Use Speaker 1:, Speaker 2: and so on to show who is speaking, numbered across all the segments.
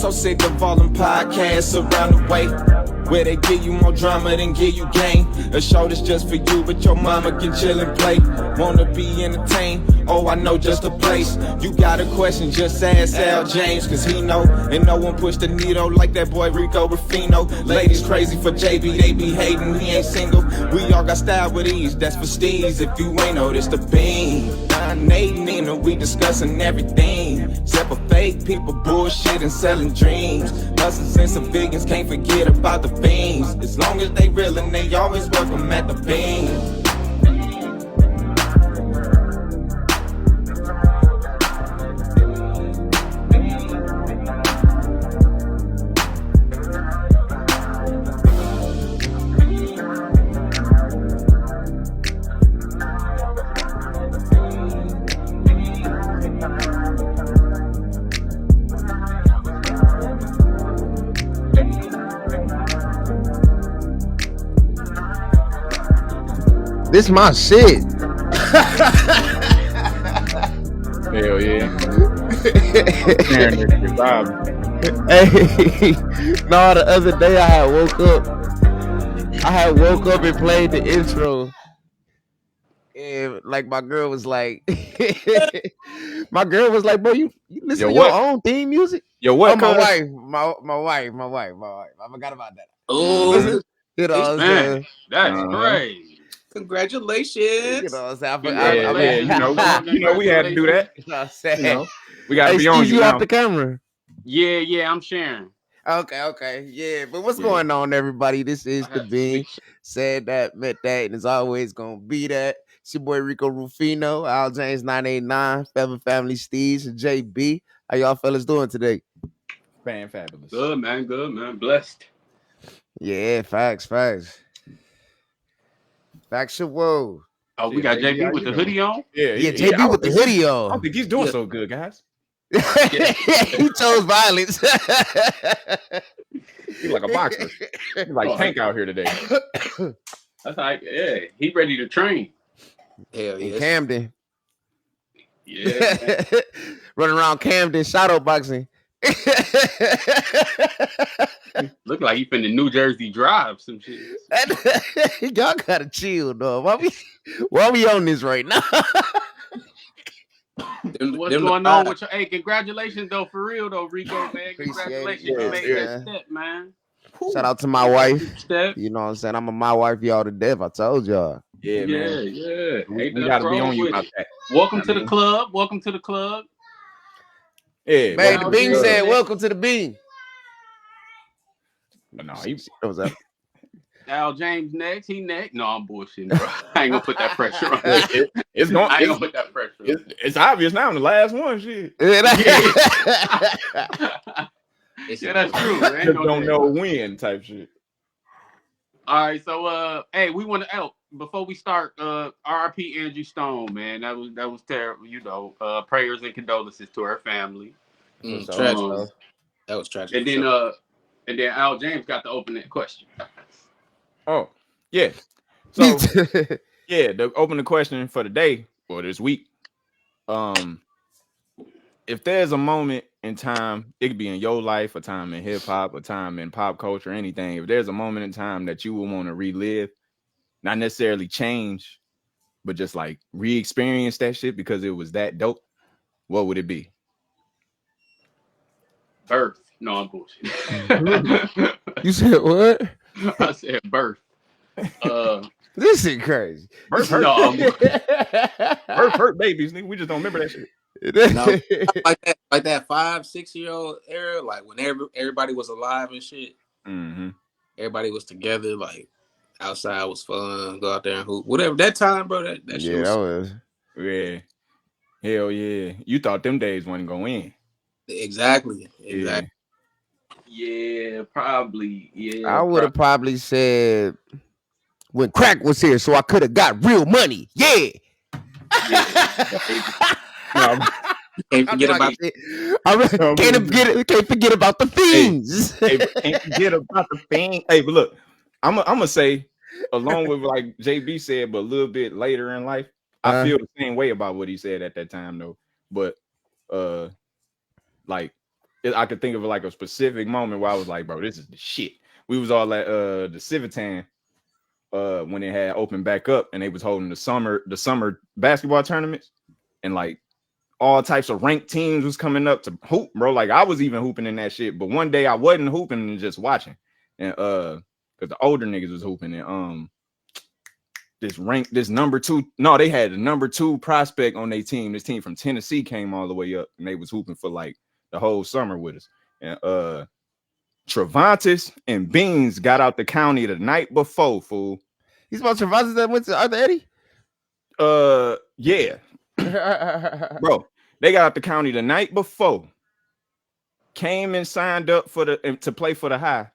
Speaker 1: so sick of all them podcasts around the way, where they give you more drama than give you game. A show that's just for you, but your mama can chill and play. Wanna be entertained? Oh, I know just a place. You got a question, just ask Al James, cause he know. And no one pushed the needle like that boy Rico Ruffino. Ladies crazy for JB, they be hating, he ain't single. We all got style with ease, that's for Steez. If you ain't know, this the beam. Nate, Nina, we discussing everything except for fake people, bullshit and selling dreams. Hustlers and civilians can't forget about the beans. As long as they real and they always welcome at the beam.
Speaker 2: This my shit.
Speaker 3: Hell yeah.
Speaker 2: Hey, no, the other day I had woke up and played the intro. And like my girl was like, bro, you listen to your own theme music?
Speaker 3: Yo, what?
Speaker 2: Oh, my wife. I forgot about that.
Speaker 4: Oh,
Speaker 2: you know what I'm saying?
Speaker 4: That's crazy. Congratulations.
Speaker 2: You know what I'm saying?
Speaker 3: You know, we had to do that.
Speaker 2: You know what I'm saying?
Speaker 3: You know, we got to be on
Speaker 2: Steve,
Speaker 3: you
Speaker 2: off
Speaker 3: now.
Speaker 2: the camera.
Speaker 4: Yeah, I'm sharing.
Speaker 2: Okay. Yeah, but what's going on, everybody? This is the Bean. Said that, met that, and it's always going to be that. It's your boy Rico Ruffino, Al James 989, FF Steez, and JB. How y'all fellas doing today?
Speaker 3: Fabulous.
Speaker 4: Good, man. Blessed.
Speaker 2: Yeah, facts. Factual.
Speaker 4: Oh, we got JB with the hoodie on?
Speaker 2: Yeah, JB with the hoodie on.
Speaker 3: I don't think he's doing so good, guys.
Speaker 2: He chose violence.
Speaker 3: He's like a boxer. He's like Tank out here today.
Speaker 4: That's like, yeah, he ready to train.
Speaker 2: Hell yeah. In Camden.
Speaker 4: Yeah.
Speaker 2: Running around Camden, shadow boxing.
Speaker 4: Look like he finna New Jersey drive some shit.
Speaker 2: Y'all gotta chill, dog. Why we on this right now?
Speaker 4: What's going on with your? Hey, congratulations though, for real though, Rico, man. Congratulations, you made that step, man.
Speaker 2: Shout out to my wife. You know what I'm saying? I'm my wife y'all to death. I told y'all.
Speaker 3: Yeah, man.
Speaker 4: Yeah.
Speaker 3: We gotta be on you about that.
Speaker 4: Welcome to the club. Welcome to the club.
Speaker 3: Yeah,
Speaker 2: man. The Bean said, "Welcome to the Bean."
Speaker 3: No, he
Speaker 2: was up.
Speaker 4: Al James next. He next. No, I'm bullshitting, bro. I ain't gonna put that pressure on.
Speaker 3: I ain't gonna
Speaker 4: put that pressure on.
Speaker 3: It's obvious now in the last one, shit.
Speaker 4: Yeah, that's true.
Speaker 3: Just don't know when type shit.
Speaker 4: All right, so hey, we want to before we start, RIP Angie Stone, man. That was terrible. You know, prayers and condolences to her family.
Speaker 2: Tragic. That was tragic.
Speaker 4: And then Al James got to open that question.
Speaker 3: Oh, yeah. So yeah, the open the question for the day or this week. If there's a moment in time, it could be in your life, a time in hip hop, a time in pop culture, anything. If there's a moment in time that you would want to relive, not necessarily change, but just like re-experience that shit because it was that dope, what would it be?
Speaker 4: Birth. No, I'm bullshit.
Speaker 2: You said what?
Speaker 4: I said birth.
Speaker 2: This is crazy.
Speaker 3: Birth hurt.
Speaker 4: No,
Speaker 3: birth hurt babies, nigga. We just don't remember that shit.
Speaker 5: No, like that 5-6-year-old era, like when everybody was alive and shit.
Speaker 3: Mm-hmm.
Speaker 5: Everybody was together, like outside was fun, go out there and hoop. Whatever that time, bro. That shit was.
Speaker 3: Yeah. Hell yeah. You thought them days wasn't gonna win.
Speaker 5: Exactly.
Speaker 4: Yeah, probably. Yeah.
Speaker 2: I would have probably said when crack was here, so I could have got real money. Yeah.
Speaker 5: Can't forget about
Speaker 2: it. Can't forget about the things.
Speaker 3: Can't forget about the things. Hey, but look, I'm gonna say, along with like JB said, but a little bit later in life, I feel the same way about what he said at that time, though. But like, I could think of like a specific moment where I was like, bro, this is the shit. We was all at the Civitan when it had opened back up, and they was holding the summer basketball tournaments, and like all types of ranked teams was coming up to hoop, bro. Like I was even hooping in that shit, but one day I wasn't hooping and just watching, and because the older niggas was hooping, and this number 2, no, they had the number 2 prospect on their team. This team from Tennessee came all the way up, and they was hooping for like the whole summer with us. And Travantis and Beans got out the county the night before, fool.
Speaker 2: He's about Travantis that went to Arthur Eddie?
Speaker 3: Yeah. Bro, they got out the county the night before, came and signed up to play for the High,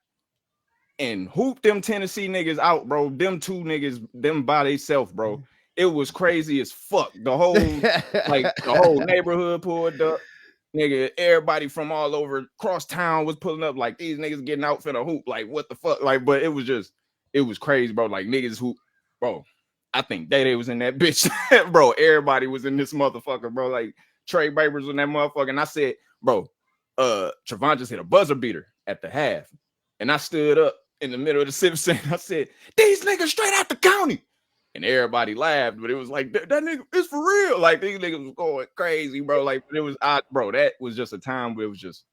Speaker 3: and hooped them Tennessee niggas out, bro. Them 2 niggas, them by themselves, bro. It was crazy as fuck. The whole neighborhood pulled up. Nigga, everybody from all over across town was pulling up, like these niggas getting out for the hoop. Like, what the fuck? Like, but it was crazy, bro. Like niggas hoop, bro. I think Day was in that bitch, bro. Everybody was in this motherfucker, bro. Like Trey Babers in that motherfucker. And I said, bro, Travantis hit a buzzer beater at the half. And I stood up in the middle of the Civic Center. I said, these niggas straight out the county. And everybody laughed, but it was like, that nigga is for real. Like, these niggas was going crazy, bro. Like, it was odd, bro. That was just a time where it was just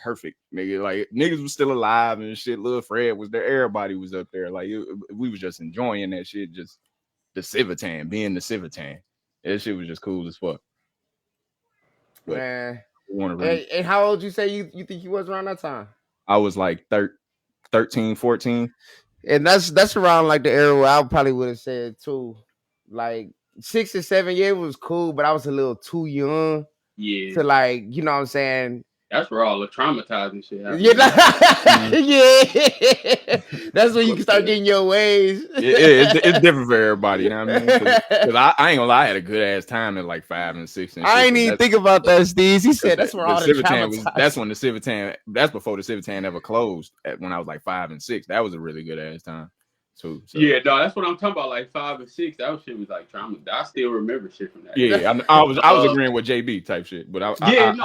Speaker 3: perfect, nigga. Like, niggas was still alive and shit. Lil Fred was there. Everybody was up there. Like, we was just enjoying that shit. Just the Civitan, being the Civitan. That shit was just cool as fuck. But
Speaker 2: man. And how old you say you think you was around that time?
Speaker 3: I was like 13, 14.
Speaker 2: And that's around like the era where I probably would have said too. Like 6 or 7 years was cool, but I was a little too young.
Speaker 4: Yeah.
Speaker 2: To like, you know what I'm saying?
Speaker 4: That's where all the traumatizing shit happens.
Speaker 2: Yeah. That's when you can start getting your ways.
Speaker 3: It's different for everybody, you know what I mean? Because I ain't gonna lie, I had a good ass time at like 5 and 6 and shit.
Speaker 2: I ain't even think about that, Steez. He said that's where all the Civitan
Speaker 3: was. That's when the Civitan. That's before the Civitan ever closed. When I was like 5 and 6, that was a really good ass time. So
Speaker 4: yeah, no, that's what I'm talking about. Like 5 and 6, that shit was like trauma. I still remember shit from that.
Speaker 3: Yeah, I was agreeing with JB type shit, but I get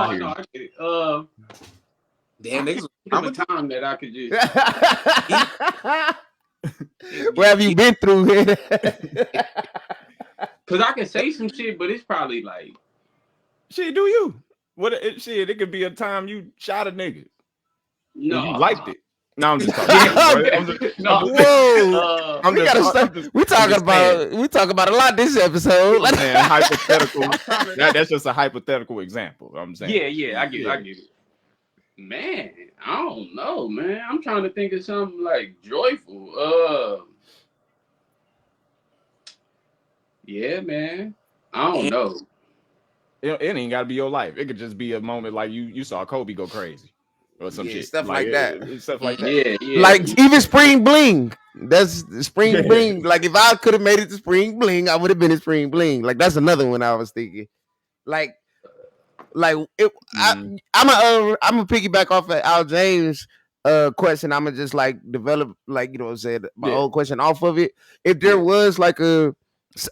Speaker 4: it. Damn, niggas was a time that I could just.
Speaker 2: What have you been through here?
Speaker 4: Because I can say some shit, but it's probably like,
Speaker 3: shit. Do you? It could be a time you shot a nigga.
Speaker 4: No,
Speaker 3: you liked it. No, I'm just talking.
Speaker 2: We talking about a lot this episode.
Speaker 3: Man, hypothetical. That's just a hypothetical example. I'm saying.
Speaker 4: Yeah, I get it. Man, I don't know, man. I'm trying to think of something like joyful. Yeah, man. I don't know.
Speaker 3: It ain't got to be your life. It could just be a moment like you saw Kobe go crazy. Or some shit.
Speaker 2: Stuff like that.
Speaker 3: Stuff like that.
Speaker 4: Yeah.
Speaker 2: Like even Spring Bling. That's Spring Bling. Like if I could have made it to Spring Bling, I would have been in Spring Bling. Like that's another one I was thinking. I'm gonna piggyback off of Al James' question. I'm gonna just like develop, like, you know what I'm saying, my old question off of it. If there was like an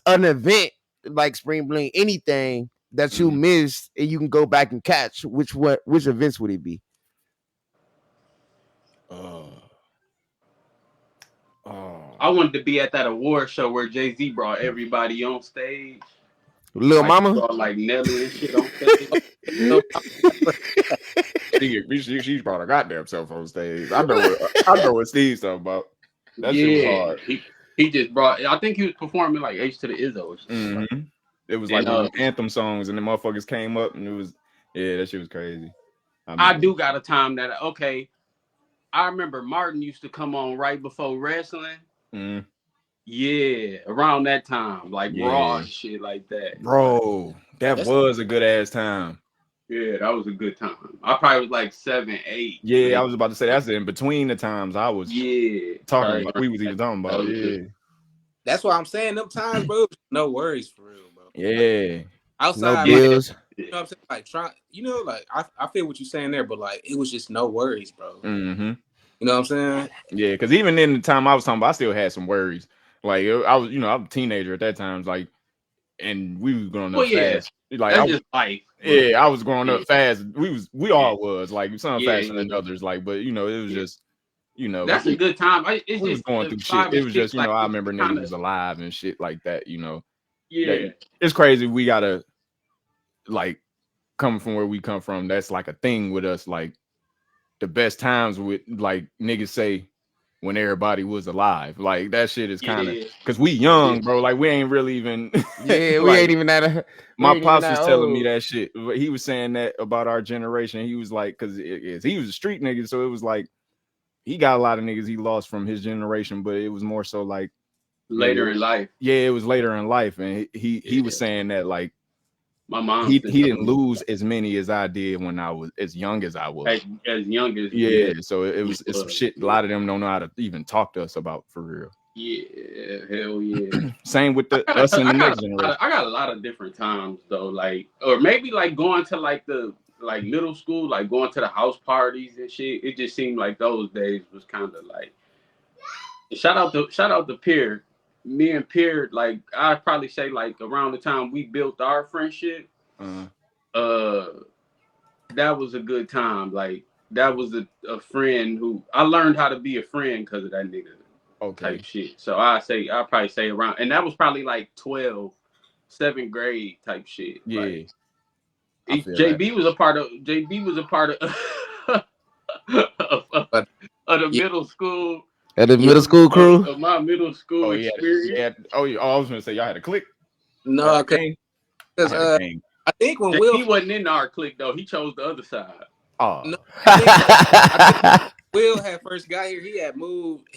Speaker 2: event like Spring Bling, anything that you missed and you can go back and catch, which events would it be?
Speaker 4: I wanted to be at that award show where Jay-Z brought everybody on stage.
Speaker 2: Lil Mama?
Speaker 4: Like Nelly and shit on stage.
Speaker 3: She brought her goddamn self on stage. I know what Steve's talking about. That shit was hard.
Speaker 4: He just brought, I think he was performing like H to the Izzo or something.
Speaker 3: It was like anthem songs and the motherfuckers came up and it was, that shit was crazy.
Speaker 4: I do got a time that, I remember Martin used to come on right before wrestling. Yeah, around that time, like Raw and shit like that.
Speaker 3: Bro, that was a good ass time.
Speaker 4: Yeah, that was a good time. I probably was like 7, 8.
Speaker 3: Yeah, I was about to say that's in between the times I was talking about. We was even talking about.
Speaker 5: That's why I'm saying them times, bro. No worries for real, bro.
Speaker 3: Yeah,
Speaker 5: outside,
Speaker 2: no bills.
Speaker 5: You know what I'm saying? Like trying, I feel what you're saying there, but like it was just no worries, bro. You know what I'm saying?
Speaker 3: Yeah, because even in the time I was talking about, I still had some worries. Like I was, I'm a teenager at that time. Like and we was growing up fast. Like
Speaker 4: that's just life.
Speaker 3: Yeah, I was growing up fast. We all was like some faster than others. Like, but it was just
Speaker 4: that's a good time.
Speaker 3: We was going through shit. It was just like, I remember niggas was alive and shit like that.
Speaker 4: Yeah,
Speaker 3: it's crazy. We gotta like coming from where we come from. That's like a thing with us. Like the best times with like niggas say when everybody was alive. Like that shit is kind of because we young, bro. Like we ain't really even
Speaker 2: like,
Speaker 3: we
Speaker 2: ain't even that.
Speaker 3: My pops was telling me that shit. He was saying that about our generation. He was like, because he was a street nigga, so it was like he got a lot of niggas he lost from his generation, but it was more so like
Speaker 4: later in life.
Speaker 3: Yeah, it was later in life, and he was saying that like
Speaker 4: my mom
Speaker 3: he didn't lose as many as I did when I was as young as I was.
Speaker 4: As young as
Speaker 3: so it's some shit. A lot of them don't know how to even talk to us about for real.
Speaker 4: Yeah, hell yeah.
Speaker 3: Same with us in the next generation.
Speaker 4: I got a lot of different times though, like or maybe like going to like the middle school, like going to the house parties and shit. It just seemed like those days was kind of like. Shout out to Pierre. Me and Pierre, like I'd probably say like around the time we built our friendship, that was a good time. Like that was a friend who I learned how to be a friend because of that nigga type shit. So I'd probably say around, and that was probably like 12, 7th grade type shit.
Speaker 3: Yeah.
Speaker 4: Like, JB was a part of of the middle school.
Speaker 2: At the middle school crew?
Speaker 4: Of my middle school experience.
Speaker 3: Yeah. I was gonna say y'all had a clique.
Speaker 5: No, because I think when Will
Speaker 4: he wasn't in our clique though, he chose the other side.
Speaker 3: Oh,
Speaker 5: no, I think Will had first got here. He had moved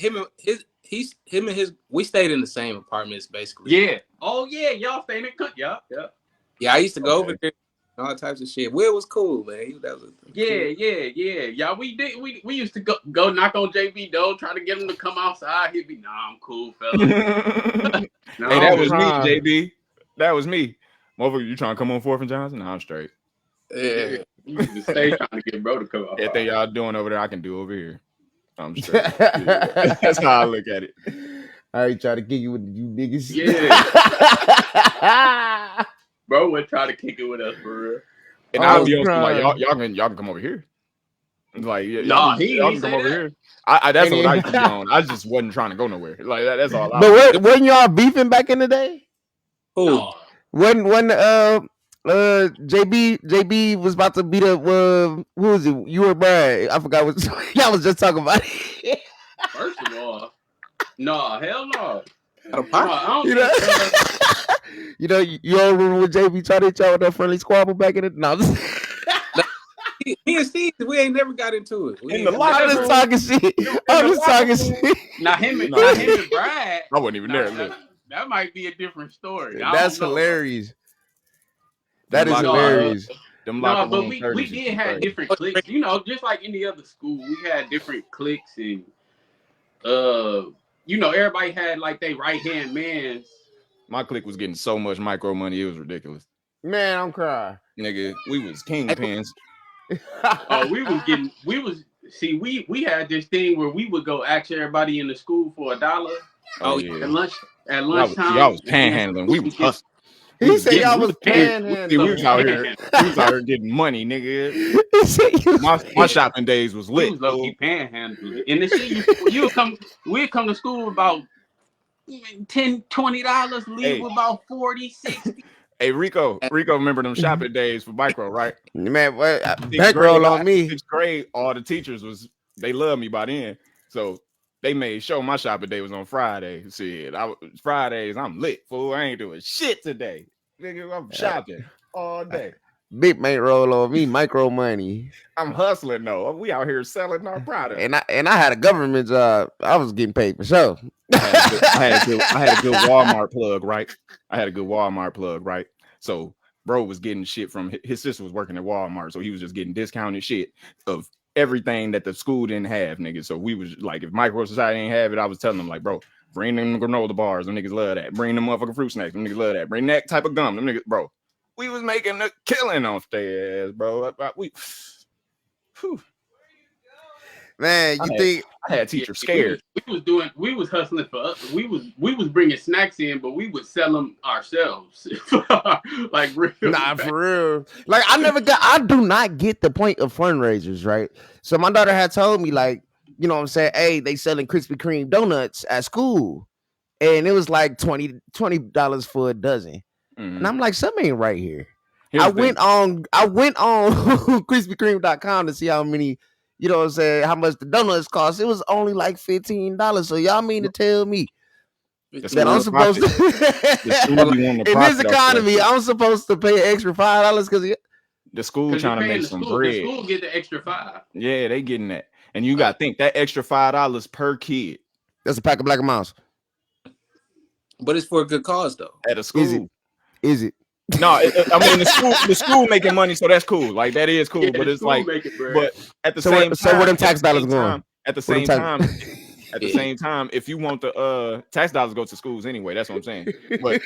Speaker 5: we stayed in the same apartments basically.
Speaker 4: Yeah. Oh yeah, y'all stayed in yeah.
Speaker 5: Yeah, I used to go over there. All types of shit. Will was cool, man.
Speaker 4: Yeah. Y'all, we used to go knock on JB door, try to get him to come outside. He'd be, nah, I'm cool, fella.
Speaker 3: Hey, that was me, JB. That was me. Motherfucker, you trying to come on 4th and Johnson? Nah, I'm straight.
Speaker 4: Yeah. You used to stay trying to get bro to come out.
Speaker 3: Everything y'all doing over there, I can do over here. I'm straight. That's how I look at it.
Speaker 2: I ain't trying to kick you with you niggas.
Speaker 4: Yeah. Bro would try to kick it with us for real.
Speaker 3: And I'll be honest, like y'all can come over here. Like y'all can come over here. That's what I used to be on. I just wasn't trying to go nowhere. Like that's all.
Speaker 2: But wasn't y'all beefing back in the day?
Speaker 5: Who?
Speaker 2: When JB was about to beat up who was it? You or Brad? I forgot what y'all was just talking about.
Speaker 4: First of all, no, hell no.
Speaker 2: You know, you all remember when JB tried to hit y'all with that friendly squabble back in the
Speaker 5: he and Steve, we ain't never got into it.
Speaker 2: I'm just talking shit.
Speaker 4: Now him and Brad.
Speaker 3: I wasn't even there.
Speaker 4: That might be a different story.
Speaker 2: That's hilarious. That is hilarious.
Speaker 4: No, but we did have different cliques. You know, just like any other school, we had different cliques, and you know, everybody had like their right hand man.
Speaker 3: My clique was getting so much micro money, it was ridiculous.
Speaker 2: Man, I'm crying.
Speaker 3: Nigga, we was kingpins.
Speaker 4: We had this thing where we would go ask everybody in the school for $1.
Speaker 3: Yeah.
Speaker 4: At lunchtime.
Speaker 3: Y'all was panhandling. We was hustling.
Speaker 2: He said y'all was panhandling.
Speaker 3: We was out here getting money, nigga. My shopping days was lit.
Speaker 4: We was low-key panhandling. And the shit, we'd come to school with about $10, $20, leave with about 40, 60.
Speaker 3: Hey, Rico, remember them shopping days for micro, right?
Speaker 2: Man, what backroll on me.
Speaker 3: 6th grade, all the teachers they loved me by then. So they made sure my shopping day was on Friday. Shit, Fridays, I'm lit, fool. I ain't doing shit today. Nigga, I'm shopping all day.
Speaker 2: Big bankroll on me, micro money.
Speaker 3: I'm hustling though. We out here selling our product.
Speaker 2: And I had a government job. I was getting paid for sure.
Speaker 3: I had a good Walmart plug, right? So bro was getting shit from his sister was working at Walmart, so he was just getting discounted shit of everything that the school didn't have, nigga. So we was like, if Micro Society ain't have it, I was telling them like, bro, bring them granola bars, them niggas love that. Bring them motherfucking fruit snacks, them niggas love that. Bring that type of gum, them niggas, bro. We was making a killing off their ass, bro.
Speaker 2: Man, you think
Speaker 3: I had teachers scared?
Speaker 4: We was hustling for us. We was bringing snacks in, but we would sell them ourselves. Like real.
Speaker 2: Nah, for real. Like I do not get the point of fundraisers, right? So my daughter had told me, like, you know what I'm saying? Hey, they selling Krispy Kreme donuts at school. And it was like $20 for a dozen.
Speaker 3: Mm-hmm.
Speaker 2: And I'm like, something ain't right here. I went on KrispyKreme.com to see how many, you know what I'm saying, how much the donuts cost. It was only like $15. So y'all mean to tell me that I'm supposed to in this economy, I'm supposed to pay an extra $5 because
Speaker 3: the school trying to make some bread.
Speaker 4: The school get the extra $5.
Speaker 3: Yeah, they getting that. And you gotta think that extra $5 per kid.
Speaker 2: That's a pack of Black and Mouse.
Speaker 5: But it's for a good cause though.
Speaker 3: At a school.
Speaker 2: Is it?
Speaker 3: No, I mean the school making money, so that's cool. Like that is cool, but it's like, but at the same time,
Speaker 2: so where them tax dollars going?
Speaker 3: At the same time, if you want the tax dollars go to schools anyway, that's what I'm saying. But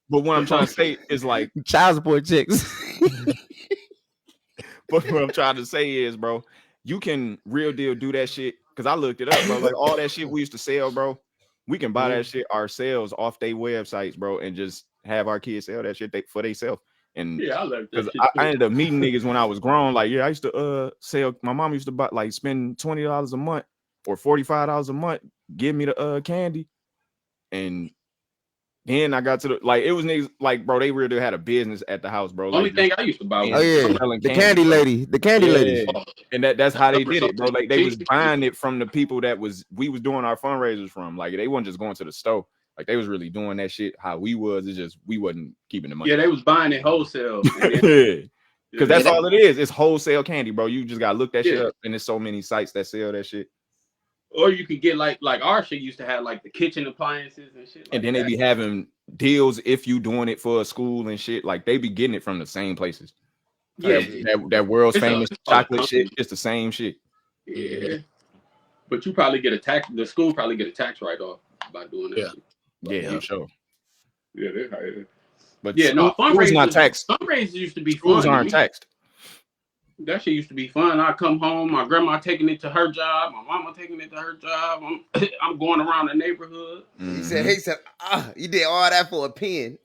Speaker 3: what I'm trying to say is like
Speaker 2: child support checks.
Speaker 3: But what I'm trying to say is, bro, you can real deal do that shit because I looked it up, bro. Like all that shit we used to sell, bro, we can buy that shit ourselves off their websites, bro, and just have our kids sell that shit for themselves. And
Speaker 4: yeah, I love that shit.
Speaker 3: I ended up meeting niggas when I was grown. Like, yeah, I used to sell. My mom used to buy like spend $20 a month or $45 a month, give me the candy, and then I got to the like it was niggas like, bro, they really had a business at the house, bro.
Speaker 4: Only thing I used to buy was
Speaker 2: the candy lady,
Speaker 3: and that's how they did it, bro. Like they was buying it from the people that we was doing our fundraisers from. Like they wasn't just going to the store. Like they was really doing that shit how we was. It's just we wasn't keeping the money.
Speaker 4: Yeah, they was buying it wholesale.
Speaker 3: Because that's all it is. It's wholesale candy, bro. You just gotta look that shit up, and there's so many sites that sell that shit.
Speaker 4: Or you could get like our shit used to have like the kitchen appliances and shit.
Speaker 3: And then they be having deals if you doing it for a school and shit. Like they be getting it from the same places.
Speaker 4: Yeah,
Speaker 3: that world's famous chocolate shit. It's the same shit.
Speaker 4: Yeah, but you probably get a tax. The school probably get a tax write off by doing that.
Speaker 3: Yeah, you sure.
Speaker 4: Yeah, they're higher.
Speaker 3: But
Speaker 4: yeah, no, fundraisers
Speaker 3: not taxed.
Speaker 4: Fundraisers used to be fun.
Speaker 3: Schools aren't taxed.
Speaker 4: That shit used to be fun. I come home, my grandma taking it to her job, my mama taking it to her job. I'm going around the neighborhood.
Speaker 2: Mm-hmm. He said, you did all that for a pen.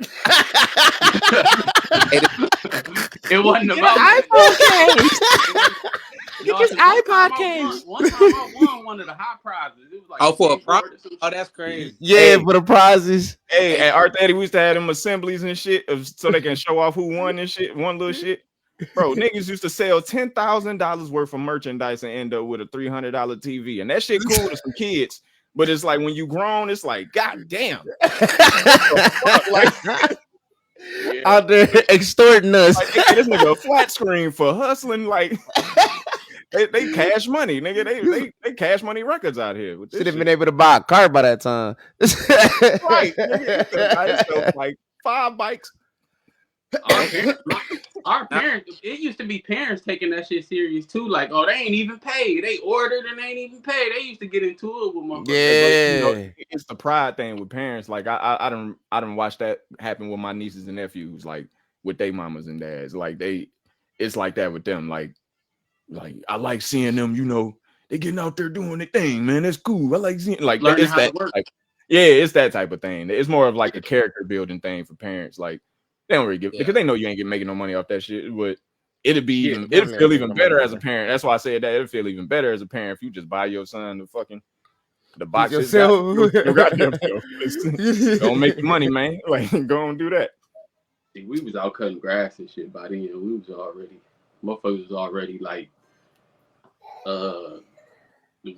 Speaker 4: It wasn't about
Speaker 2: iPhone case. Get this iPod case.
Speaker 4: One time I won one of the high prizes. It was like
Speaker 5: for a prize. Oh, that's crazy.
Speaker 2: Yeah, for the prizes.
Speaker 3: Hey, at Art Daddy, we used to have them assemblies and shit so they can show off who won and shit. One little shit. Bro, niggas used to sell $10,000 worth of merchandise and end up with a $300 TV. And that shit cool to some kids. But it's like when you grown, it's like, God damn.
Speaker 2: Out there extorting us.
Speaker 3: Like, this nigga a flat screen for hustling. Like, they cash money, nigga. They cash money records out here.
Speaker 2: Should have been able to buy a car by that time.
Speaker 3: Right. Nigga, like 5 bikes.
Speaker 4: Our parents, it used to be parents taking that shit serious too. Like, oh, they ain't even paid. They ordered and they ain't even paid. They used to get into it with motherfuckers.
Speaker 2: Yeah,
Speaker 3: like, you know, it's the pride thing with parents. Like, I don't watch that happen with my nieces and nephews. Like with their mamas and dads. Like it's like that with them. Like I like seeing them. You know, they getting out there doing their thing, man. That's cool. I like seeing
Speaker 4: learning
Speaker 3: it's that. Like, yeah, it's that type of thing. It's more of like a character building thing for parents. Like. They don't really give because they know you ain't making no money off that shit. But it'll feel even better as a parent. That's why I said that it'll feel even better as a parent if you just buy your son the box yourself. Don't make the money, man. Like go and do that.
Speaker 4: See, we was out cutting grass and shit by then. We was motherfuckers was already like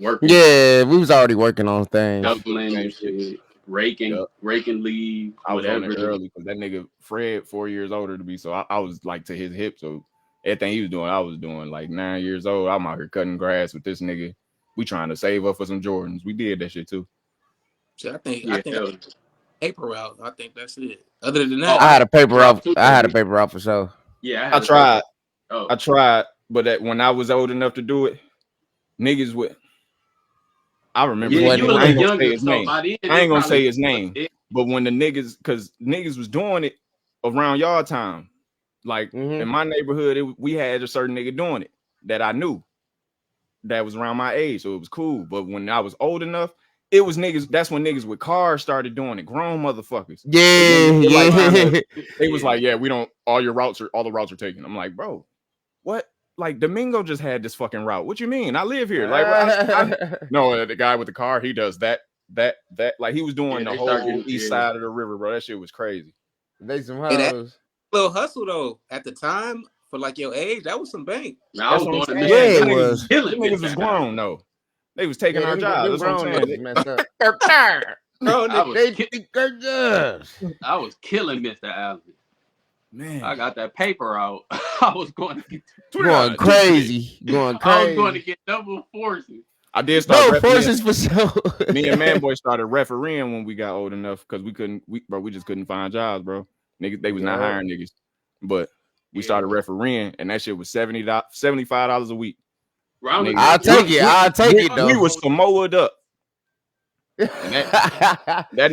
Speaker 4: working.
Speaker 2: Yeah, we was already working on things.
Speaker 4: Doubling and shit. Raking leaves.
Speaker 3: I was on it early because that nigga Fred 4 years older to me, so I was like to his hip. So everything he was doing, I was doing. Like 9 years old, I'm out here cutting grass with this nigga. We trying to save up for some Jordans. We did that shit too.
Speaker 5: So I think paper route. I think that's it. Other than that,
Speaker 2: I had a paper route. I had a paper route for sure.
Speaker 4: Yeah,
Speaker 3: I tried. I tried, but when I was old enough to do it, niggas would. I remember.
Speaker 4: Yeah,
Speaker 3: I ain't gonna say his name. I ain't gonna say his name. But when the niggas, because niggas was doing it around y'all time, like in my neighborhood, we had a certain nigga doing it that I knew. that was around my age, so it was cool. But when I was old enough, it was niggas. That's when niggas with cars started doing it. Grown motherfuckers. They was like, yeah, we don't. All the routes are taken. I'm like, bro, what? Like Domingo just had this fucking route. What you mean? I live here. Like, no, the guy with the car, he does that. Like he was doing the whole east side of the river, bro. That shit was crazy.
Speaker 2: They some hoes.
Speaker 5: Little hustle though. At the time, for like your age, that was some bank.
Speaker 4: I was going to
Speaker 2: it was.
Speaker 3: Niggas was grown though. They was taking our jobs. That's what I'm saying.
Speaker 2: Messed up.
Speaker 4: Bro, I was killing Mr. Allen.
Speaker 3: Man,
Speaker 4: I got that paper out. I was going crazy.
Speaker 2: Going crazy.
Speaker 4: I was going to get double forces.
Speaker 3: I did start.
Speaker 2: No forces for sure.
Speaker 3: Me and Manboy started refereeing when we got old enough because we just couldn't find jobs, bro. Niggas, they was not hiring niggas, but we started refereeing, and that shit was $75 a week.
Speaker 2: I'll take it though.
Speaker 3: We was Samoa'd up. And that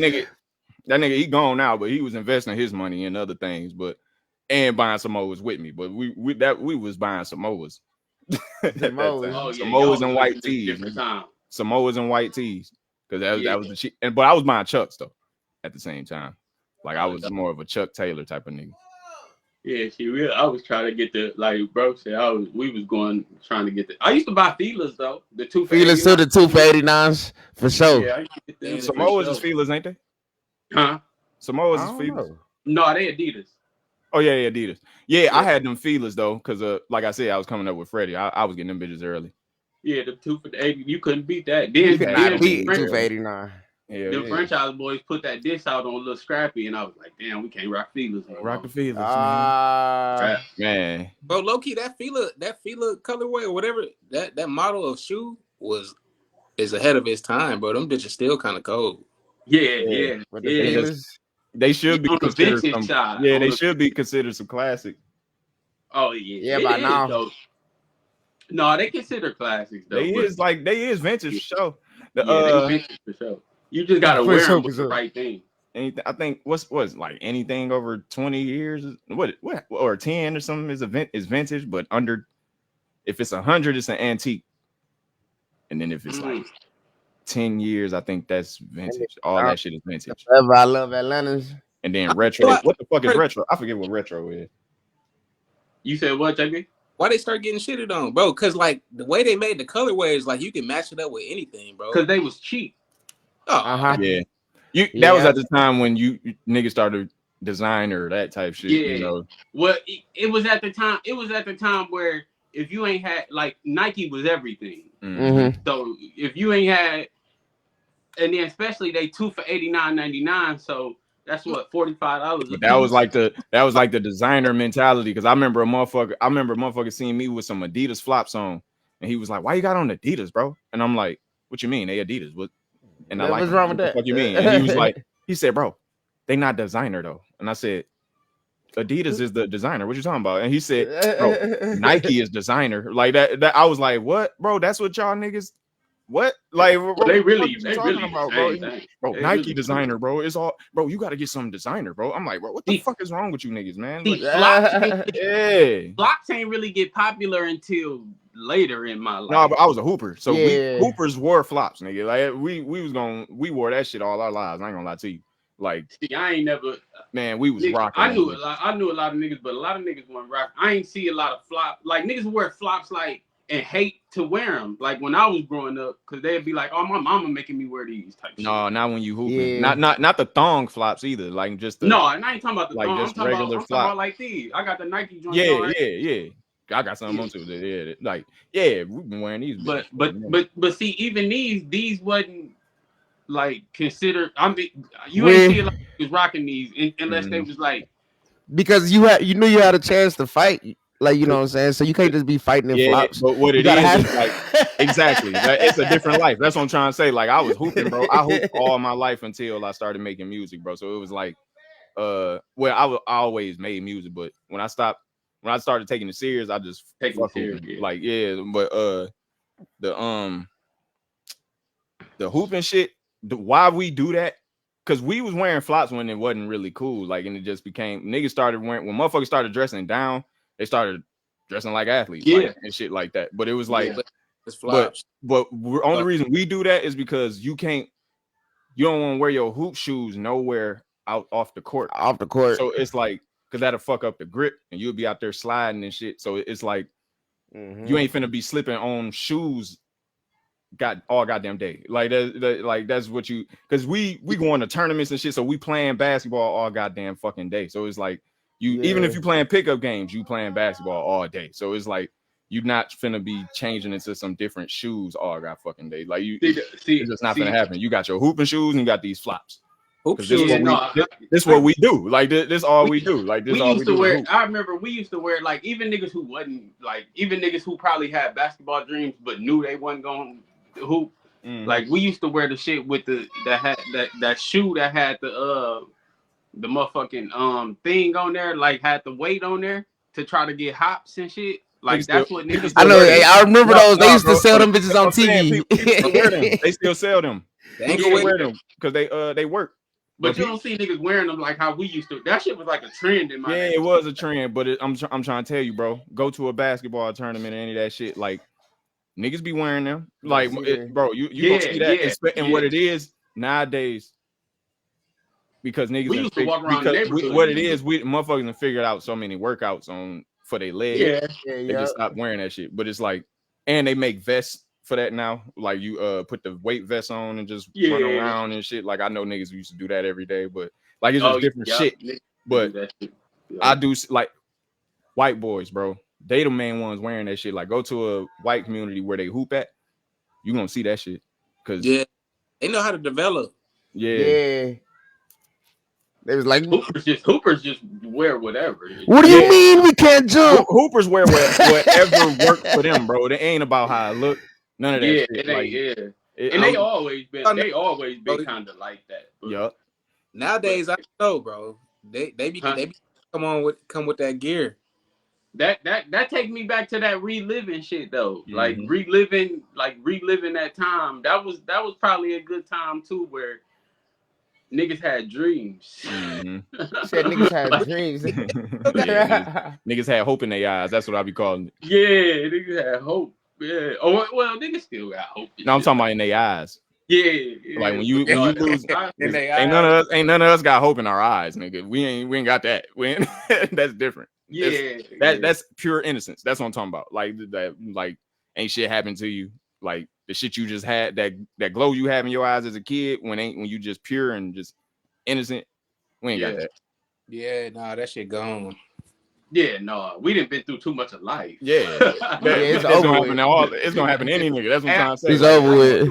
Speaker 3: nigga, he gone now, but he was investing his money in other things, and buying Samoas with me. But we was buying Samoas. Samoas and white tees. Samoas and white tees. Because that was the cheap. But I was buying Chucks though at the same time. Like I was more of a Chuck Taylor type of nigga.
Speaker 4: Yeah, I was trying to get the, like bro said, we was trying to get the. I used to buy feelers though. The 2 for
Speaker 2: feelers to the 2 for $89s for sure.
Speaker 4: Yeah,
Speaker 3: Samoas is feelers, ain't they?
Speaker 4: Huh?
Speaker 3: Samoas is feelers.
Speaker 4: No, they Adidas.
Speaker 3: Oh yeah, Adidas. Yeah, I had them feelers though, because like I said, I was coming up with Freddie. I was getting them bitches early.
Speaker 4: Yeah, the 2 for the 80. You couldn't beat that. Then
Speaker 2: beat 2 for $89.
Speaker 4: The franchise boys put that dish out on a little Scrappy, and I was like, damn, we can't rock feelers.
Speaker 3: Rock the feelers, man.
Speaker 5: Bro, low key, that feeler colorway or whatever, that model of shoe is ahead of its time, bro. Them bitches still kind of cold.
Speaker 4: Yeah.
Speaker 2: But the
Speaker 3: they should be considered they should be considered some classic.
Speaker 4: Oh yeah.
Speaker 2: Yeah, by now.
Speaker 4: No, they consider classics though.
Speaker 3: They is vintage for sure.
Speaker 4: They vintage for sure. You just gotta wear them with the right thing.
Speaker 3: Anything, I think what's like anything over 20 years, what or 10 or something is vintage, but under if it's 100, it's an antique. And then if it's like 10 years, I think that's vintage. All that shit is vintage.
Speaker 2: I love Atlanta's.
Speaker 3: And then retro. What the fuck is retro? I forget what retro is.
Speaker 4: You said what, JB?
Speaker 5: Why they start getting shitted on, bro? Because like the way they made the colorways, like you can match it up with anything, bro.
Speaker 4: Because they was cheap.
Speaker 5: Oh,
Speaker 3: yeah. That was at the time when you niggas started designer, that type shit.
Speaker 4: Yeah.
Speaker 3: You know?
Speaker 4: Well, it was at the time. It was at the time where if you ain't had, like, Nike was everything.
Speaker 2: Mm-hmm.
Speaker 4: So if you ain't had, and then especially they 2 for $89.99. So that's what $45.
Speaker 3: That was like the designer mentality. Because I remember a motherfucker seeing me with some Adidas flops on, and he was like, "Why you got on Adidas, bro?" And I'm like, "What you mean? They Adidas? What?" And I like,
Speaker 2: what's wrong with that?
Speaker 3: What you mean? And he was like, he said, "Bro, they not designer though." And I said, "Adidas is the designer. What you talking about?" And he said, "Bro, Nike is designer." Like that. I was like, "What, bro? That's what y'all niggas? What? Like, bro,
Speaker 4: they really
Speaker 3: about, bro? Nike really designer, bro. It's all, bro. You got to get some designer, bro." I'm like, "Bro, what the fuck is wrong with you niggas, man?" Like,
Speaker 4: flops ain't really get popular until later in my life.
Speaker 3: No, but I was a hooper, so hoopers wore flops, nigga. Like we wore that shit all our lives. I ain't gonna lie to you. Like,
Speaker 4: see, I ain't never.
Speaker 3: Man, we was rocking.
Speaker 4: I knew a lot of niggas, but a lot of niggas weren't rocking. I ain't see a lot of flop. Like niggas wear flops like and hate to wear them. Like when I was growing up, because they'd be like, "Oh, my mama making me wear these type."
Speaker 3: No,
Speaker 4: shit.
Speaker 3: not when you hooping. Yeah. Not the thong flops either. Like just
Speaker 4: no, and I ain't talking about the
Speaker 3: like
Speaker 4: thong.
Speaker 3: just regular
Speaker 4: I'm talking about like these. I got the Nike joints.
Speaker 3: Yeah. I got something on too. Yeah, like we've been wearing these.
Speaker 4: But see, even these wasn't like considered. I mean, you ain't see a lot of niggas rocking these unless they was like,
Speaker 2: because you knew you had a chance to fight. Like, you know what I'm saying? So you can't just be fighting in flops.
Speaker 3: But what it is like, exactly. It's a different life. That's what I'm trying to say. Like, I was hooping, bro. I hooped all my life until I started making music, bro. So it was like, I always made music, but when I started taking it serious, I just
Speaker 4: take it serious.
Speaker 3: Like, but the hooping shit, why we do that? Because we was wearing flops when it wasn't really cool. Like, and it just became niggas started wearing when motherfuckers started dressing down. They started dressing like athletes, and shit like that. But it was like
Speaker 5: It's flops.
Speaker 3: But only reason we do that is because you don't want to wear your hoop shoes nowhere off the court.
Speaker 2: Off the court.
Speaker 3: So it's like, because that'll fuck up the grip and you'll be out there sliding and shit. So it's like, you ain't finna be slipping on shoes all goddamn day. Like that's what you, because we going to tournaments and shit. So we playing basketball all goddamn fucking day. So it's like, even if you playing pickup games, you playing basketball all day. So it's like, you're not finna be changing into some different shoes all god fucking day. Like it's just not gonna happen. You got your hooping shoes and you got these flops.
Speaker 5: Hoop shoes.
Speaker 3: This what we do. Like this all we do. Like this all we do.
Speaker 4: I remember we used to wear, like, even niggas who wasn't, like, even niggas who probably had basketball dreams but knew they wasn't going to hoop. Like, we used to wear the shit with that shoe that had the motherfucking thing on there, like had the weight on there to try to get hops and shit. Like, that's what niggas.
Speaker 2: I know. I remember those. They used to sell them bitches on TV.
Speaker 3: People wear them. They still sell them.
Speaker 5: They ain't gonna
Speaker 3: wear them because they work.
Speaker 4: But you don't see niggas wearing them like how we used to. That shit was like a trend in my day.
Speaker 3: It was a trend. But I'm trying to tell you, bro. Go to a basketball tournament or any of that shit. Like, niggas be wearing them. Like, bro, you gonna see that. And what it is nowadays. Because niggas
Speaker 4: used to walk around the neighborhood.
Speaker 3: What it is, we motherfuckers have figured out so many workouts for their legs. They just stop wearing that shit. But it's like, and they make vests for that now. Like, you put the weight vest on and just run around and shit. Like, I know niggas used to do that every day, but like, it's just different shit. But I do, like, white boys, bro. They the main ones wearing that shit. Like, go to a white community where they hoop at, you gonna see that shit. Cause
Speaker 5: they know how to develop.
Speaker 2: They was like,
Speaker 4: Hoopers just wear whatever.
Speaker 2: What do you mean we can't jump?
Speaker 3: Hoopers wear whatever work for them, bro. It ain't about how I look. None of that shit.
Speaker 4: They always been kind of like that.
Speaker 3: Yup.
Speaker 5: Nowadays, I know, bro. They come with that gear.
Speaker 4: That take me back to that reliving shit though. Like reliving that time. That was probably a good time too, where niggas had dreams.
Speaker 2: Said niggas had dreams.
Speaker 3: Niggas had hope in their eyes. That's what I be calling it.
Speaker 4: Yeah, niggas had hope. Yeah. Oh well, niggas still got hope.
Speaker 3: No, I'm talking about in their eyes.
Speaker 4: Yeah.
Speaker 3: Like when you lose, ain't none of us got hope in our eyes, nigga. We ain't got that. That's different. That's pure innocence. That's what I'm talking about. Like that, like ain't shit happened to you. Like the shit you just had, that glow you have in your eyes as a kid, when you just pure and just innocent. We ain't got that.
Speaker 5: Yeah, nah, that shit gone.
Speaker 4: Yeah, no, we didn't been through too much of life.
Speaker 3: It's gonna happen to any nigga. That's what I'm trying to say.
Speaker 2: It's over with.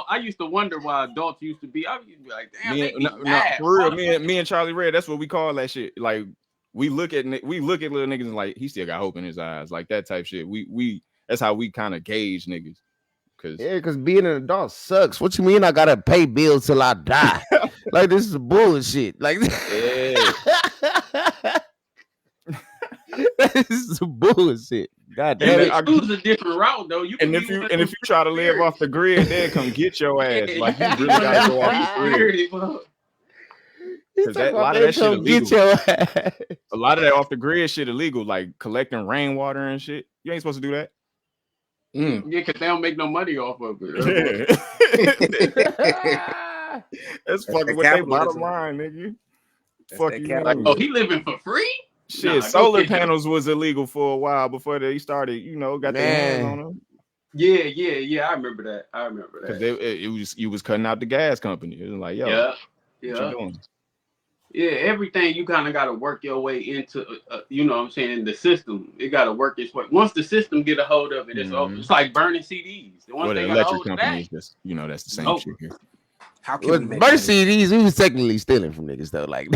Speaker 4: I used to wonder why adults used to be. I used to be like, damn,
Speaker 3: for real. Me and Charlie Red, that's what we call that shit. Like we look at little niggas and like, he still got hope in his eyes, like that type shit. We that's how we kind of gauge niggas.
Speaker 2: Because being an adult sucks. What you mean I gotta pay bills till I die? Like, this is bullshit. Like, this is bullshit. God damn it.
Speaker 4: I choose a different route though.
Speaker 3: If you try to live off the grid, they'll come get your ass. Like, you really gotta go off the grid. Because a lot of that shit illegal. A lot of that off the grid shit illegal, like collecting rainwater and shit. You ain't supposed to do that.
Speaker 4: Yeah, because they don't make no money off of it.
Speaker 3: That's fucking what they bottom line, nigga. Fuck you.
Speaker 4: Oh, he living for free?
Speaker 3: Shit, solar panels was illegal for a while before they started, got their hands on them.
Speaker 4: Yeah. I remember that.
Speaker 3: Because you was cutting out the gas company. It was like, yo, what you doing?
Speaker 4: Yeah, everything you kind of got to work your way into, you know what I'm saying, the system. It got to work its way. Once the system get a hold of it, it's over. It's like burning CDs.
Speaker 3: The electric companies, that's the same shit here.
Speaker 2: How can we burn CDs? We was technically stealing from niggas though. Like,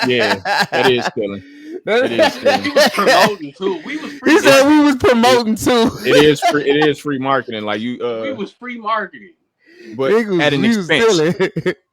Speaker 3: yeah, that is stealing. It is stealing.
Speaker 4: We was promoting too.
Speaker 2: He said we was promoting too.
Speaker 3: It is free marketing. Like you,
Speaker 4: we was free marketing,
Speaker 3: but at an expense.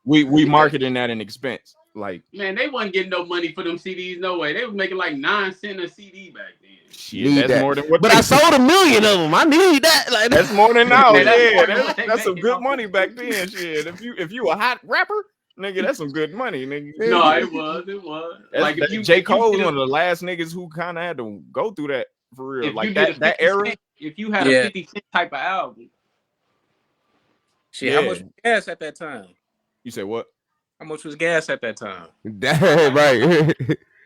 Speaker 3: We marketing at an expense. Like,
Speaker 4: man, they wasn't getting no money for them CDs. No way. They was making like 9 cents a CD back then.
Speaker 3: Shit, that's more than what.
Speaker 2: But I sold 1 million of them. I need that. Like,
Speaker 3: that's more than now. That's some good money back then. Shit, if you a hot rapper, nigga, that's some good money, nigga.
Speaker 4: No, it was.
Speaker 3: Like, J. Cole was one of the last niggas who kind of had to go through that for real. Like that era.
Speaker 4: if you had a 50 Cent type of album.
Speaker 5: Shit, how much was gas at that time?
Speaker 3: You say what?
Speaker 5: How much was gas at that time?
Speaker 2: Right.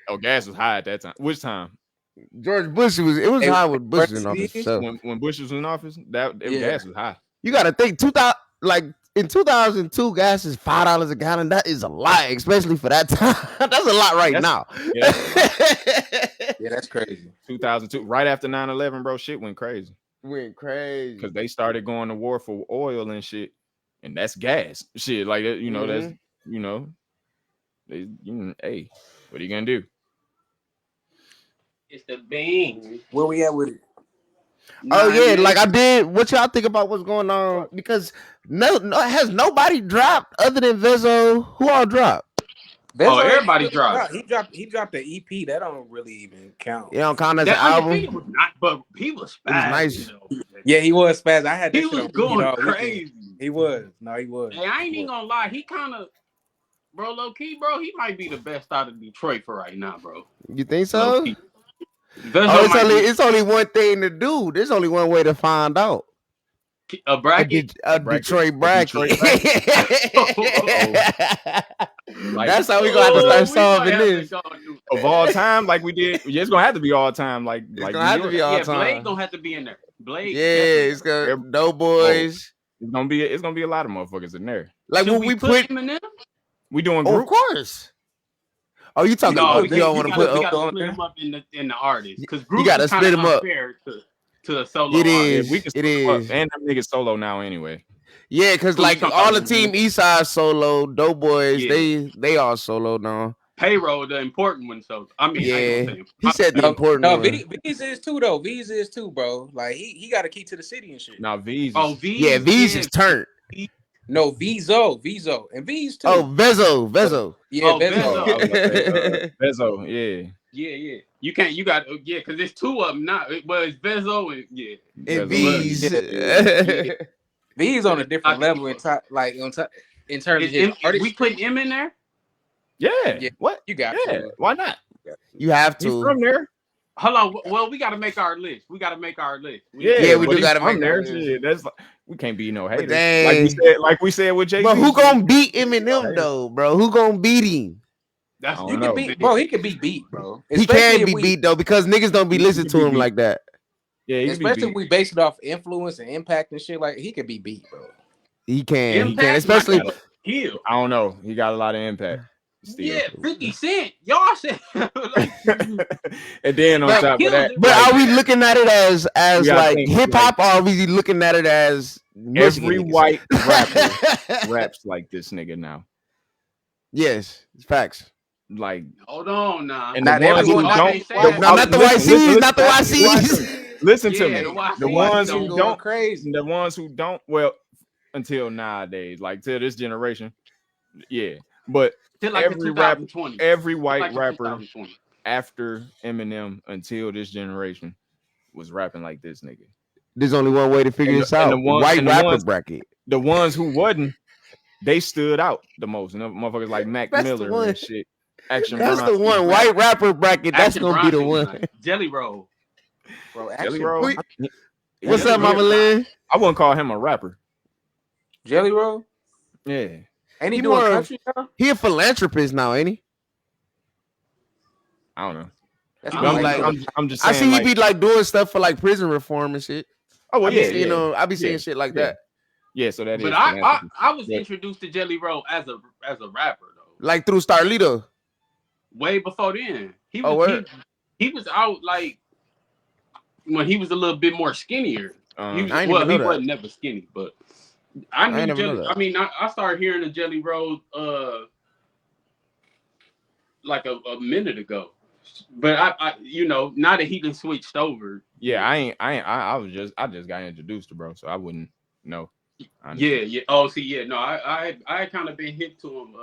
Speaker 3: Oh, gas was high at that time. Which time?
Speaker 2: George Bush was high with Bush in office. So.
Speaker 3: When Bush was in office, gas was high.
Speaker 2: You got to think 2000, like in 2002, gas is $5 a gallon. That is a lot, especially for that time. That's a lot now.
Speaker 5: Yeah, that's crazy.
Speaker 3: 2002, right after 9/11, bro, shit went crazy.
Speaker 2: Because
Speaker 3: they started going to war for oil and shit, and that's gas. Shit, like you know, that's hey, what are you gonna do?
Speaker 4: It's the bang.
Speaker 5: Where we at with it?
Speaker 2: Oh yeah, like I did. What y'all think about what's going on? Because no, has nobody dropped other than Vezo? Who all dropped?
Speaker 4: Vezo, everybody dropped.
Speaker 5: He dropped the EP. That don't really even count.
Speaker 2: It don't count as an album.
Speaker 4: Was not, but he was fast.
Speaker 2: Nice.
Speaker 5: Yeah, he was fast. I had.
Speaker 4: He was going crazy.
Speaker 5: He was. No, he was.
Speaker 4: Hey, I ain't even gonna lie. He kind of, bro, low key, bro. He might be the best out of Detroit for right now, bro.
Speaker 2: You think so? It's only one thing to do. There's only one way to find out.
Speaker 4: A bracket?
Speaker 2: A Detroit bracket. That's how we gonna have to start solving this.
Speaker 3: Of all time, like we did. Yeah, it's gonna have to be all time. Like
Speaker 2: it's gonna have to be all time.
Speaker 4: Blade gonna have to be in there. Blade.
Speaker 2: Yeah, it's gonna Doughboys.
Speaker 3: It's gonna be a lot of motherfuckers in there.
Speaker 2: Like when we put
Speaker 4: Eminem?
Speaker 3: We doing group?
Speaker 2: Of course. Oh, you talking about you don't want to put
Speaker 4: up split them up in the artists because groups
Speaker 2: you gotta split them up
Speaker 4: to a solo.
Speaker 2: It is.
Speaker 3: We can split them up. And them niggas solo now anyway.
Speaker 2: Yeah, because like all the Team Eastside solo, Doughboys, they all solo now.
Speaker 4: Payroll, the important one. So I mean,
Speaker 2: he said the important one.
Speaker 5: V's is too though. V's is too, bro. Like he got a key to the city and shit.
Speaker 3: Now V's.
Speaker 4: Oh, V's.
Speaker 2: Yeah, V's is turned.
Speaker 5: No, Vezo, and V's too.
Speaker 2: Oh, Vezo.
Speaker 5: Yeah, Vezo.
Speaker 3: Vezo, yeah.
Speaker 4: Yeah. You can't. You got because there's two of them now. But it's Vezo and
Speaker 2: and V's.
Speaker 5: V's on a different level in terms of his artist.
Speaker 4: We put him in there.
Speaker 3: Yeah. What
Speaker 5: you got?
Speaker 3: Yeah. Why not?
Speaker 2: You have to.
Speaker 3: He's from there.
Speaker 4: Hold on. Well, we got to make our list. We do
Speaker 2: got to make
Speaker 3: there.
Speaker 2: List.
Speaker 3: That's like, we can't be no haters. Like we said with Jay-Z.
Speaker 2: But who gonna beat Eminem though, bro? Who gonna beat him?
Speaker 5: He can be beat, bro.
Speaker 2: He can be beat though because niggas don't be listening to him like that.
Speaker 5: Yeah, especially if we base it off influence and impact and shit. Like he could be beat, bro.
Speaker 2: He can, especially.
Speaker 3: I don't know. He got a lot of impact.
Speaker 4: Still. Yeah, 50 Cent. Y'all said.
Speaker 3: And then on top of that,
Speaker 2: but are we looking at it as like hip hop, or are we looking at it as
Speaker 3: every white rapper raps like this nigga now?
Speaker 2: Yes, it's facts.
Speaker 3: Like,
Speaker 4: hold on now.
Speaker 3: And not everyone don't.
Speaker 2: Not the YCs, not the YCs.
Speaker 3: Listen to me. The ones who don't. Well, until nowadays, like till this generation, yeah. But
Speaker 4: like
Speaker 3: every white rapper after Eminem until this generation was rapping like this nigga.
Speaker 2: There's only one way to figure this out. White rapper bracket.
Speaker 3: The ones who wasn't, they stood out the most. And motherfuckers like Mac Miller and shit.
Speaker 2: That's the one. White rapper bracket. That's gonna be the one.
Speaker 4: Jelly Roll.
Speaker 5: Bro,
Speaker 3: Jelly Roll.
Speaker 2: What's up, Mama Lynn?
Speaker 3: I wouldn't call him a rapper.
Speaker 5: Jelly Roll?
Speaker 3: Yeah.
Speaker 5: Ain't he doing country now?
Speaker 2: He a philanthropist now, ain't he?
Speaker 3: I don't know.
Speaker 2: I'm just saying, I see he be like doing stuff for like prison reform and shit.
Speaker 3: Oh well,
Speaker 2: you know, I be seeing shit like that.
Speaker 3: Yeah, so that is.
Speaker 4: But I was introduced to Jelly Roll as a rapper though.
Speaker 2: Like through Starlito.
Speaker 4: Way before then. He was out like when he was a little bit more skinnier. He wasn't never skinny, but I knew Jelly. I mean, I started hearing the Jelly Roll like a minute ago. But I you know, now that he done switched over.
Speaker 3: Yeah, I just got introduced to bro, so I wouldn't know.
Speaker 4: Honestly. Yeah. Oh, see, yeah, no, I kind of been hip to him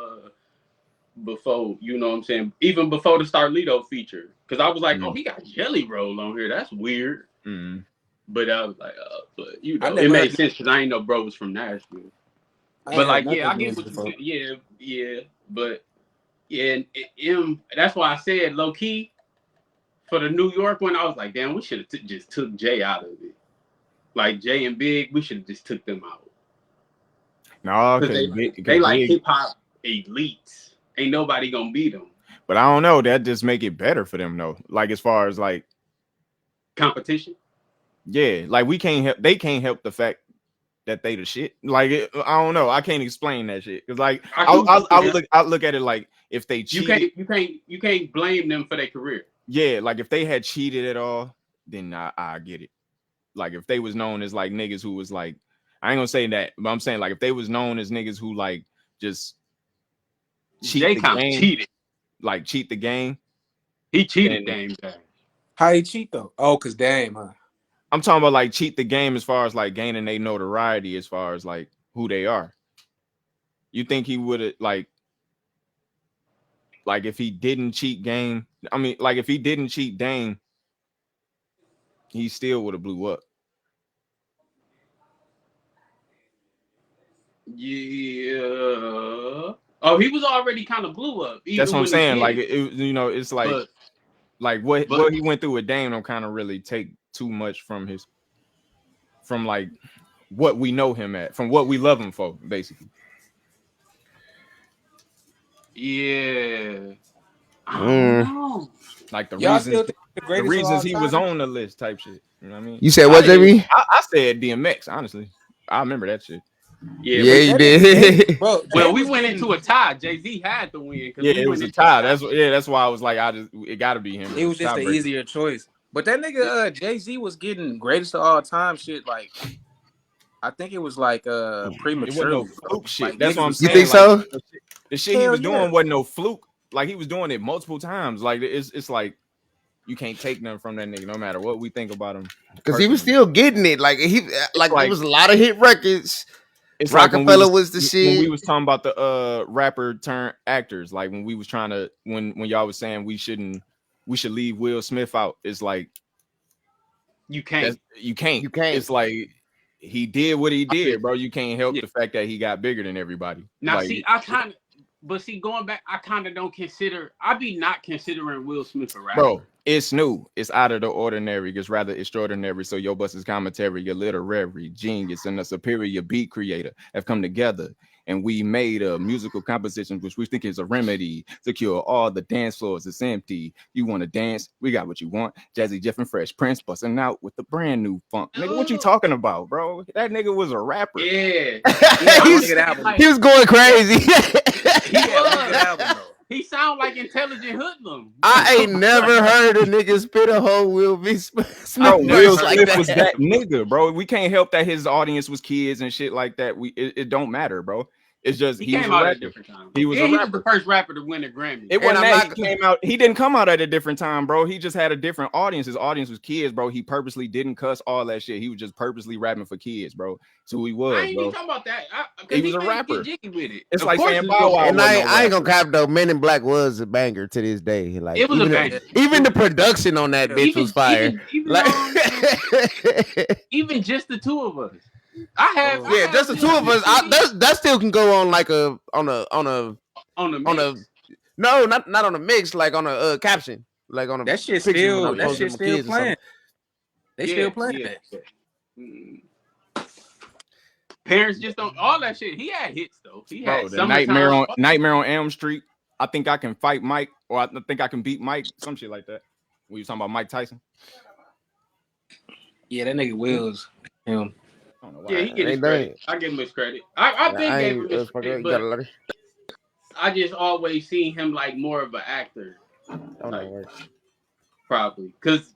Speaker 4: before, you know what I'm saying? Even before the Starlito feature. Because I was like, oh, he got Jelly Roll on here. That's weird.
Speaker 3: Mm-hmm.
Speaker 4: But I was like, but you know, it made sense because I ain't know bro was from Nashville. But like, yeah, I get what you said. Yeah. But yeah, that's why I said low key for the New York one, I was like, damn, we should have just took Jay out of it. Like Jay and Big, we should have just took them out.
Speaker 3: No,
Speaker 4: Because they like hip hop elites. Ain't nobody gonna beat them.
Speaker 3: But I don't know. That just make it better for them though. Like as far as like
Speaker 4: competition.
Speaker 3: Yeah, like we can't help. They can't help the fact that they the shit. Like I don't know. I can't explain that shit because like I look at it like if they cheated,
Speaker 4: you can't blame them for their career.
Speaker 3: Yeah, like if they had cheated at all, then I get it. Like if they was known as like niggas who was like, I ain't gonna say that, but I'm saying like if they was known as niggas who like just cheat the game, cheated. Like cheat the game.
Speaker 4: He cheated Dame.
Speaker 5: How he cheat though? Oh, cause Dame, huh?
Speaker 3: I'm talking about like cheat the game as far as like gaining their notoriety as far as like who they are. You think he would have like if he didn't cheat game? I mean, like if he didn't cheat Dame, he still would have blew up.
Speaker 4: Yeah. Oh, he was already kind of blew up.
Speaker 3: That's what I'm saying. Like it's like what he went through with Dame don't kind of really take too much from like what we know him at, from what we love him for, basically.
Speaker 4: Yeah. I don't know.
Speaker 3: Like the reasons he was on the list type shit. You know what I mean?
Speaker 2: You said what, JB?
Speaker 3: I said DMX, honestly. I remember that shit.
Speaker 4: Yeah,
Speaker 2: you did.
Speaker 4: Bro, well, we went into a tie. Jay-Z had to win.
Speaker 3: Yeah, it was a tie. That's why I was like, it got to be him.
Speaker 5: It was just an easier choice. But that nigga Jay-Z was getting greatest of all time shit. Like, I think it was like premature.
Speaker 3: It wasn't no fluke shit.
Speaker 5: Like,
Speaker 3: that's what I'm saying.
Speaker 2: You think so?
Speaker 3: The shit he was doing wasn't no fluke. Like he was doing it multiple times. Like it's like you can't take nothing from that nigga, no matter what we think about him.
Speaker 2: Because he was still getting it. Like there was a lot of hit records.
Speaker 3: It's
Speaker 2: Rockefeller
Speaker 3: like
Speaker 2: was the shit.
Speaker 3: When we was talking about the rapper turned actors, like when we was trying to when y'all was saying we should leave Will Smith out. It's like
Speaker 4: you can't.
Speaker 3: It's like he did what he did, bro. You can't help the fact that he got bigger than everybody.
Speaker 4: Now,
Speaker 3: like,
Speaker 4: see, going back, I kind of don't consider. I be not considering Will Smith a rapper.
Speaker 3: Bro, it's new. It's out of the ordinary. It's rather extraordinary. So your Bus's commentary, your literary genius, and a superior beat creator have come together, and we made a musical composition which we think is a remedy to cure all the dance floors. It's empty. You want to dance? We got what you want. Jazzy Jeff and Fresh Prince busting out with the brand new funk. Nigga, what you talking about, bro? That nigga was a rapper.
Speaker 4: Yeah.
Speaker 2: He was going crazy.
Speaker 4: He sound like intelligent hoodlum.
Speaker 2: I ain't never heard a nigga spit a whole Will Smith.
Speaker 3: Will Smith was that nigga, bro. We can't help that his audience was kids and shit like that. It don't matter, bro. It's just
Speaker 4: he came out at a different time. He was the first rapper to win a Grammy.
Speaker 3: It wasn't that he came out. He didn't come out at a different time, bro. He just had a different audience. His audience was kids, bro. He purposely didn't cuss all that shit. He was just purposely rapping for kids, bro. That's who he was.
Speaker 4: I ain't even talking about that.
Speaker 3: He was a rapper.
Speaker 4: With it.
Speaker 3: It's like saying Bow Wow.
Speaker 2: And I ain't gonna cap though. Men in Black was a banger to this day. Like
Speaker 4: it was a banger.
Speaker 2: Even the production on that bitch was fire.
Speaker 4: Even just the two of us.
Speaker 2: Just the two of us. That still can go on like on a no, not on a mix, like on a caption, like on a
Speaker 5: that shit still playing. They still playing that.
Speaker 4: Parents just don't all that shit. He had hits though. He had
Speaker 3: the Nightmare on Elm Street. I think I can fight Mike, or I think I can beat Mike. Some shit like that. We was talking about Mike Tyson.
Speaker 5: Yeah, that nigga Will's him.
Speaker 4: Yeah, he get his credit. I give him his credit. I gave him his credit, but I just always seen him like more of an actor. Probably because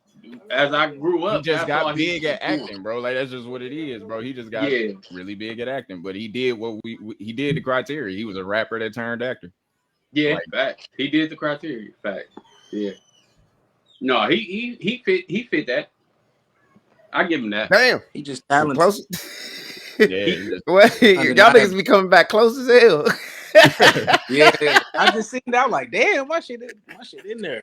Speaker 4: as I grew up,
Speaker 3: he just got big at acting, bro. Like that's just what it is, bro. He just got really big at acting, but he did what he did the criteria. He was a rapper that turned actor.
Speaker 4: Yeah, fact. He did the criteria. Fact. Yeah. No, he fit that. I give him that.
Speaker 2: Damn,
Speaker 5: he just talented.
Speaker 2: Close. Y'all niggas be coming back close as hell.
Speaker 5: Yeah, I just seen that like, damn, my shit in there.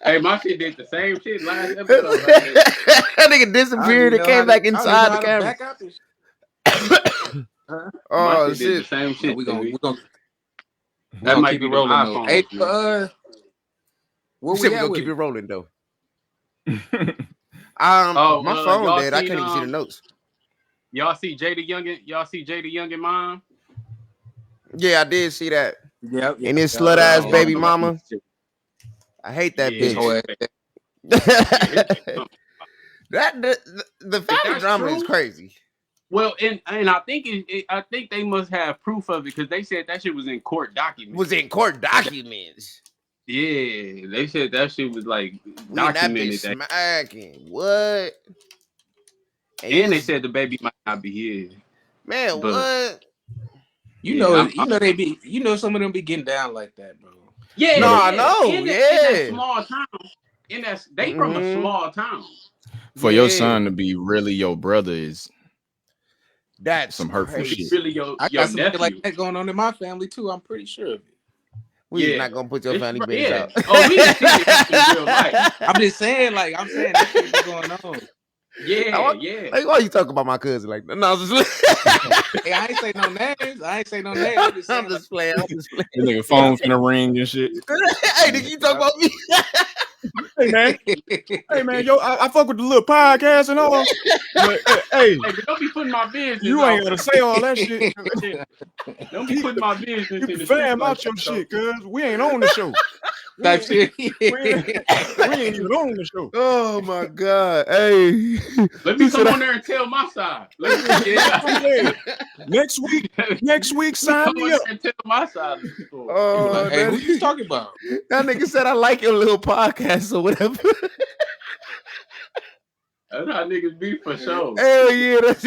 Speaker 4: Hey, my shit did the same shit last episode.
Speaker 2: That nigga disappeared and came back inside the camera.
Speaker 4: Oh shit! Did the same shit.
Speaker 5: We gonna
Speaker 4: that might be rolling.
Speaker 2: Hey, we said we gonna keep it rolling though. My phone
Speaker 4: y'all
Speaker 2: dead. I
Speaker 4: seen,
Speaker 2: can't even see the notes.
Speaker 4: Y'all see Jada Youngin mom?
Speaker 2: Yeah, I did see that.
Speaker 5: Yep.
Speaker 2: And this slut ass
Speaker 4: Oh,
Speaker 2: baby
Speaker 4: no.
Speaker 2: mama. I hate that
Speaker 4: Yeah.
Speaker 2: bitch. The family
Speaker 4: that's
Speaker 2: drama is
Speaker 4: true,
Speaker 2: crazy.
Speaker 4: well, and I think I think they must have proof of it because they said that shit was in court documents.
Speaker 2: Was in court documents.
Speaker 4: Yeah, they said that shit was like
Speaker 2: We in that
Speaker 4: documented.
Speaker 2: bitch smacking. What?
Speaker 4: And they said the baby might not be his.
Speaker 2: Man,
Speaker 4: But
Speaker 2: what?
Speaker 5: You know they be. You know some of them be getting down like that, bro.
Speaker 4: Yeah,
Speaker 2: No, I
Speaker 4: yeah.
Speaker 2: know.
Speaker 4: In that small town. They from a
Speaker 2: Mhm.
Speaker 4: small town.
Speaker 3: For your son to be really your brother is
Speaker 2: that's
Speaker 3: some hurtful
Speaker 2: crazy.
Speaker 3: shit.
Speaker 4: Really your
Speaker 5: I got something
Speaker 4: nephew.
Speaker 5: like that going on in my family too. I'm pretty sure of it.
Speaker 2: We not gonna put your family business out.
Speaker 4: Oh, we didn't see it in real life.
Speaker 5: I'm just saying, I'm saying that shit be going on.
Speaker 4: Yeah.
Speaker 2: Like, why you talking about my cousin like that? No,
Speaker 5: Hey, I ain't say no names. I'm just saying.
Speaker 2: I'm just playing.
Speaker 3: This nigga phone finna ring and shit.
Speaker 2: Hey, did you talk about me?
Speaker 3: Hey man, yo, I fuck with the little podcast and all. But, hey,
Speaker 4: but don't be putting my business.
Speaker 3: you ain't gotta say all that shit.
Speaker 4: Don't be putting my business.
Speaker 3: You can fam out your shit, cuz we ain't on the show.
Speaker 5: Type shit.
Speaker 3: We ain't even on the show.
Speaker 2: Oh my god. Hey.
Speaker 4: Let me come on there and tell my side.
Speaker 3: Next week, sign me up.
Speaker 4: And tell my side of the story.
Speaker 2: Oh,
Speaker 5: Hey, who you talking about?
Speaker 2: That nigga said I like your little podcast or whatever.
Speaker 4: That's how niggas be for sure.
Speaker 2: Hell yeah, that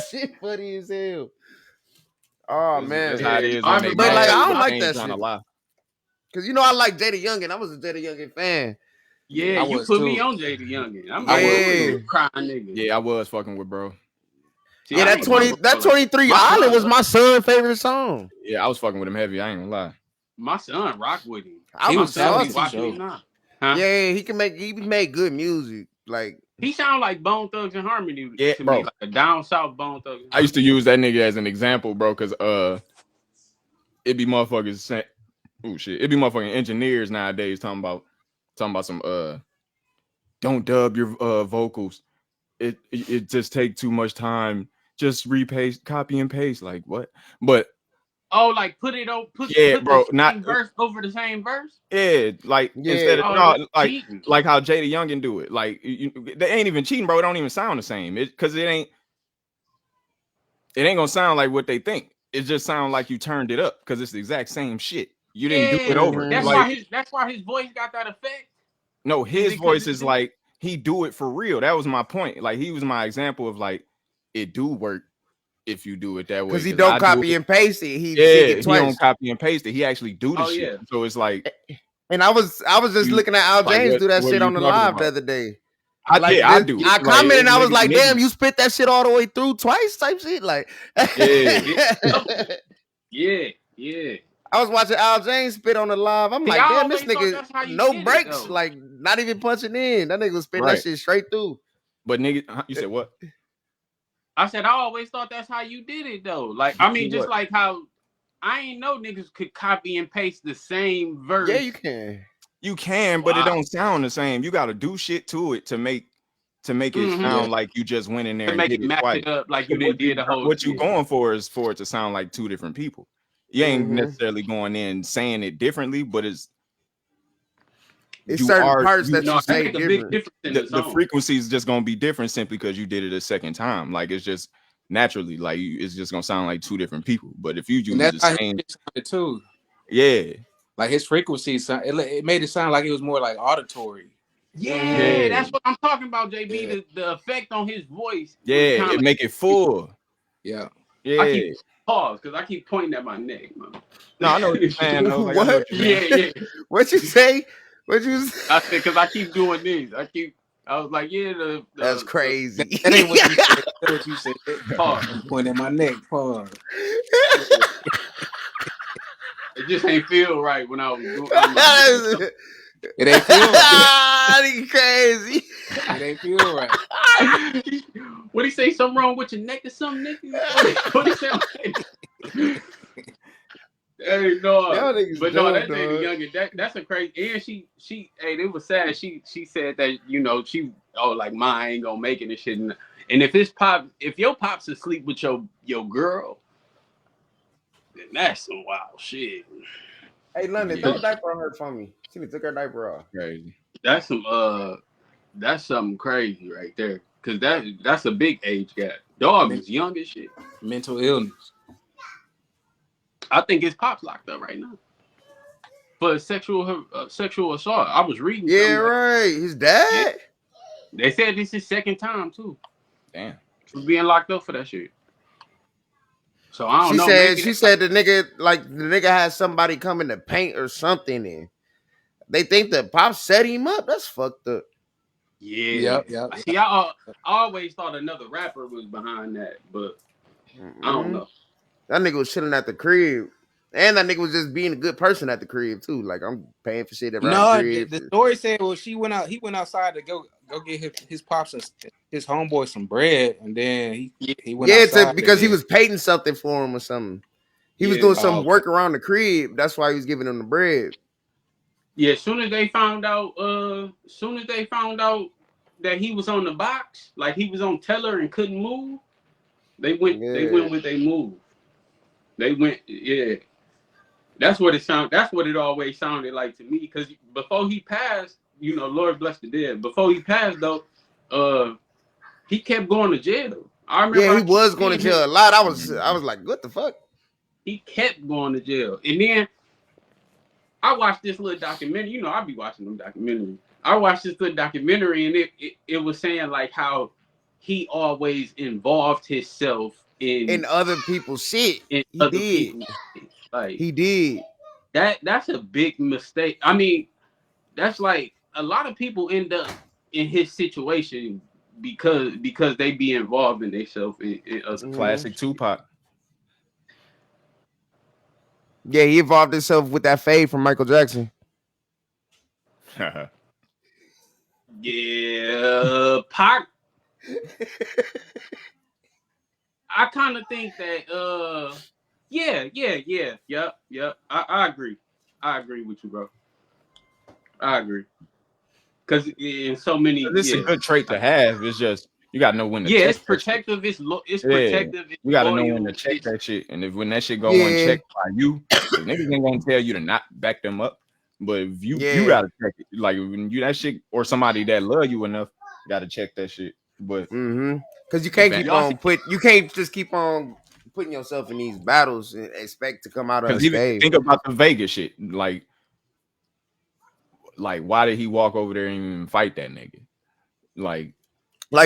Speaker 2: shit funny as hell. Oh man.
Speaker 3: That's how it is.
Speaker 2: But like, I don't like that shit.
Speaker 3: Lie.
Speaker 2: Cause you know I like Jada Youngin. I was a Jada Youngin fan.
Speaker 4: Yeah, you put me on Jada Youngin. I'm
Speaker 2: a
Speaker 4: crying nigga.
Speaker 3: Yeah, I was fucking with bro.
Speaker 2: See, yeah, that 23 Island was my son's favorite song.
Speaker 3: Yeah, I was fucking with him heavy. I ain't gonna lie.
Speaker 4: My son rock with him.
Speaker 2: He was
Speaker 4: watching him now. Huh?
Speaker 2: Yeah, he made good music. Like
Speaker 4: he sound like Bone Thugs and Harmony to
Speaker 3: bro.
Speaker 4: me, like a down south Bone Thugs.
Speaker 3: I used to use that nigga as an example, bro, because it be motherfuckers saying, oh shit, it be motherfucking engineers nowadays talking about some don't dub your vocals. It just take too much time. Just repaste, copy and paste. Like what? But
Speaker 4: like put the same verse over the same verse.
Speaker 3: Yeah, like instead of like how Jada Youngin do it. Like they ain't even cheating, bro. It don't even sound the same. Because it ain't gonna sound like what they think. It just sounds like you turned it up because it's the exact same shit. You didn't do it over.
Speaker 4: That's why his voice got that effect.
Speaker 3: No, his voice is like he do it for real. That was my point. Like he was my example of like it do work if you do it that way.
Speaker 2: Because he don't copy and paste it. He don't
Speaker 3: copy and paste it. He actually do the shit. Yeah. So it's like,
Speaker 2: and I was just looking at Al James do that shit on the live the other day.
Speaker 3: I do.
Speaker 2: I commented and I was like, damn, you spit that shit all the way through twice type shit. Like,
Speaker 4: yeah.
Speaker 2: I was watching Al James spit on the live. I'm like, damn, this nigga, no breaks, like not even punching in. That nigga was spitting that shit straight through.
Speaker 3: But nigga, you said what?
Speaker 4: I said I always thought that's how you did it though. Like, I mean, just like how I ain't know niggas could copy and paste the same verse.
Speaker 2: Yeah, you can.
Speaker 3: You can, but it don't sound the same. You got to do shit to it to make it sound like you just went in there and
Speaker 4: make
Speaker 3: did
Speaker 4: it match it up like you didn't did the whole.
Speaker 3: What you going for is for it to sound like two different people. You ain't necessarily going in saying it differently, but it's
Speaker 2: certain parts that you say different.
Speaker 3: The frequency is just gonna be different simply because you did it a second time. Like it's just naturally, like it's just gonna sound like two different people. But if you use the same,
Speaker 5: too.
Speaker 3: Yeah.
Speaker 5: Like his frequency, it made it sound like it was more like auditory.
Speaker 4: Yeah, that's what I'm talking about, JB. The effect on his voice.
Speaker 3: Yeah, it make it full.
Speaker 5: Yeah.
Speaker 4: I keep pause because I keep pointing at my neck, man.
Speaker 3: No, I know what you're saying.
Speaker 2: What?
Speaker 4: Yeah.
Speaker 2: What you say? What you say?
Speaker 4: I said because I keep doing this. I was like,
Speaker 2: that's crazy.
Speaker 5: That ain't what you said. That's what you said. Pause. I'm pointing at my neck. Pause.
Speaker 4: It just ain't feel right when I was doing
Speaker 5: it. It ain't feel right.
Speaker 2: That's crazy.
Speaker 5: It ain't feel right.
Speaker 4: What he say? Something wrong with your neck or something, nigga? What he say? Hey, no,
Speaker 2: Y'all niggas
Speaker 4: but no,
Speaker 2: dumb,
Speaker 4: that lady
Speaker 2: dog.
Speaker 4: younger. That's a crazy. And hey, it was sad. She said that like mine ain't gonna make it and shit. And if your pop's asleep with your girl, then that's some wild shit.
Speaker 2: Hey, London,
Speaker 3: Yeah,
Speaker 2: throw a diaper on her for me. She took her diaper off.
Speaker 3: crazy.
Speaker 4: That's something crazy right there. Cause that's a big age gap. Dog is young as shit.
Speaker 5: Mental illness.
Speaker 4: I think his pop's locked up right now for sexual assault. I was reading.
Speaker 2: Yeah, right. His dad.
Speaker 4: They said this is second time too.
Speaker 3: Damn.
Speaker 4: For being locked up for that shit. So I don't know.
Speaker 2: She said the nigga had somebody come in to paint or something, and they think the pop set him up. That's fucked up.
Speaker 4: Yeah.
Speaker 5: Yep.
Speaker 4: See, I always thought another rapper was behind that, but I don't know.
Speaker 2: That nigga was chilling at the crib. And that nigga was just being a good person at the crib too. Like, I'm paying for shit around the crib.
Speaker 5: The story said, well, he went outside to go get his pops and his homeboy some bread, and then he went outside
Speaker 2: because he was painting something for him or something. He was doing some work around the crib. That's why he was giving him the bread.
Speaker 4: Yeah, as soon as they found out that he was on the box, like he was on teller and couldn't move, they went with their move. They went, yeah. That's what it always sounded like to me. Because before he passed, Lord bless the dead. Before he passed though, he kept going to jail. I remember.
Speaker 2: Yeah, he was going to jail a lot. I was like, what the fuck? He
Speaker 4: kept going to jail, and then I watched this little documentary. I be watching them documentaries. I watched this little documentary, and it was saying like how he always involved himself in
Speaker 2: other people's shit. He did.
Speaker 4: That's a big mistake. I mean, that's like a lot of people end up in his situation because they be involved in themselves.
Speaker 3: Classic Tupac.
Speaker 2: Yeah, he involved himself with that fade from Michael Jackson.
Speaker 4: Yeah, Pac. I kind of think that yep. I agree. I agree with you, bro. I agree. Because in so many,
Speaker 3: this is a good trait to have. It's just you gotta know when to check.
Speaker 4: It's protective. It's protective. It's
Speaker 3: you gotta know when to check that shit. And if when that shit go unchecked by you, the niggas ain't gonna tell you to not back them up. But if you gotta check it, like when you that shit or somebody that love you enough, gotta check that shit. But
Speaker 2: because you can't you can't just keep on putting yourself in these battles and expect to come out unscathed.
Speaker 3: Think about the Vegas shit, like why did he walk over there and even fight that nigga? Like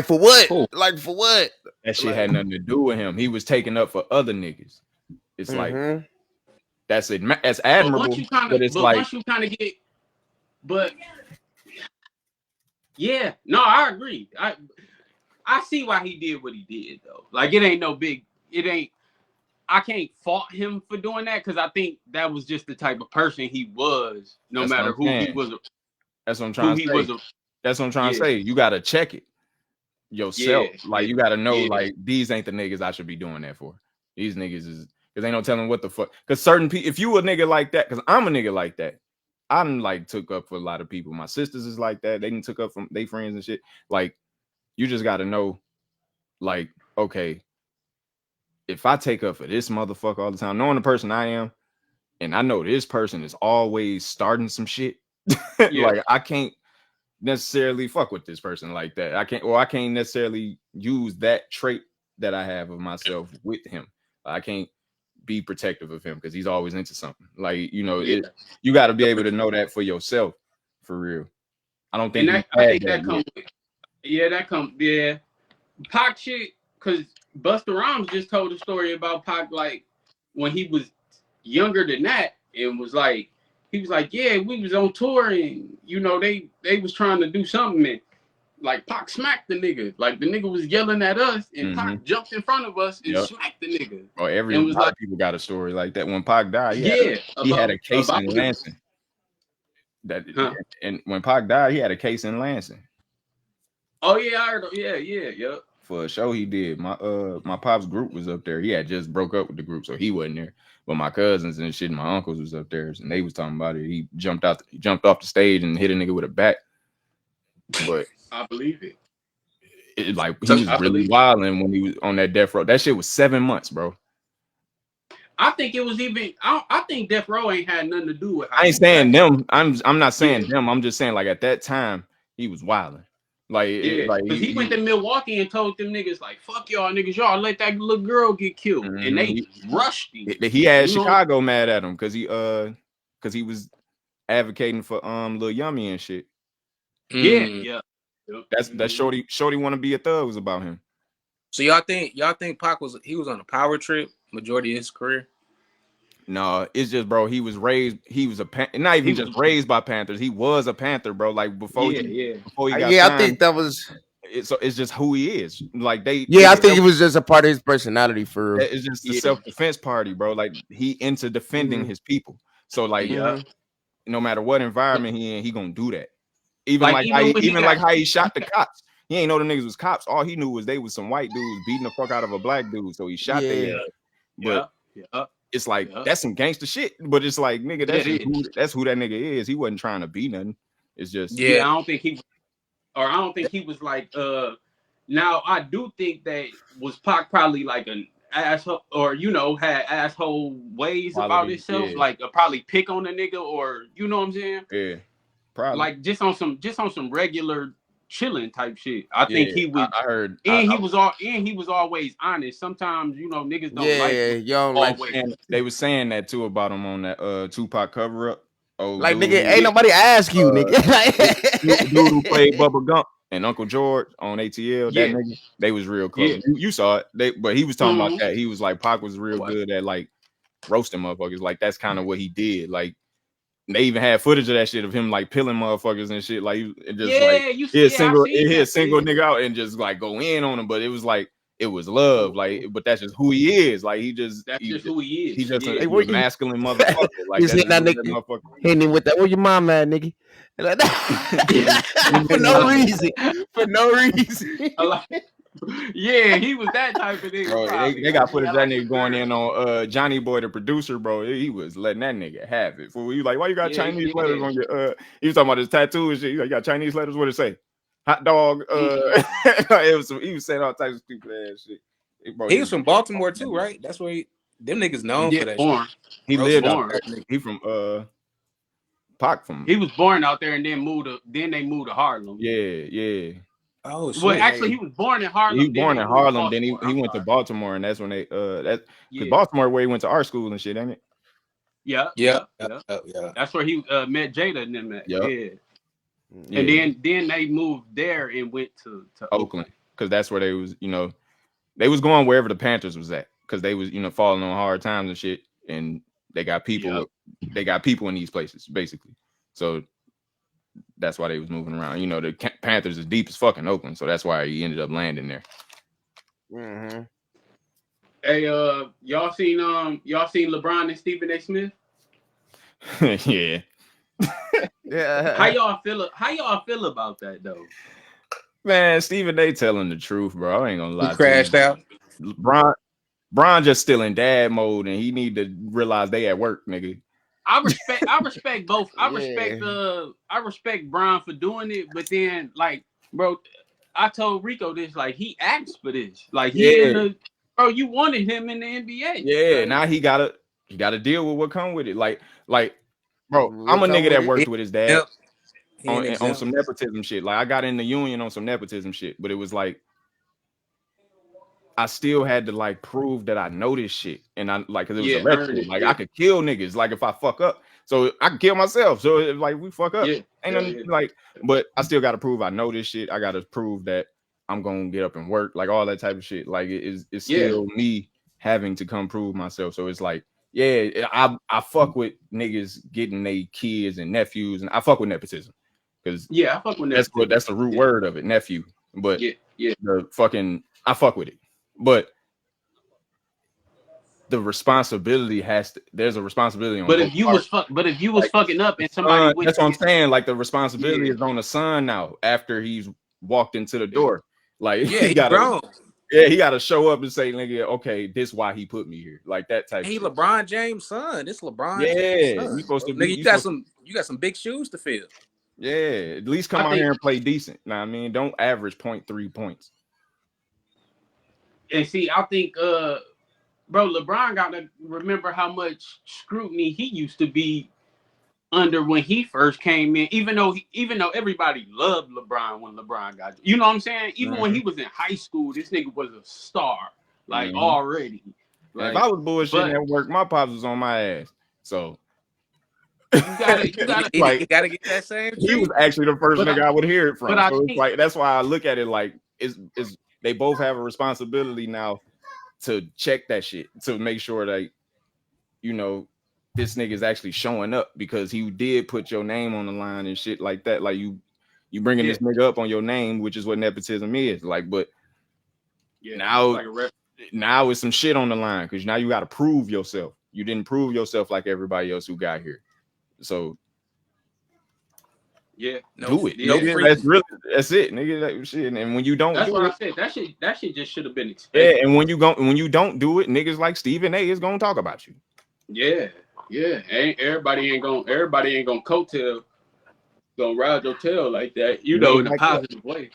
Speaker 2: for what? Like for what?
Speaker 3: That shit had nothing to do with him. He was taking up for other niggas. It's like that's admirable.
Speaker 4: Once you kind of get, yeah, no, I agree. I see why he did what he did though. Like I can't fault him for doing that because I think that was just the type of person he was. No matter who he was.
Speaker 3: That's what I'm trying to say. That's what I'm trying to say. You gotta check it yourself. You gotta know like these ain't the niggas I should be doing that for. These niggas is because ain't no telling what the fuck. Because certain people, if you a nigga like that, because I'm a nigga like that, I done took up for a lot of people. My sisters is like that. They done took up from their friends and shit. Like you just gotta know, like okay. If I take up for this motherfucker all the time, knowing the person I am, and I know this person is always starting some shit, like I can't necessarily fuck with this person like that. I can't necessarily use that trait that I have of myself with him. I can't be protective of him because he's always into something. Like, you got to be able to know that for yourself, for real. I don't think
Speaker 4: that comes. Pac shit, because Busta Rhymes just told a story about Pac, like when he was younger than that, and was like, he was like, yeah, we was on tour, and they was trying to do something, and like Pac smacked the nigga, like the nigga was yelling at us, and Pac jumped in front of us and smacked the nigga.
Speaker 3: Oh, every lot of people got a story like that. When Pac died, he had a case in Lansing. And when Pac died, he had a case in Lansing.
Speaker 4: Oh yeah, I heard. Yeah.
Speaker 3: for a show he did. My pop's group was up there. He had just broke up with the group, so he wasn't there. But my cousins and shit, and my uncles was up there, and they was talking about it. He jumped off the stage and hit a nigga with a bat. But
Speaker 4: I believe it.
Speaker 3: Like he was really wilding when he was on that death row. That shit was 7 months, bro.
Speaker 4: I think it was even. I think death row ain't had nothing to do with.
Speaker 3: I ain't saying them. I'm not saying them. I'm just saying like at that time he was wilding. Like
Speaker 4: because he went to Milwaukee and told them niggas like, "Fuck y'all niggas, y'all let that little girl get killed," and they rushed him.
Speaker 3: He had Chicago mad at him because he was advocating for Lil Yummy and shit.
Speaker 4: Yeah.
Speaker 3: That's Shorty want to be a thug was about him.
Speaker 5: So y'all think Pac was on a power trip majority of his career?
Speaker 3: No, it's just, bro, he was raised. He was not even just raised by Panthers. He was a Panther, bro. Like before he got signed,
Speaker 2: I think that was.
Speaker 3: It's just who he is. Like I
Speaker 2: think it was just a part of his personality for.
Speaker 3: It's just the self-defense party, bro. Like he into defending his people. So like, no matter what environment he in, he gonna do that. Even how he shot the cops. He ain't know the niggas was cops. All he knew was they was some white dudes beating the fuck out of a black dude. So he shot their ass. But it's like that's some gangster shit. But it's like, nigga, that's who that nigga is. He wasn't trying to be nothing. It's just
Speaker 4: I don't think he was like now I do think that was Pac probably like an asshole or had asshole ways about himself, like probably pick on a nigga or you know what I'm saying?
Speaker 3: Yeah. Probably.
Speaker 4: Like just on some regular chilling type shit. I think he was.
Speaker 3: I heard,
Speaker 4: and he was always honest. Sometimes niggas don't like.
Speaker 3: They was saying that too about him on that Tupac cover up. Oh,
Speaker 2: like dude, nigga, ain't nobody ask you,
Speaker 3: nigga. Dude who played Bubba Gump and Uncle George on ATL. That nigga, they was real close. Yeah. You saw it. But he was talking about that. He was like, Pac was real good at like roasting motherfuckers. Like that's kind of what he did. Like. They even had footage of that shit of him like pilling motherfuckers and shit. Like he'd single nigga out and just like go in on him. But it was like it was love. Like, but that's just who he is. Like just
Speaker 4: who he is.
Speaker 3: He's just a masculine motherfucker. Like
Speaker 2: that's that nigga. Hitting him with that. Where your mom at, nigga? Like for no reason. For no reason.
Speaker 4: Yeah, he was that type of nigga.
Speaker 3: Bro, they got footage of that nigga going in on Johnny Boy, the producer, bro. He was letting that nigga have it. Fool. He was like, why you got Chinese letters on your he was talking about his tattoo and shit. He like, you got Chinese letters, what it say? Hot dog. He was saying all types of stupid ass shit.
Speaker 5: Bro, he was from Baltimore too, right? That's where them niggas known for that shit.
Speaker 3: He lived out there. He from Pac from.
Speaker 4: He was born out there and then they moved to Harlem.
Speaker 3: Yeah.
Speaker 5: Oh, shit.
Speaker 4: Well, actually, he was born in Harlem.
Speaker 3: He was born in Harlem. Then he went to Baltimore, and that's when they because Baltimore where he went to art school and shit, ain't it?
Speaker 4: Yeah. That's where he met Jada and them at. Yeah. And then they moved there and went to
Speaker 3: Oakland because that's where they was. They was going wherever the Panthers was at because they was falling on hard times and shit, and they got people. Yep. They got people in these places basically. So. That's why they was moving around. The Panthers is deep as fucking Oakland, so that's why he ended up landing there.
Speaker 2: Mm-hmm.
Speaker 4: Hey, y'all seen LeBron and Stephen A. Smith?
Speaker 3: Yeah.
Speaker 4: Yeah. How y'all feel about that though?
Speaker 3: Man, Stephen A. telling the truth, bro. I ain't gonna lie.
Speaker 5: He crashed out.
Speaker 3: Bron just still in dad mode, and he need to realize they at work, nigga.
Speaker 4: I respect both. I respect Bron for doing it, but then like, bro, I told Rico this, like he asked for this. Like bro, you wanted him in the NBA.
Speaker 3: Yeah, like, now he gotta deal with what come with it. Like, bro, I'm a nigga that worked with his dad on some nepotism shit. Like I got in the union on some nepotism shit, but it was like I still had to like prove that I know this shit, and I like because it was electrical. Like I could kill niggas, like if I fuck up, so I could kill myself. So if like we fuck up, ain't nothing like. But I still got to prove I know this shit. I got to prove that I'm gonna get up and work, like all that type of shit. Like it's still me having to come prove myself. So it's like, I fuck with niggas getting their kids and nephews, and I fuck with nepotism because
Speaker 4: I fuck with nepotism.
Speaker 3: That's the root word of it, nephew. But the fucking I fuck with it. But the responsibility there's a responsibility on.
Speaker 4: But if you was fucking up and somebody
Speaker 3: that's what I'm saying. Like the responsibility is on the son now after he's walked into the door. Like
Speaker 5: Yeah,
Speaker 3: he
Speaker 5: he
Speaker 3: gotta,
Speaker 5: grown.
Speaker 3: he gotta show up and say, nigga, okay, this why he put me here, like that type.
Speaker 5: He
Speaker 3: shit.
Speaker 5: LeBron James' son. This LeBron
Speaker 3: Yeah,
Speaker 5: James' son.
Speaker 3: you supposed to
Speaker 5: Nigga,
Speaker 3: be.
Speaker 5: you got some big shoes to fill.
Speaker 3: Yeah, at least come out here and play decent. Nah, I mean, don't average 0.3 points.
Speaker 4: And see, I think, bro, LeBron got to remember how much scrutiny he used to be under when he first came in. Even though everybody loved LeBron when LeBron got, you know what I'm saying? Even when he was in high school, this nigga was a star, like already. Like,
Speaker 3: if I was bullshitting at work, my pops was on my ass. So
Speaker 4: you gotta
Speaker 5: he gotta get that same treatment.
Speaker 3: He was actually the first nigga I would hear it from.
Speaker 4: But
Speaker 3: so it's like that's why I look at it like is they both have a responsibility now to check that shit, to make sure that this nigga is actually showing up because he did put your name on the line and shit like that. Like you bringing this nigga up on your name, which is what nepotism is. Like, but now it's some shit on the line because now you got to prove yourself. You didn't prove yourself like everybody else who got here. So do it. That's it, nigga. That shit. And when you don't,
Speaker 4: that's what I said. That shit just should have been expected.
Speaker 3: Yeah, and when you don't do it, niggas like Stephen A is gonna talk about you.
Speaker 4: Yeah. Everybody ain't gonna coattail, gonna ride your tail like that, in a positive way.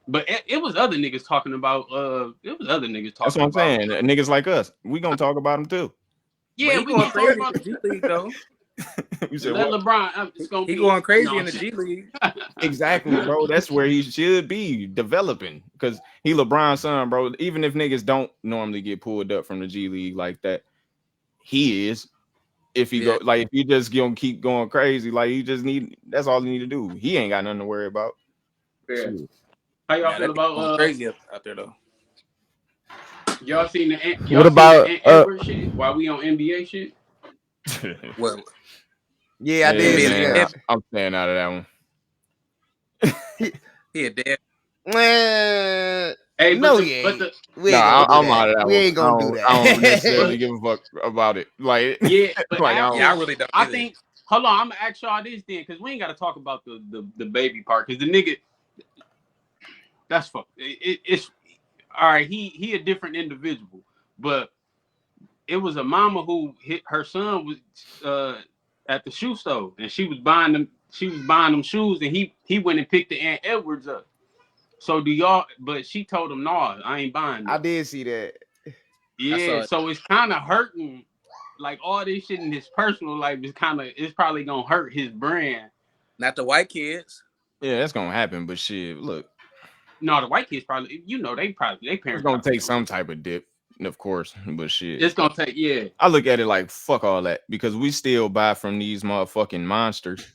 Speaker 4: But it was other niggas talking about.
Speaker 3: That's what I'm saying. Niggas like us, we gonna talk about them too.
Speaker 4: Yeah, we gonna talk about the G League though. Let LeBron. It's gonna
Speaker 5: be going crazy in the G League.
Speaker 3: Exactly, bro. That's where he should be developing because he LeBron's son, bro. Even if niggas don't normally get pulled up from the G League like that, he is. If he go like if you just gonna keep going crazy, like you just that's all you need to do. He ain't got nothing to worry about.
Speaker 4: Yeah. How y'all feel about
Speaker 5: crazy out there though?
Speaker 4: Y'all seen the what about Edward shit while we on NBA shit?
Speaker 5: Well,
Speaker 2: yeah, I did.
Speaker 3: I'm staying out of that
Speaker 5: one. He a dead.
Speaker 4: Hey,
Speaker 2: no,
Speaker 3: I'm out of that.
Speaker 2: We ain't gonna do that.
Speaker 3: I don't necessarily give a fuck about it. Like,
Speaker 4: but
Speaker 3: like,
Speaker 4: I really don't. I think. Hold on, I'm gonna ask y'all this then, because we ain't got to talk about the baby part, because the nigga. That's fuck. It's all right. He a different individual, but it was a mama who hit her son was at the shoe store, and she was buying them shoes, and he went and picked the Aunt Edwards up. So do y'all? But she told him, "No, I ain't buying them."
Speaker 2: I did see that.
Speaker 4: Yeah, so it's kind of hurting. Like all this shit in his personal life it's probably gonna hurt his brand.
Speaker 5: Not the white kids.
Speaker 3: Yeah, that's gonna happen. But shit, look.
Speaker 4: No, the white kids probably, they parents.
Speaker 3: It's gonna take some type of dip, of course. But shit,
Speaker 4: it's gonna take. Yeah,
Speaker 3: I look at it like fuck all that because we still buy from these motherfucking monsters.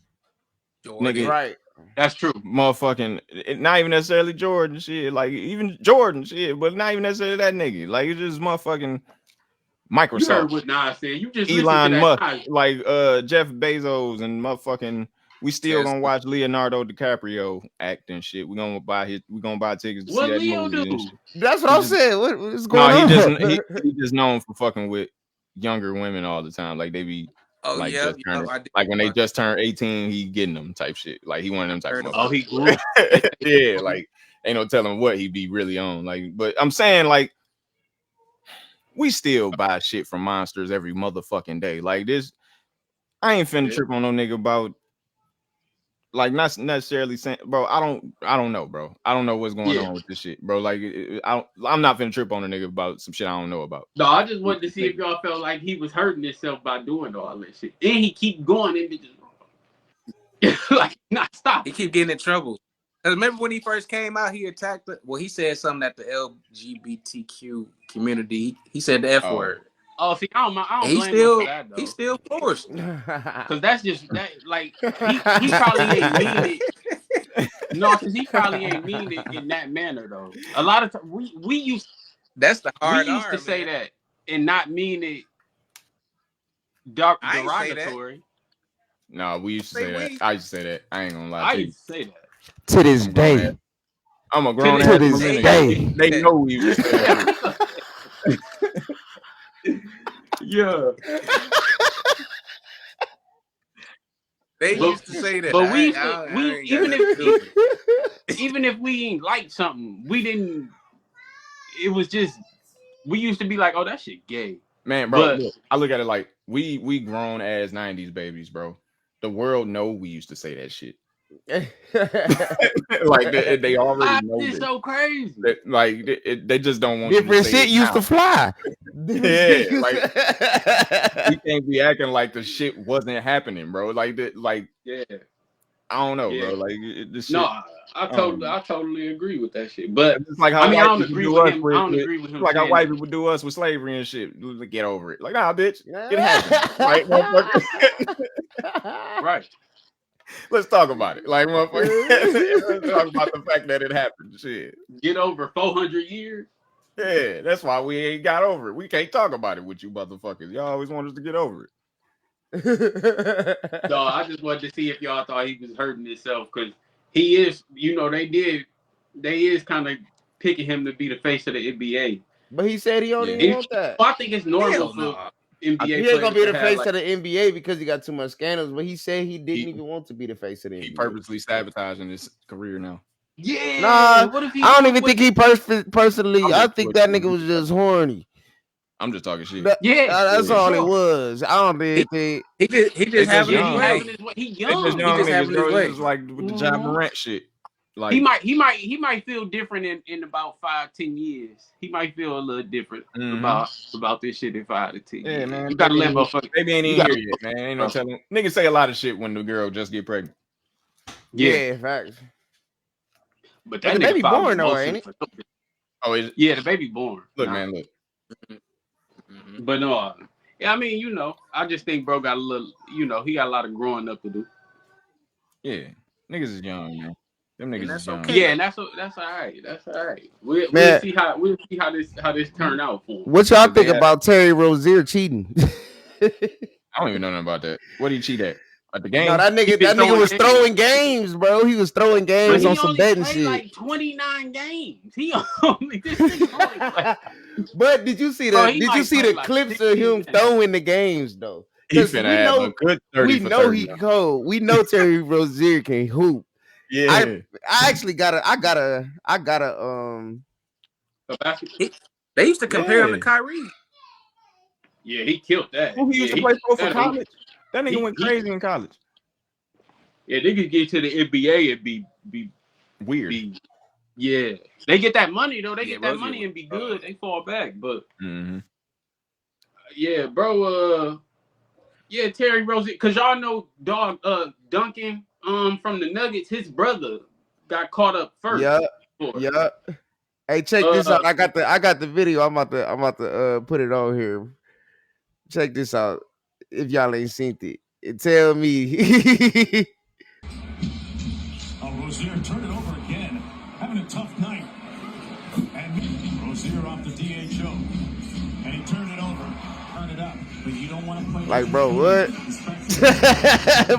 Speaker 2: Nigga, right?
Speaker 4: That's true.
Speaker 3: Motherfucking, not even necessarily Jordan shit. Like even Jordan shit, but not even necessarily that nigga. Like it's just motherfucking Microsoft. You
Speaker 4: heard what Nas said. You just
Speaker 3: Elon Musk, like Jeff Bezos and motherfucking. We still gonna watch Leonardo DiCaprio act and shit. We gonna buy tickets to see that movie.
Speaker 2: That's what I'm saying. What's going on?
Speaker 3: He just known for fucking with younger women all the time. Like they be like when they just turn 18, he getting them type shit. Like he one of them type.
Speaker 4: Oh, he grew.
Speaker 3: Yeah, like ain't no telling what he be really on. Like, but I'm saying like we still buy shit from monsters every motherfucking day. Like this, I ain't finna trip on no nigga about. Like not necessarily saying, bro. I don't know, bro. I don't know what's going on with this shit, bro. Like I'm not finna trip on a nigga about some shit I don't know about.
Speaker 4: No, I just wanted to see if y'all felt like he was hurting himself by doing all that shit, and he keep going and just like not stop.
Speaker 5: He keep getting in trouble. Remember when he first came out, he attacked. He said something at the LGBTQ community. He said the F word.
Speaker 4: Oh, see, I don't blame him for that, though.
Speaker 5: He's still forced.
Speaker 4: Because that's just that. Like he probably ain't mean it. No, because he probably ain't mean it in that manner though. A lot of times we used.
Speaker 5: That's the hard.
Speaker 4: We used to say that and not mean it. Derogatory.
Speaker 3: No, we used to say that. I used to say that. I ain't gonna lie.
Speaker 4: I used to say that.
Speaker 2: To this day.
Speaker 3: I'm a grown
Speaker 2: to this day.
Speaker 3: They know we used to say that.
Speaker 4: Yeah.
Speaker 5: They used to say that.
Speaker 4: But even if we ain't like something, we didn't. It was just we used to be like, oh, that shit gay.
Speaker 3: Man, bro, look, I look at it like we grown as 90s babies, bro. The world know we used to say that shit. Like they already know
Speaker 4: this. So crazy.
Speaker 3: They just don't want
Speaker 2: different
Speaker 3: you to say
Speaker 2: shit used to fly.
Speaker 3: Yeah, like we can't be acting like the shit wasn't happening, bro. Yeah. I don't know, bro. Like this shit.
Speaker 4: No, I totally agree with that shit. But
Speaker 3: it's like how
Speaker 4: I don't agree with him. I don't agree with him.
Speaker 3: Like how white people do us with slavery and shit. Get over it. Like, nah, bitch. It happened. Right, motherfucker.
Speaker 4: Right.
Speaker 3: Let's talk about it. Like, motherfucker. Let's talk about the fact that it happened. Shit.
Speaker 4: Get over 400 years.
Speaker 3: Yeah, that's why we ain't got over it. We can't talk about it with you motherfuckers. Y'all always want us to get over it.
Speaker 4: No, I just wanted to see if y'all thought he was hurting himself because he is, they is kind of picking him to be the face of the NBA.
Speaker 2: But he said he don't even want that.
Speaker 4: I think it's normal for NBA.
Speaker 2: He ain't gonna be the face of the NBA because he got too much scandals. But he said he didn't even want to be the face of the NBA. He
Speaker 3: purposely sabotaging his career now.
Speaker 4: Yeah.
Speaker 2: Nah, what if I don't even think he personally. I think that nigga was just horny.
Speaker 3: I'm just talking shit.
Speaker 2: That's all it was. I don't think
Speaker 5: he just having his way.
Speaker 4: He young.
Speaker 3: He just having his way. It's like with the John Morant shit. Like
Speaker 4: he might feel different in about 5-10 years. He might feel a little different about this shit in 5 to 10 years.
Speaker 3: Yeah, man.
Speaker 4: You gotta let motherfuckers.
Speaker 3: Baby ain't even here yet, man. Ain't no telling. Niggas say a lot of shit when the girl just get pregnant.
Speaker 2: Yeah, facts.
Speaker 4: But that
Speaker 2: the baby born though, ain't it?
Speaker 3: Oh, is it?
Speaker 4: Yeah, the baby born.
Speaker 3: Look, man, look.
Speaker 4: But no, I mean, I just think bro got a little, he got a lot of growing up to do.
Speaker 3: Yeah, niggas is young, man. Them niggas is young.
Speaker 4: Yeah, and that's all right. That's all right. We'll see how this turn out for him.
Speaker 2: What y'all think about Terry Rozier cheating?
Speaker 3: I don't even know nothing about that. What did he cheat at? At the game?
Speaker 2: No, that nigga was throwing games, bro. He was throwing games on some betting shit.
Speaker 4: Like 29 games. He only this nigga only.
Speaker 2: But did you see the clips of him throwing the games though?
Speaker 3: He finna have a good 30
Speaker 2: we know 30 he cold. We know Terry Rozier can hoop.
Speaker 3: Yeah,
Speaker 2: I actually got a
Speaker 5: They used to compare him to Kyrie.
Speaker 4: Yeah, he killed that.
Speaker 3: Who he used to play for college? That nigga went crazy in college.
Speaker 4: Yeah, they could get to the NBA and be
Speaker 3: weird.
Speaker 4: Yeah, they get that money though. They get that money and be good. They fall back, but yeah, bro. Yeah, Terry Rozier, cause y'all know Duncan from the Nuggets. His brother got caught up first.
Speaker 2: Yeah. Hey, check this out. I got the video. I'm about to put it on here. Check this out. If y'all ain't seen it, tell me.
Speaker 6: Rozier turned it over again, having a tough night. And Rozier off the DHO, and he turned it over, turned it up. But you don't want to play
Speaker 2: like, bro, what?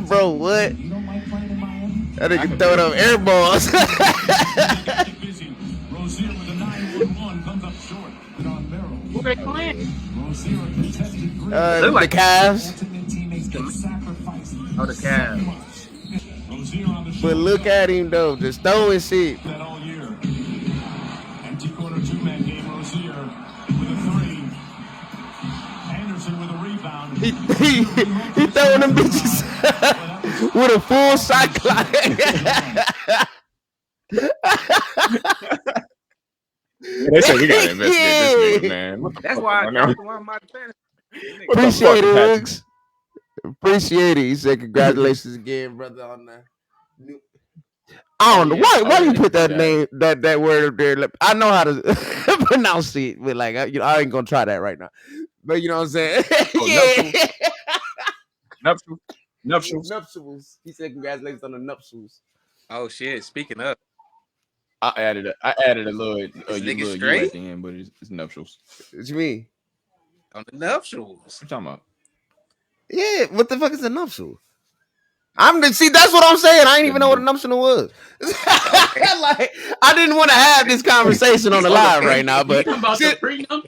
Speaker 2: Bro, what?
Speaker 6: You don't like playing in Miami?
Speaker 2: That nigga throwing up air balls.
Speaker 6: Rozier with a 9-1-1 comes up short. On barrel.
Speaker 4: Who they playing?
Speaker 6: Rozier contested green.
Speaker 2: The Cavs.
Speaker 5: Oh, the Cavs.
Speaker 2: But look at him though, just throwing shit.
Speaker 6: That all year. Empty quarter 2-man game. Rozier with a 3. Anderson with a rebound.
Speaker 2: He throwing them bitches with a full shot clock.
Speaker 3: They say we gotta invest in this nigga, man.
Speaker 5: That's why I'm my fantasy.
Speaker 2: Appreciate it, Hooks. Appreciate it. He said, "Congratulations again, brother." On the new... I don't know why you put that name, that word up there. I know how to pronounce it, but like I ain't gonna try that right now. But you know what I'm saying? Nuptials. He said, "Congratulations on the nuptials."
Speaker 5: Oh shit! Speaking of,
Speaker 3: I added a little you at the end, but it's nuptials.
Speaker 2: What you mean?
Speaker 5: On the nuptials.
Speaker 3: What you talking about?
Speaker 2: Yeah, what the fuck is a nuptial? That's what I'm saying. I didn't even know what a nuptial was. Like, I didn't want to have this conversation on the live right now, but
Speaker 4: about the prenup.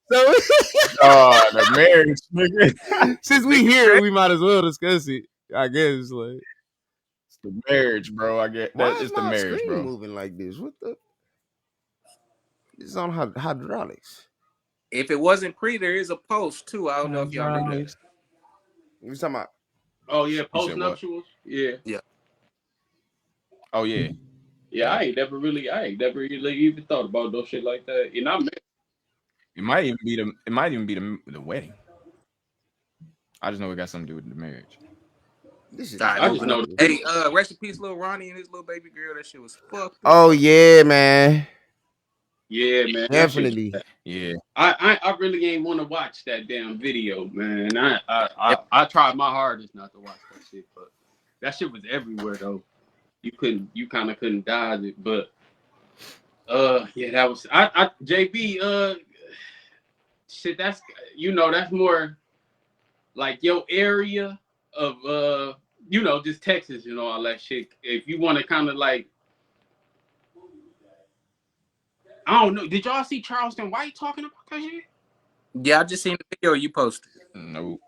Speaker 3: The marriage, nigga.
Speaker 2: Since we here, we might as well discuss it. I guess
Speaker 3: It's the marriage, bro. I get
Speaker 2: Why
Speaker 3: that.
Speaker 2: is
Speaker 3: It's the
Speaker 2: my
Speaker 3: marriage,
Speaker 2: screen
Speaker 3: bro.
Speaker 2: moving like this? What the? It's on hydraulics.
Speaker 5: If it wasn't pre, there is a post too. I don't know if y'all knew that.
Speaker 2: You talking about?
Speaker 4: Oh yeah,
Speaker 3: You
Speaker 4: post
Speaker 3: said what?
Speaker 4: nuptials. Yeah.
Speaker 5: Yeah.
Speaker 3: Oh yeah.
Speaker 4: Yeah,
Speaker 3: Yeah.
Speaker 4: I ain't never really even thought about no shit like that. And I met
Speaker 3: It might even be the wedding. I just know it got something to do with the marriage.
Speaker 2: This is.
Speaker 5: I
Speaker 4: I just know
Speaker 5: Hey, rest in peace, little Ronnie and his little baby girl. That shit was fucked up.
Speaker 2: Oh yeah, man.
Speaker 4: yeah, man.
Speaker 2: Definitely.
Speaker 3: Yeah.
Speaker 4: I really ain't want to watch that damn video, man. I tried my hardest not to watch that shit, but that shit was everywhere though. You kind of couldn't dodge it, but yeah, that was JB shit. That's that's more like your area of just Texas and all that shit. If you want to kind of like, I don't know. Did y'all see Charleston White talking about that shit?
Speaker 5: Yeah, I just seen the video you posted.
Speaker 3: No.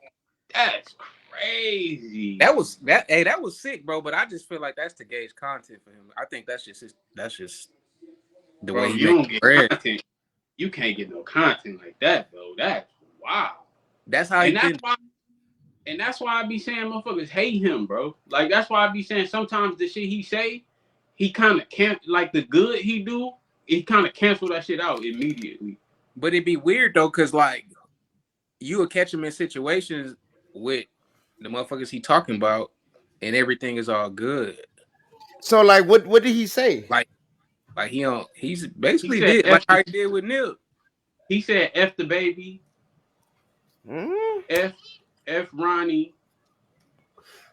Speaker 4: That's crazy.
Speaker 5: That was sick, bro. But I just feel like that's to gauge content for him. I think that's just the
Speaker 4: Bro,
Speaker 5: way he
Speaker 4: you don't
Speaker 5: makes
Speaker 4: get
Speaker 5: bread.
Speaker 4: content. You can't get no content like that, though. That's wow.
Speaker 5: That's how
Speaker 4: And that's why I be saying motherfuckers hate him, bro. Like that's why I be saying sometimes the shit he say, he kind of can't like the good he do. He kind of cancel that shit out immediately.
Speaker 5: But it'd be weird though, cause like you would catch him in situations with the motherfuckers he talking about, and everything is all good.
Speaker 2: So like, what did he say?
Speaker 5: Like he's basically
Speaker 4: He said
Speaker 5: did like how he did with Nip.
Speaker 4: He said F the baby, F Ronnie.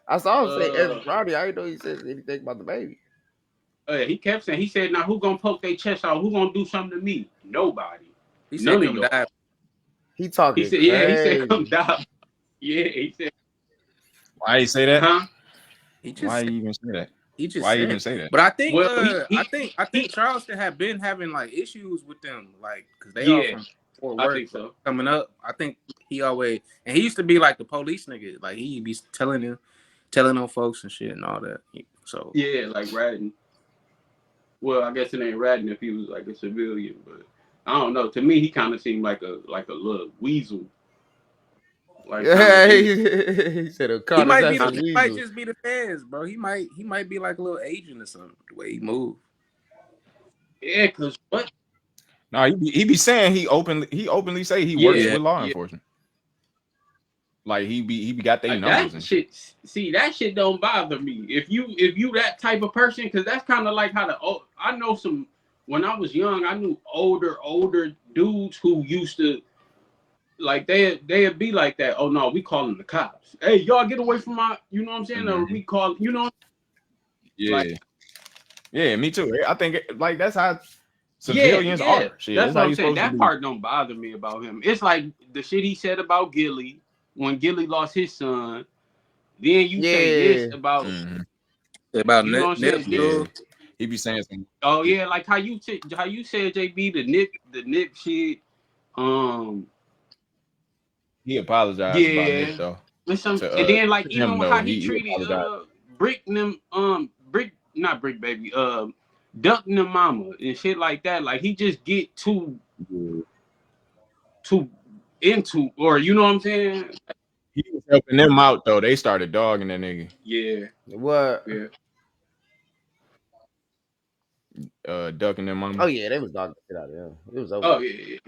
Speaker 2: I saw him say F Ronnie. I didn't know he said anything about the baby.
Speaker 4: He kept saying, he said, now who gonna poke their chest out? Who gonna do something to me? Nobody.
Speaker 5: He said, come die.
Speaker 2: He talking.
Speaker 4: He said,
Speaker 2: crazy.
Speaker 4: yeah. He said, come die. Yeah. He said.
Speaker 3: Why you say that?
Speaker 4: Huh?
Speaker 3: Why you even say that?
Speaker 5: He just
Speaker 3: Why even say that?
Speaker 5: But I think,
Speaker 4: I
Speaker 5: think Charleston have been having like issues with them, like because they all from Fort
Speaker 4: I
Speaker 5: Worth.
Speaker 4: think so.
Speaker 5: Coming up, I think he always and he used to be like the police nigga, like he be telling them folks and shit and all that. So
Speaker 4: yeah, like ratting. Well, I guess it ain't ratting if he was like a civilian, but I don't know. To me, he kind of seemed like a little weasel. Like
Speaker 2: yeah, he said
Speaker 5: he might just be the feds, bro. He might be like a little agent or something. The way he move.
Speaker 4: Yeah, cause what?
Speaker 3: No, he be saying he openly say he works with law enforcement. Like he got their numbers
Speaker 4: that
Speaker 3: and
Speaker 4: shit. See, that shit don't bother me. If you that type of person, because that's kind of like how I know some. When I was young, I knew older dudes who used to like they'd be like that. Oh no, we calling the cops. Hey, y'all get away from my. You know what I'm saying? Or we call. You know.
Speaker 3: Yeah.
Speaker 4: Like,
Speaker 3: yeah, me too. I think like that's how civilians are. Shit,
Speaker 4: that's what I'm saying.
Speaker 3: supposed to
Speaker 4: That
Speaker 3: be.
Speaker 4: part don't bother me about him. It's like the shit he said about Gilly when Gilly lost his son. Then you say this about
Speaker 5: about
Speaker 4: you know what I'm saying?
Speaker 3: Yeah. He be saying something.
Speaker 4: Oh yeah, like how you said JB the Nip shit.
Speaker 3: He apologized about it though.
Speaker 4: And then like even how he treated not Brick Baby, ducking the mama and shit like that. Like he just get too into, or you know what I'm saying?
Speaker 3: He was helping them out though. They started dogging that nigga.
Speaker 4: Yeah.
Speaker 2: What?
Speaker 4: Yeah.
Speaker 3: Ducking them mama.
Speaker 2: Oh yeah, they was dogging the shit out of him. It was over.
Speaker 4: Oh yeah.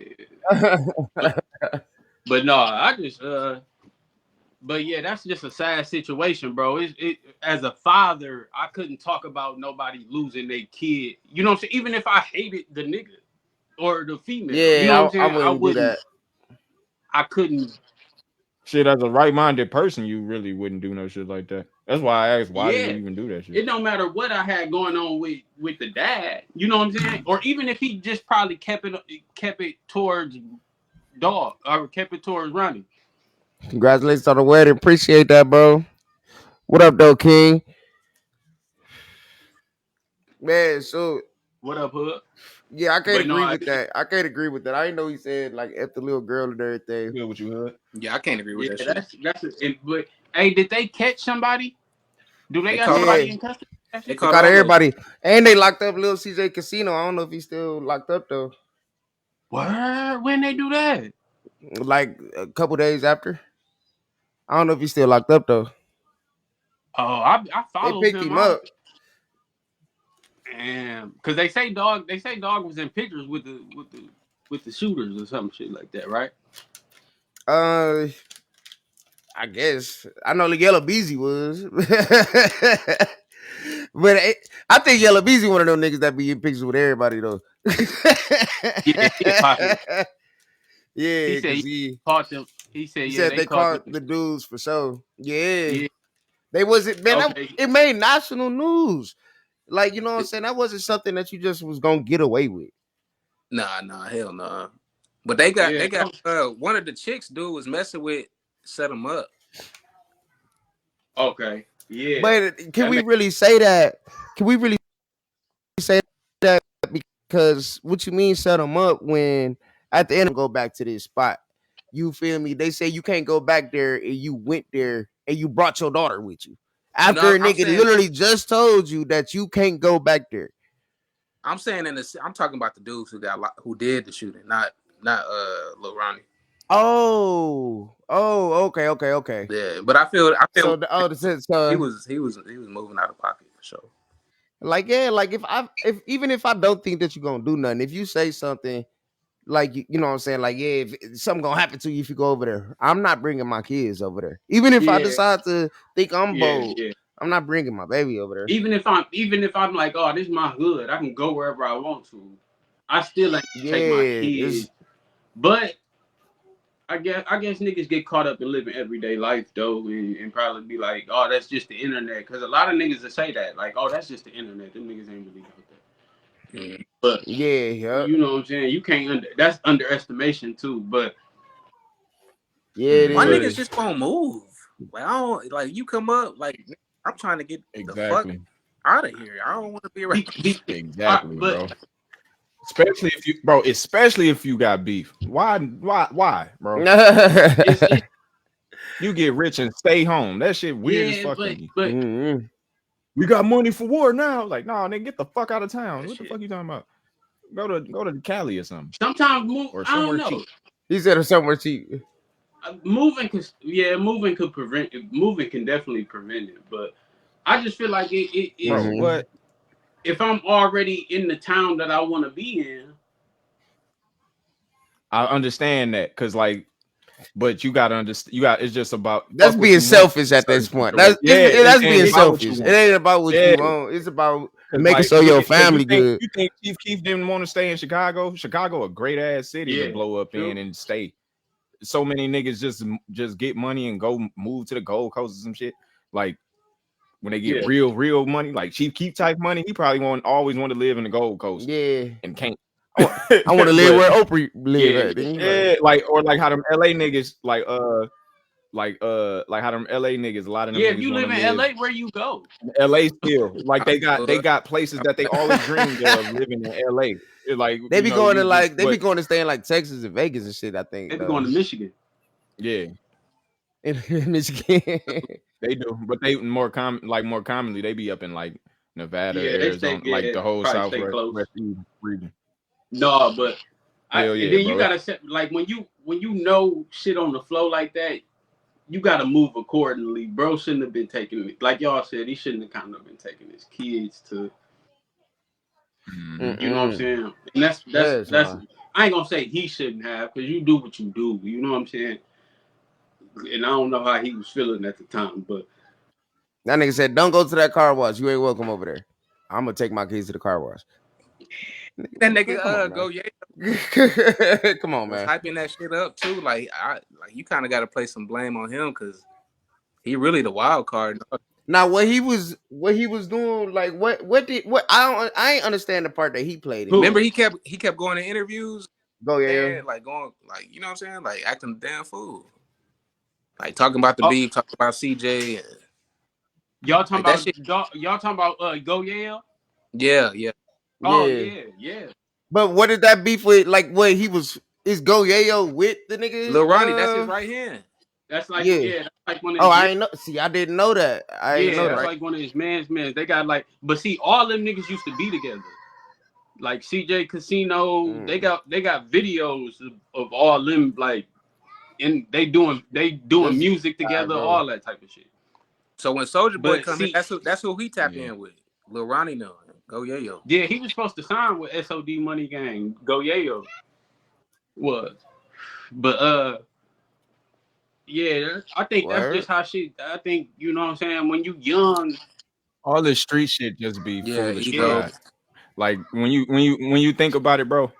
Speaker 4: But no, I just but yeah, that's just a sad situation, bro. It as a father, I couldn't talk about nobody losing their kid. You know what I'm saying? Even if I hated the nigga or the female.
Speaker 2: Yeah,
Speaker 4: you know what I'm saying?
Speaker 2: I wouldn't do that.
Speaker 4: I couldn't.
Speaker 3: Shit, as a right-minded person, you really wouldn't do no shit like that. That's why I asked, why did you even do that shit?
Speaker 4: It don't matter what I had going on with the dad. You know what I'm saying? Or even if he just probably kept it towards dog or kept it towards Ronnie.
Speaker 2: Congratulations on the wedding. Appreciate that, bro. What up, though, King? Man, so
Speaker 4: what up, Hood?
Speaker 2: Yeah, I can't agree with that. I can't agree with that. I didn't know he said like F the little girl and everything.
Speaker 3: Good with you, Hood.
Speaker 5: Yeah, I can't agree with that shit.
Speaker 4: But hey, did they catch somebody? Do they
Speaker 5: They
Speaker 4: got
Speaker 5: caught
Speaker 4: somebody in custody?
Speaker 5: they
Speaker 2: They
Speaker 5: caught
Speaker 2: caught
Speaker 5: all of them.
Speaker 2: everybody, and they locked up Lil CJ Casino. I don't know if he's still locked up though.
Speaker 4: Word? When they do that?
Speaker 2: Like a couple days after. I don't know if he's still locked up though.
Speaker 4: Oh, I
Speaker 2: They
Speaker 4: followed
Speaker 2: picked
Speaker 4: him.
Speaker 2: him up.
Speaker 4: And because they say dog was in pictures with the shooters or some shit like that, right?
Speaker 2: I guess I know the Yellow Beezy was, but I think Yellow Beezy one of those niggas that be in pictures with everybody though.
Speaker 4: Yeah, he a pocket.
Speaker 2: Yeah,
Speaker 4: He said
Speaker 2: because
Speaker 4: he caught them. He said,
Speaker 2: he
Speaker 4: yeah,
Speaker 2: said
Speaker 4: they
Speaker 2: they
Speaker 4: caught them.
Speaker 2: caught the dudes for sure. Yeah,
Speaker 4: Yeah,
Speaker 2: they wasn't man.
Speaker 4: okay.
Speaker 2: It made national news. Like you know what I'm
Speaker 4: Th-
Speaker 2: saying? That wasn't something that you just was gonna get away with.
Speaker 5: Nah, hell nah. But they got
Speaker 4: Yeah,
Speaker 5: one of the chicks dude was messing with, set him up.
Speaker 4: okay. Yeah.
Speaker 2: But can
Speaker 4: That
Speaker 2: we
Speaker 4: makes
Speaker 2: really say that? Can we really say that? Because what you mean set them up when at the end go back to this spot? You feel me? They say you can't go back there, and you went there and you brought your daughter with you. After
Speaker 5: No,
Speaker 2: a nigga literally just told you that you can't go back there.
Speaker 5: I'm saying I'm talking about the dudes who did the shooting, not Lil Ronnie.
Speaker 2: Oh, okay.
Speaker 5: Yeah, but I feel
Speaker 2: So
Speaker 5: he was moving out of pocket for sure.
Speaker 2: like yeah, like if even if I don't think that you're gonna do nothing, if you say something like you know what I'm saying, like yeah, if something gonna happen to you if you go over there, I'm not bringing my kids over there. Even if I
Speaker 4: yeah,
Speaker 2: decide to think I'm bold,
Speaker 4: yeah.
Speaker 2: I'm not bringing my baby over there.
Speaker 4: Even if I'm like, oh, this is my hood, I can go wherever I want to. I still ain't take my
Speaker 2: Yeah,
Speaker 4: kids. But I guess niggas get caught up in living everyday life though, and probably be like, oh, that's just the internet. Because a lot of niggas that say that, like, oh, that's just the internet. Them niggas ain't really like that.
Speaker 5: Mm.
Speaker 4: But
Speaker 2: yeah,
Speaker 4: you know what I'm saying? You can't that's underestimation too. But
Speaker 2: yeah. It
Speaker 5: My
Speaker 2: is.
Speaker 5: niggas just won't move. Like I don't like you come up like I'm trying to get the fuck
Speaker 3: Exactly.
Speaker 5: out of here. I don't want to be around.
Speaker 3: Exactly,
Speaker 4: but
Speaker 3: bro. Especially if you got beef. Why, bro?
Speaker 4: it's
Speaker 3: You get rich and stay home. That shit weird as fuck to me.
Speaker 4: but
Speaker 2: Mhm.
Speaker 3: We got money for war now. Like, nah, nigga, get the fuck out of town.
Speaker 4: That
Speaker 3: What the
Speaker 4: shit.
Speaker 3: fuck you talking about? Go to Cali or something.
Speaker 4: Sometimes move.
Speaker 3: Or
Speaker 4: I don't
Speaker 3: somewhere
Speaker 4: know.
Speaker 3: cheap.
Speaker 2: He said it's somewhere cheap.
Speaker 4: Moving could prevent it. Moving can definitely prevent it. But I just feel like it
Speaker 3: Bro,
Speaker 2: Mhm.
Speaker 3: what?
Speaker 4: if I'm already in the town that I want to be in.
Speaker 3: I understand that because like, but you gotta understand. It's just about
Speaker 2: That's
Speaker 3: fuck what
Speaker 2: being
Speaker 3: you want
Speaker 2: selfish
Speaker 3: in
Speaker 2: at this
Speaker 3: certain
Speaker 2: point.
Speaker 3: situations.
Speaker 2: That's
Speaker 3: it
Speaker 2: being
Speaker 3: ain't about what you
Speaker 2: selfish. It
Speaker 3: want.
Speaker 2: ain't about what
Speaker 3: Yeah.
Speaker 2: you want. It's about making
Speaker 3: Like,
Speaker 2: sure your
Speaker 3: 'cause
Speaker 2: family good.
Speaker 3: You think Chief Keef didn't want to stay in Chicago? Chicago, a great ass city
Speaker 4: Yeah,
Speaker 3: to blow up
Speaker 4: true.
Speaker 3: in and stay. So many niggas just get money and go move to the Gold Coast or some shit. Like when they get real money, like Chief Keef type money, he probably always want to live in the Gold Coast
Speaker 2: Yeah.
Speaker 3: and can't.
Speaker 2: I want to live
Speaker 3: But-
Speaker 2: where Oprah live
Speaker 4: Yeah,
Speaker 2: at.
Speaker 3: Yeah, like how them LA niggas like how them LA niggas, a lot of them
Speaker 4: Yeah,
Speaker 3: niggas
Speaker 4: if you
Speaker 3: want
Speaker 4: live
Speaker 3: to
Speaker 4: in
Speaker 3: live
Speaker 4: LA, where you go?
Speaker 3: in LA still. Like they got places that they always dreamed of living in LA. It's like
Speaker 2: They be
Speaker 3: you know,
Speaker 2: going to
Speaker 3: you
Speaker 2: like
Speaker 3: just-
Speaker 2: they be
Speaker 3: but-
Speaker 2: going to stay in like Texas and Vegas and shit. I think
Speaker 4: They be going to Michigan.
Speaker 3: yeah,
Speaker 2: in Michigan.
Speaker 3: they do, but they more commonly they be up in like Nevada,
Speaker 4: Yeah, they stay.
Speaker 3: Arizona, like the whole
Speaker 4: probably stay
Speaker 3: southwest
Speaker 4: close.
Speaker 3: region.
Speaker 4: No, but
Speaker 3: Hell
Speaker 4: and
Speaker 3: yeah,
Speaker 4: then
Speaker 3: bro.
Speaker 4: you gotta set like when you know shit on the flow like that, you gotta move accordingly. Bro shouldn't have been taking it. Like y'all said, he shouldn't have kind of been taking his kids to.
Speaker 3: Mhm.
Speaker 4: You know what I'm saying? And that's I ain't gonna say he shouldn't have because you do what you do. You know what I'm saying? And I don't know how he was feeling at the time, but
Speaker 2: That nigga said, "Don't go to that car wash. You ain't welcome over there. I'm gonna take my kids to the car wash."
Speaker 5: That nigga
Speaker 2: Come on,
Speaker 5: go yeah.
Speaker 2: Come on,
Speaker 5: Was
Speaker 2: man.
Speaker 5: hyping that shit up too. Like you kind of got to place some blame on him because he really the wild card.
Speaker 2: Now what he was doing, like what I ain't understand the part that he played in.
Speaker 5: Remember he kept going to interviews,
Speaker 2: Go
Speaker 5: like going like you know what I'm saying, like acting a damn fool, like talking about the beef, talking about CJ. And,
Speaker 4: y'all talking
Speaker 5: like,
Speaker 4: about y'all talking about Go Yale?
Speaker 5: Yeah.
Speaker 4: Oh yeah.
Speaker 2: But what did that beef with? Like what he was is Go Yayo with the nigga?
Speaker 5: Lil Ronnie, that's his right hand.
Speaker 4: That's like
Speaker 2: Yeah.
Speaker 4: that's like one of
Speaker 2: Oh,
Speaker 4: his
Speaker 2: I ain't know. See, I didn't know that. I didn't know
Speaker 4: that's
Speaker 2: that.
Speaker 4: like one of his mans. They got like, but see, all them niggas used to be together. Like CJ Casino, they got videos of all them like, and they doing
Speaker 2: This-
Speaker 4: music together,
Speaker 2: bro.
Speaker 4: all that type of shit.
Speaker 5: So when Soulja Boy
Speaker 4: But
Speaker 5: come in,
Speaker 4: see-
Speaker 5: that's who he tapped
Speaker 3: Yeah.
Speaker 5: in with. Lil Ronnie no. Go Yayo.
Speaker 4: Yeah, he was supposed to sign with SOD Money Gang. Go Yayo was, but yeah, I think that's
Speaker 2: Word.
Speaker 4: just how shit. I think you know what I'm saying. When you young,
Speaker 3: All this street shit just be foolish
Speaker 5: ego.
Speaker 3: pride. Like when you think about it, bro,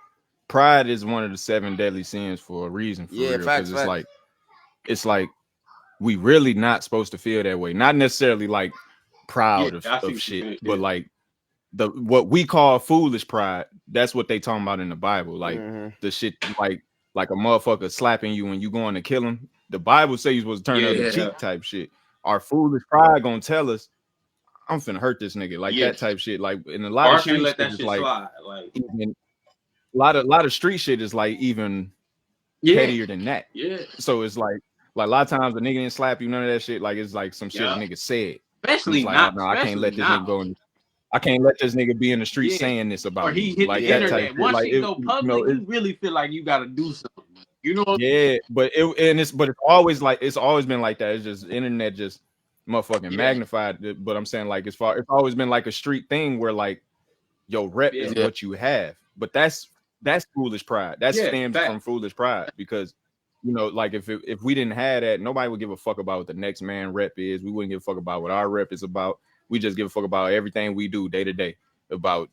Speaker 3: pride is one of the 7 deadly sins for a reason. For real,
Speaker 2: facts.
Speaker 3: because it's like we really not supposed to feel that way. Not necessarily like proud
Speaker 4: I see what
Speaker 3: of
Speaker 4: you're
Speaker 3: shit,
Speaker 4: saying,
Speaker 3: but
Speaker 4: yeah.
Speaker 3: like what we call foolish pride. That's what they talking about in the Bible. Like the shit, like a motherfucker slapping you when you going to kill him. The Bible says you supposed to turn the other cheek type shit. Our foolish pride gonna tell us, I'm finna hurt this nigga, like that type shit. Like in a lot
Speaker 4: Or I
Speaker 3: of
Speaker 4: can't
Speaker 3: street
Speaker 4: let
Speaker 3: shit
Speaker 4: that
Speaker 3: is
Speaker 4: shit
Speaker 3: like
Speaker 4: slide. Like
Speaker 3: even a lot of street shit is like even pettier than that.
Speaker 4: Yeah.
Speaker 3: So it's like a lot of times the nigga didn't slap you, none of that shit. Like it's like some shit a nigga said.
Speaker 4: Especially
Speaker 3: like,
Speaker 4: now.
Speaker 3: oh, no, I can't let this
Speaker 4: now.
Speaker 3: nigga go. I can't let this nigga be in the street saying this about
Speaker 4: or he
Speaker 3: me.
Speaker 4: hit
Speaker 3: Like
Speaker 4: the
Speaker 3: that
Speaker 4: internet.
Speaker 3: type shit.
Speaker 4: Once
Speaker 3: Like
Speaker 4: you go public, you really feel like you got to do something. You know?
Speaker 3: Yeah, but it's always like it's always been like that. It's just internet just motherfucking magnified it. But I'm saying like it's always been like a street thing where like your rep is what you have. But that's foolish pride. That stems from foolish pride because you know, like if we didn't have that, nobody would give a fuck about what the next man rep is. We wouldn't give a fuck about what our rep is about. We just give a fuck about everything we do day to day. About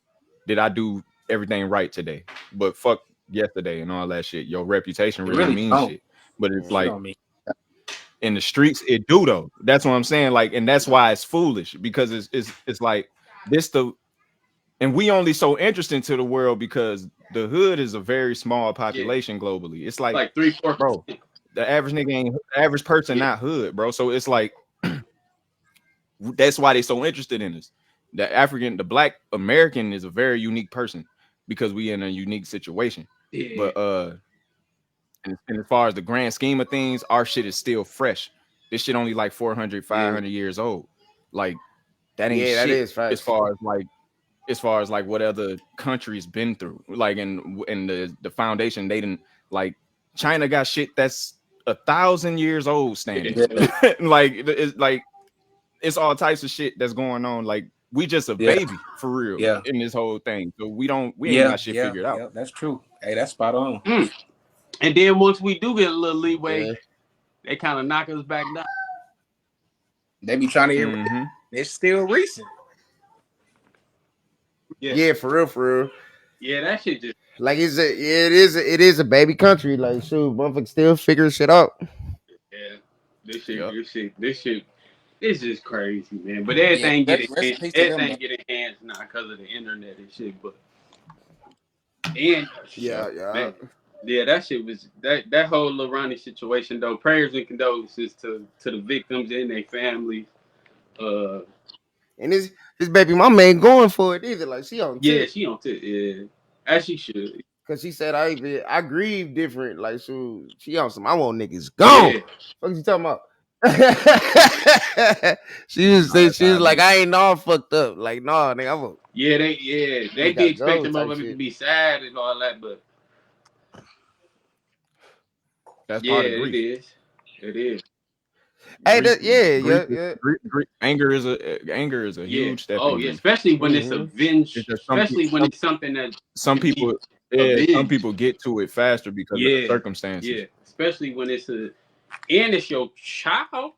Speaker 3: did I do everything right today? But fuck yesterday and all that shit. Your reputation really means shit. But it's like in the streets, it do though. That's what I'm saying. Like, and that's why it's foolish because it's like this and we only so interesting to the world because the hood is a very small population globally. It's like
Speaker 4: 3-4%.
Speaker 3: Bro, the average nigga ain't average person, not hood, bro. So it's like that's why they so interested in us. The black American is a very unique person because we in a unique situation. But and as far as the grand scheme of things, our shit is still fresh. This shit only like 400, 500 years old. Like that ain't shit
Speaker 2: that is facts.
Speaker 3: as far as like what other countries been through. Like in the foundation, they didn't like China got shit that's 1,000 years old standing. It's all types of shit that's going on. Like we just a baby for real in this whole thing. So we ain't got shit figured out.
Speaker 5: Yeah, that's true. Hey, that's spot on.
Speaker 4: And then once we do get a little leeway, they kind of knock us back down.
Speaker 5: They be trying to it's still recent.
Speaker 2: Yeah, for real.
Speaker 4: Yeah, that shit just
Speaker 2: like it is a baby country. Like shoot, motherfuckers still figure shit out.
Speaker 4: Yeah, this shit. It's just crazy, man. But everything get enhanced now because of the internet and shit. But man, that shit was that whole Lil Ronnie situation though. Prayers and condolences to the victims and their families.
Speaker 2: And this baby mama ain't going for it either. Like she on tip.
Speaker 4: Yeah, she on tip. Yeah, as she should.
Speaker 2: Cause she said I grieve different. Like she on some I want niggas gone. What you talking about? she was like I ain't all fucked up. Like nah, nigga, I'm a
Speaker 4: they be expecting motherfuckers to be sad and all that, but
Speaker 3: that's part of grief.
Speaker 4: It is.
Speaker 2: Hey,
Speaker 3: anger is a huge step.
Speaker 4: Oh yeah, especially when it's avenged. Especially when it's something that
Speaker 3: some people get to it faster because of the circumstances.
Speaker 4: Yeah, especially when it's it's your child.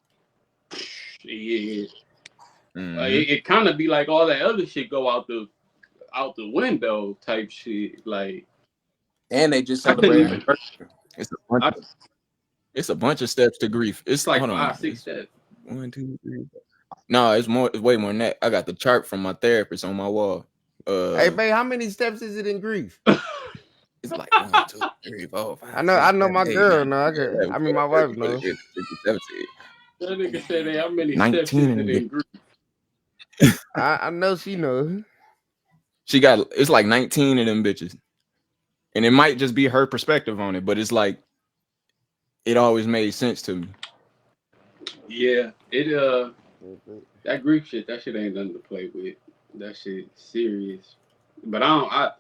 Speaker 4: Yeah. It kind of be like all that other shit go out the window type shit. Like,
Speaker 5: and they just celebrated.
Speaker 3: It's a bunch of steps to grief. It's
Speaker 4: like 5-6 steps.
Speaker 3: 1, 2, 3. No, it's way more than that. I got the chart from my therapist on my wall.
Speaker 2: Hey, babe, how many steps is it in grief?
Speaker 3: It's like 1, 2, 3, 4, 5.
Speaker 2: I know my girl. No, I mean my wife knows.
Speaker 4: That nigga said, how many steps is it in grief?
Speaker 2: I know she knows.
Speaker 3: It's like 19 of them bitches. And it might just be her perspective on it, but it's like it always made sense to me.
Speaker 4: Yeah, that Greek shit, that shit ain't nothing to play with. That shit serious. But I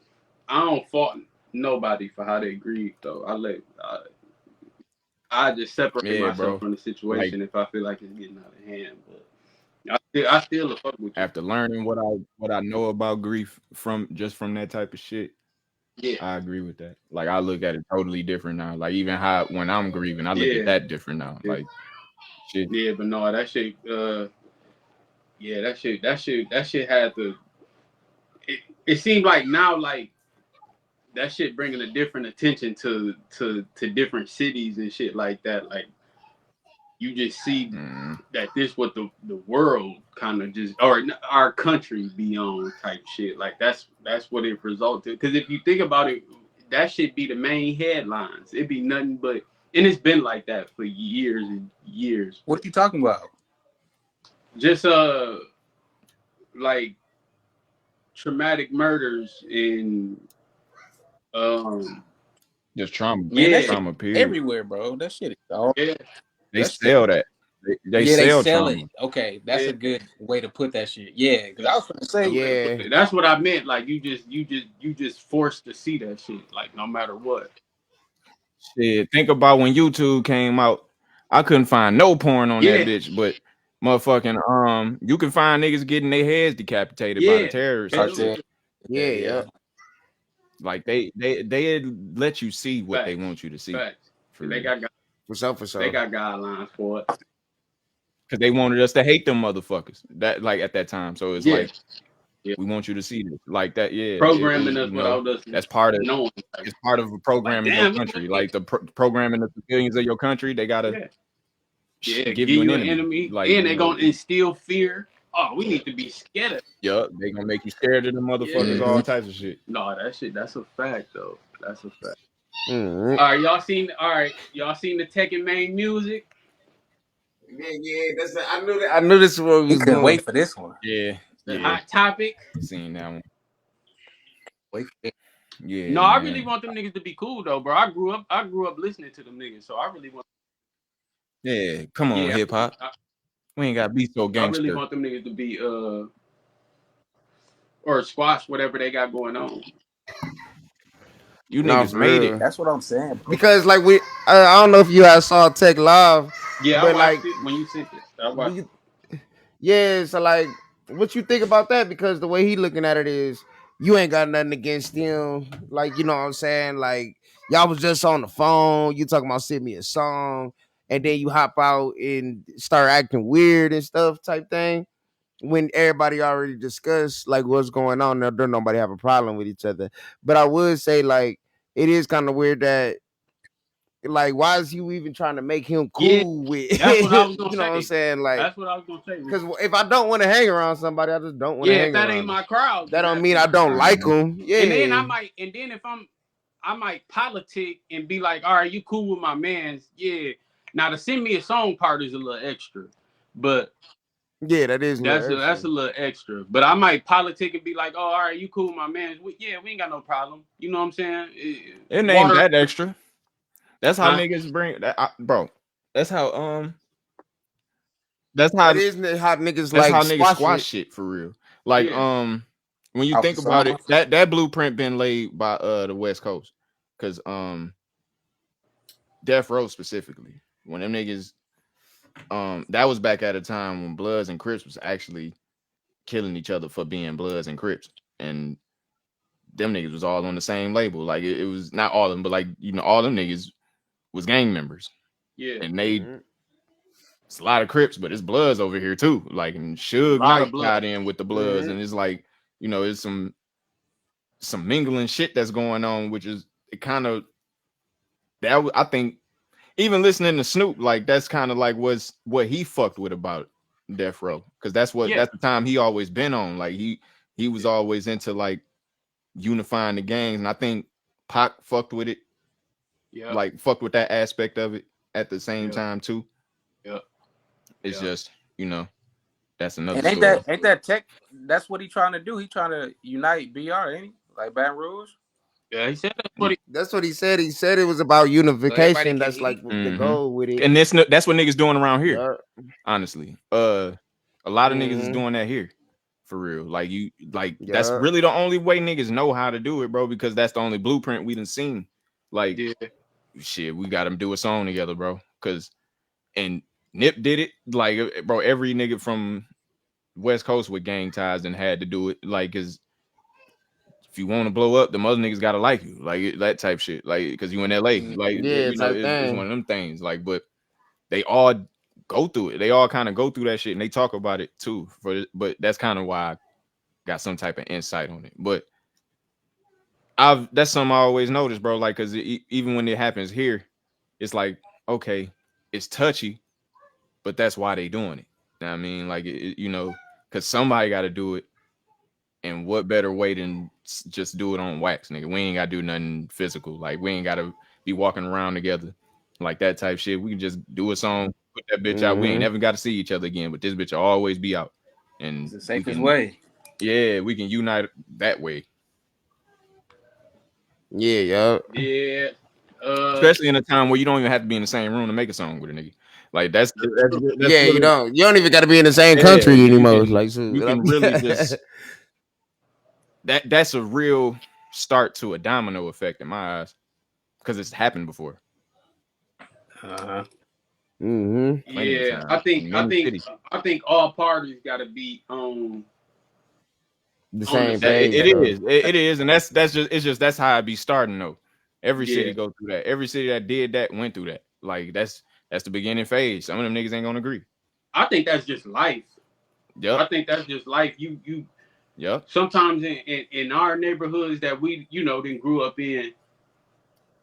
Speaker 4: don't fault nobody for how they grieve though. I just separate
Speaker 3: Yeah,
Speaker 4: myself
Speaker 3: bro.
Speaker 4: from the
Speaker 3: Like
Speaker 4: situation if I feel like it's getting out of hand. But I still fuck with you.
Speaker 3: after learning what I know about grief from that type of shit,
Speaker 4: Yeah,
Speaker 3: I agree with that. Like I look at it totally different now. Like even how when I'm grieving, I look at
Speaker 4: yeah,
Speaker 3: that different now.
Speaker 4: yeah,
Speaker 3: Like shit.
Speaker 4: yeah. But no, that shit. Yeah, that shit had to. It seemed like now, like that shit bringing a different attention to different cities and shit like that. Like you just see that this what the world kind of just or our country be on type shit. Like that's what it resulted. Because if you think about it, that should be the main headlines. It'd be nothing but, and it's been like that for years and years.
Speaker 5: What you talking about?
Speaker 4: Just like traumatic murders and
Speaker 3: Just trauma.
Speaker 5: Man, that
Speaker 4: yeah,
Speaker 5: shit
Speaker 3: Trauma period.
Speaker 5: everywhere, bro. That shit is all.
Speaker 4: yeah,
Speaker 3: They
Speaker 5: That shit.
Speaker 3: sell that. They
Speaker 5: Yeah, they
Speaker 3: sell
Speaker 5: sell
Speaker 3: trauma.
Speaker 5: it. Okay, that's
Speaker 4: yeah.
Speaker 5: a good way to put that shit. Yeah, because I was gonna say,
Speaker 2: Yeah.
Speaker 4: That's what I meant. Like you just forced to see that shit. Like no matter what.
Speaker 3: Shit, think about when YouTube came out. I couldn't find no porn on
Speaker 4: Yeah.
Speaker 3: that bitch, but motherfucking you can find niggas getting their heads decapitated by the
Speaker 4: Yeah.
Speaker 3: terrorists and
Speaker 4: Hell
Speaker 3: shit.
Speaker 2: Yeah, yeah.
Speaker 3: Like they let you see what they want you to see.
Speaker 4: Facts.
Speaker 3: For
Speaker 4: They
Speaker 3: real.
Speaker 4: got
Speaker 2: For sure.
Speaker 4: they got guidelines for it.
Speaker 3: Because they wanted us to hate them motherfuckers. That like at that time. So it's like we want you to see this. Like that, yeah.
Speaker 4: Programming us
Speaker 3: you know,
Speaker 4: without us
Speaker 3: that's part of
Speaker 4: knowing.
Speaker 3: it's part of a program in your country. Like the programming the civilians of your country, they gotta give you an enemy. Like
Speaker 4: and they gonna instill fear. Oh, we need to be scared of.
Speaker 3: Yup, they gonna make you scared of them motherfuckers, all types of shit.
Speaker 4: No, that's a fact though. That's a fact.
Speaker 2: Mm-hmm.
Speaker 4: All right, y'all seen the Tekken main music?
Speaker 2: Yeah, that's I knew this is where we
Speaker 5: he
Speaker 2: was
Speaker 5: couldn't
Speaker 2: going.
Speaker 5: wait for this one.
Speaker 3: Yeah.
Speaker 4: The Hot Topic.
Speaker 3: Seen that one.
Speaker 5: Wait for it.
Speaker 3: Yeah.
Speaker 4: No, I really want them niggas to be cool though, bro. I grew up listening to them niggas, so I really want.
Speaker 3: Yeah, come on, hip hop. We ain't gotta be so gangster.
Speaker 4: I really want them niggas to be or squash whatever they got going on.
Speaker 3: You niggas made it.
Speaker 5: That's what I'm saying, bro.
Speaker 2: Because like I don't know if you guys saw Tech Live.
Speaker 4: Yeah,
Speaker 2: but
Speaker 4: I watched it when you sent it. I watched it.
Speaker 2: Yeah, so like what you think about that? Because the way he looking at it is you ain't got nothing against him. Like, you know what I'm saying? Like y'all was just on the phone, you talking about send me a song, and then you hop out and start acting weird and stuff type thing. When everybody already discussed like what's going on, there don't nobody have a problem with each other. But I would say like it is kind of weird that like why is you even trying to make him cool with?
Speaker 4: That's what I was gonna
Speaker 2: you know
Speaker 4: say.
Speaker 2: what I'm saying? Like
Speaker 4: that's what I was gonna say.
Speaker 2: because if I don't want to hang around somebody, I just don't want to hang around.
Speaker 4: Yeah, if that ain't my crowd,
Speaker 2: that don't mean I don't like them. Yeah,
Speaker 4: and then if I might politic and be like, all right, you cool with my mans? Yeah. Now to send me a song part is a little extra, but
Speaker 2: yeah, that's
Speaker 4: a little extra. But I might politic and be like, oh, all right, you cool with my mans? We ain't got no problem. You know what I'm saying?
Speaker 3: It ain't that extra. That's how niggas bring that, bro. That's how
Speaker 2: that isn't how niggas like
Speaker 3: how niggas squash shit for real. Like when you think about it, that blueprint been laid by the West Coast, because Death Row specifically, when them niggas that was back at a time when Bloods and Crips was actually killing each other for being Bloods and Crips, and them niggas was all on the same label. Like it was not all of them, but like, you know, all them niggas was gang members.
Speaker 4: Yeah,
Speaker 3: and it's a lot of Crips, but it's Bloods over here too. Like, and Suge Knight got in with the Bloods, and it's like, you know, it's some mingling shit that's going on, which is it kind of that. I think even listening to Snoop, like that's kind of like what he fucked with about Death Row, because that's the time he always been on. Like he was always into like unifying the gangs, and I think Pac fucked with it. Yeah, like fucked with that aspect of it at the same time too. Yeah, it's just, you know, that's another story.
Speaker 5: Ain't that Tech? That's what he trying to do. He trying to unite BR, ain't he? Like Baton Rouge.
Speaker 4: Yeah, he said
Speaker 2: That's what he said. He said it was about unification. That's like the
Speaker 3: Mhm.
Speaker 2: goal with it.
Speaker 3: And that's what niggas doing around here.
Speaker 2: Yeah.
Speaker 3: Honestly, a lot of niggas is doing that here, for real. Like that's really the only way niggas know how to do it, bro. Because that's the only blueprint we done seen. Like, shit, we got them do a song together, bro. And Nip did it. Like, bro, every nigga from West Coast with gang ties and had to do it. Like, cause if you want to blow up, the other niggas gotta like you, like that type shit. Like, cause you in LA, like,
Speaker 2: yeah,
Speaker 3: you know, it's one of them things. Like, but they all go through it. They all kind of go through that shit, and they talk about it too. But that's kind of why I got some type of insight on it. But that's something I always notice, bro. Like, cause even when it happens here, it's like, okay, it's touchy, but that's why they doing it. You know what I mean, like, you know, cause somebody got to do it. And what better way than just do it on wax, nigga? We ain't gotta do nothing physical. Like, we ain't gotta be walking around together like that type shit. We can just do a song, put that bitch out. We ain't never got to see each other again, but this bitch will always be out. And
Speaker 5: it's the safest way.
Speaker 3: Yeah, we can unite that way.
Speaker 2: Yeah.
Speaker 3: Especially in a time where you don't even have to be in the same room to make a song with a nigga. Like, that's
Speaker 2: yeah.
Speaker 3: really,
Speaker 2: you don't even got to be in the same country anymore.
Speaker 3: You can really just that's a real start to a domino effect in my eyes, because it's happened before.
Speaker 4: Yeah, I think all parties got to be on
Speaker 2: the same page.
Speaker 3: It is, and that's how it be starting though. Every city go through that. Every city that did that went through that. Like, that's the beginning phase. Some of them niggas ain't gonna agree.
Speaker 4: I think that's just life.
Speaker 3: Yep.
Speaker 4: I think that's just life. You. Yep. Sometimes in our neighborhoods that we then grew up in,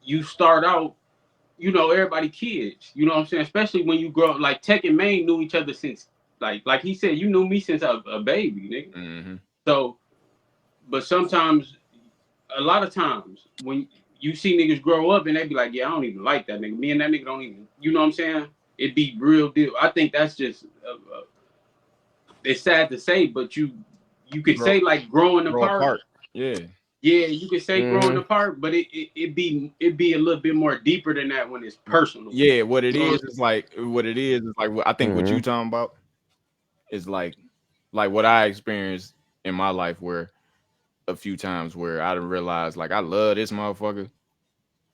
Speaker 4: you start out, everybody kids. You know what I'm saying? Especially when you grow up. Like Tech and Maine knew each other since like he said, you knew me since a baby, nigga.
Speaker 3: Mm-hmm.
Speaker 4: So, but sometimes, a lot of times when you see niggas grow up and they be like, yeah, I don't even like that nigga. Me and that nigga don't even. You know what I'm saying? It be real deal. I think that's just. It's sad to say, but you could say like growing apart.
Speaker 3: Yeah,
Speaker 4: you could say growing apart, but it be a little bit more deeper than that when it's personal.
Speaker 3: Yeah, what it is like I think what you talking about is like what I experienced in my life, where a few times where I realized like I love this motherfucker,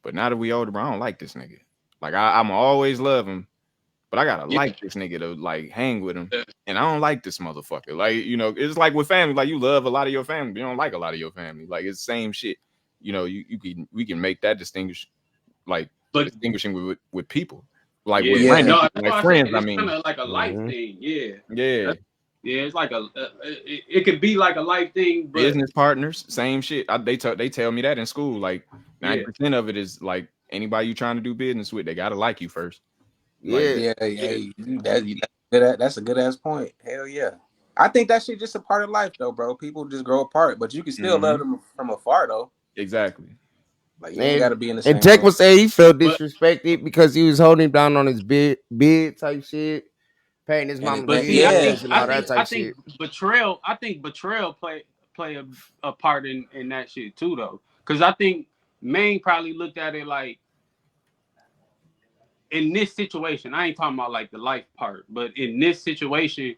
Speaker 3: but now that we older, bro, I don't like this nigga. Like, I'm always love him, but I gotta like this nigga to like hang with him, and I don't like this motherfucker. Like, it's like with family. Like, you love a lot of your family, but you don't like a lot of your family. Like, it's the same shit. We can make that distinguishing with people, like with random people, like friends. I mean,
Speaker 4: it's kind of like a life thing. Yeah. It's like it could be like a life thing. But
Speaker 3: business partners, same shit. They tell me that in school. Like 90% of it is like anybody you trying to do business with, they gotta like you first.
Speaker 5: That's a good ass point. Hell yeah. I think that shit just a part of life though, bro. People just grow apart, but you can still love them from afar though.
Speaker 3: Exactly.
Speaker 5: Like, you ain't gotta be in the same.
Speaker 2: And Tech was saying he felt disrespected because he was holding him down on his bid type shit, paying his mama bills and all that type shit.
Speaker 4: Betrayal. I think betrayal play a part in that shit too though, because I think Maine probably looked at it like, in this situation, I ain't talking about like the life part, but in this situation,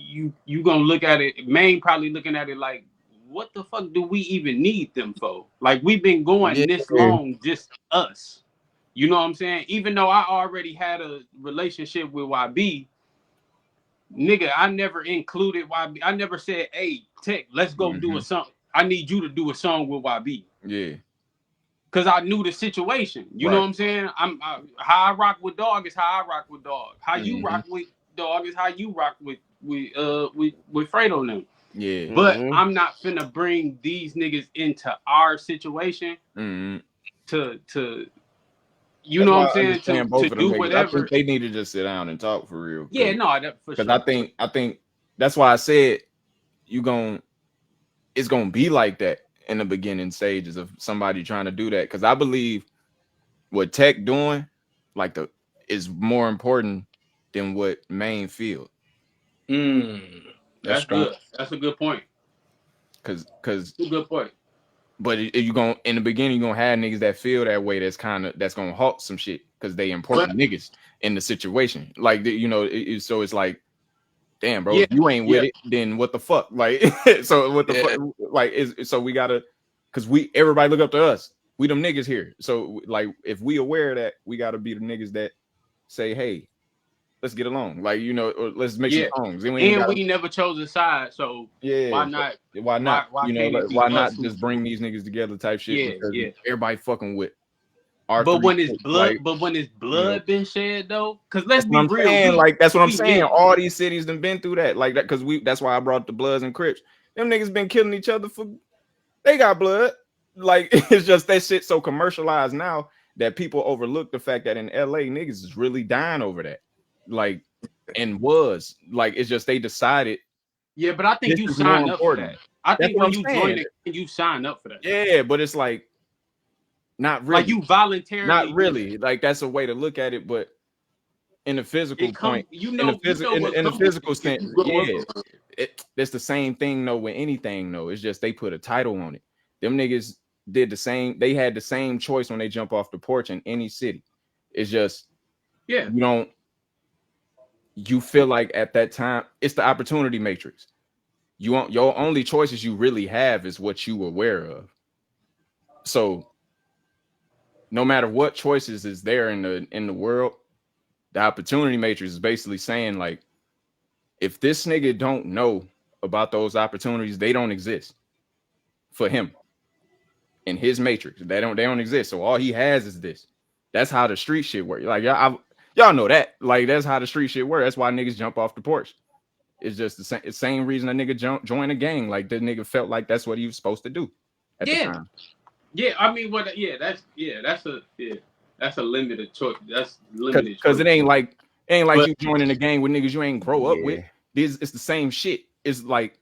Speaker 4: you gonna look at it. Maine probably looking at it like, what the fuck do we even need them for? Like, we've been going this long, just us. You know what I'm saying? Even though I already had a relationship with YB, nigga, I never included YB. I never said, hey, Tech, let's go do a song. I need you to do a song with YB.
Speaker 3: Yeah.
Speaker 4: Cause I knew the situation. You know what I'm saying? How I rock with Dog is how I rock with Dog. How you rock with Dog is how you rock with Fredo now.
Speaker 3: Yeah.
Speaker 4: But I'm not finna bring these niggas into our situation to you know what I'm saying, to do whatever.
Speaker 3: I think they need to just sit down and talk for real.
Speaker 4: Yeah, no, that for sure.
Speaker 3: Because I think that's why I said it's gonna be like that in the beginning stages of somebody trying to do that. Because I believe what Tech doing is more important than what Maine feel.
Speaker 4: That's good. That's a good point.
Speaker 3: Because
Speaker 4: a good point.
Speaker 3: But you gonna in the beginning, you gonna have niggas that feel that way. That's gonna halt some shit because they important niggas in the situation. Like you know, so it's like, damn, bro, if you ain't with it, then what the fuck? Like, so what the fuck? Like, so we gotta, cause everybody look up to us. We them niggas here. So like, if we aware of that, we gotta be the niggas that say, hey, let's get along. Like, you know, or let's make some songs.
Speaker 4: And we never chose a side, so why not?
Speaker 3: Why not?
Speaker 4: Why
Speaker 3: you know,
Speaker 4: can't
Speaker 3: like,
Speaker 4: it be
Speaker 3: why not
Speaker 4: us
Speaker 3: just bring these niggas together type shit? Because everybody fucking with our.
Speaker 4: But when it's blood, been shed though, because let's be real.
Speaker 3: That's what I'm saying. All these cities done been through that, like that, because that's why I brought the Bloods and Crips. Them niggas been killing each other they got blood. Like, it's just that shit so commercialized now that people overlook the fact that in LA niggas is really dying over that. Like, and it's just they decided.
Speaker 4: Yeah, but I think you signed up for that. I think when you join it, you sign up for that.
Speaker 3: Yeah, but it's like not really.
Speaker 4: Like you voluntarily.
Speaker 3: Not really. Like that's a way to look at it, but in the physical point, in the physical sense, it's the same thing though with anything though. It's just they put a title on it. Them niggas did the same. They had the same choice when they jump off the porch in any city. It's just you feel like at that time it's the opportunity matrix. Your only choices you really have is what you aware of. So no matter what choices is there in the world, the opportunity matrix is basically saying like, if this nigga don't know about those opportunities, they don't exist for him. In his matrix, they don't exist. So all he has is this. That's how the street shit works. Like y'all know that. Like that's how the street shit works. That's why niggas jump off the porch. It's just the same reason a nigga join a gang. Like the nigga felt like that's what he was supposed to do at the time.
Speaker 4: Yeah, I mean, that's a limited choice. That's limited
Speaker 3: because it ain't like you joining a gang with niggas you ain't grow up with. It's the same shit. It's like,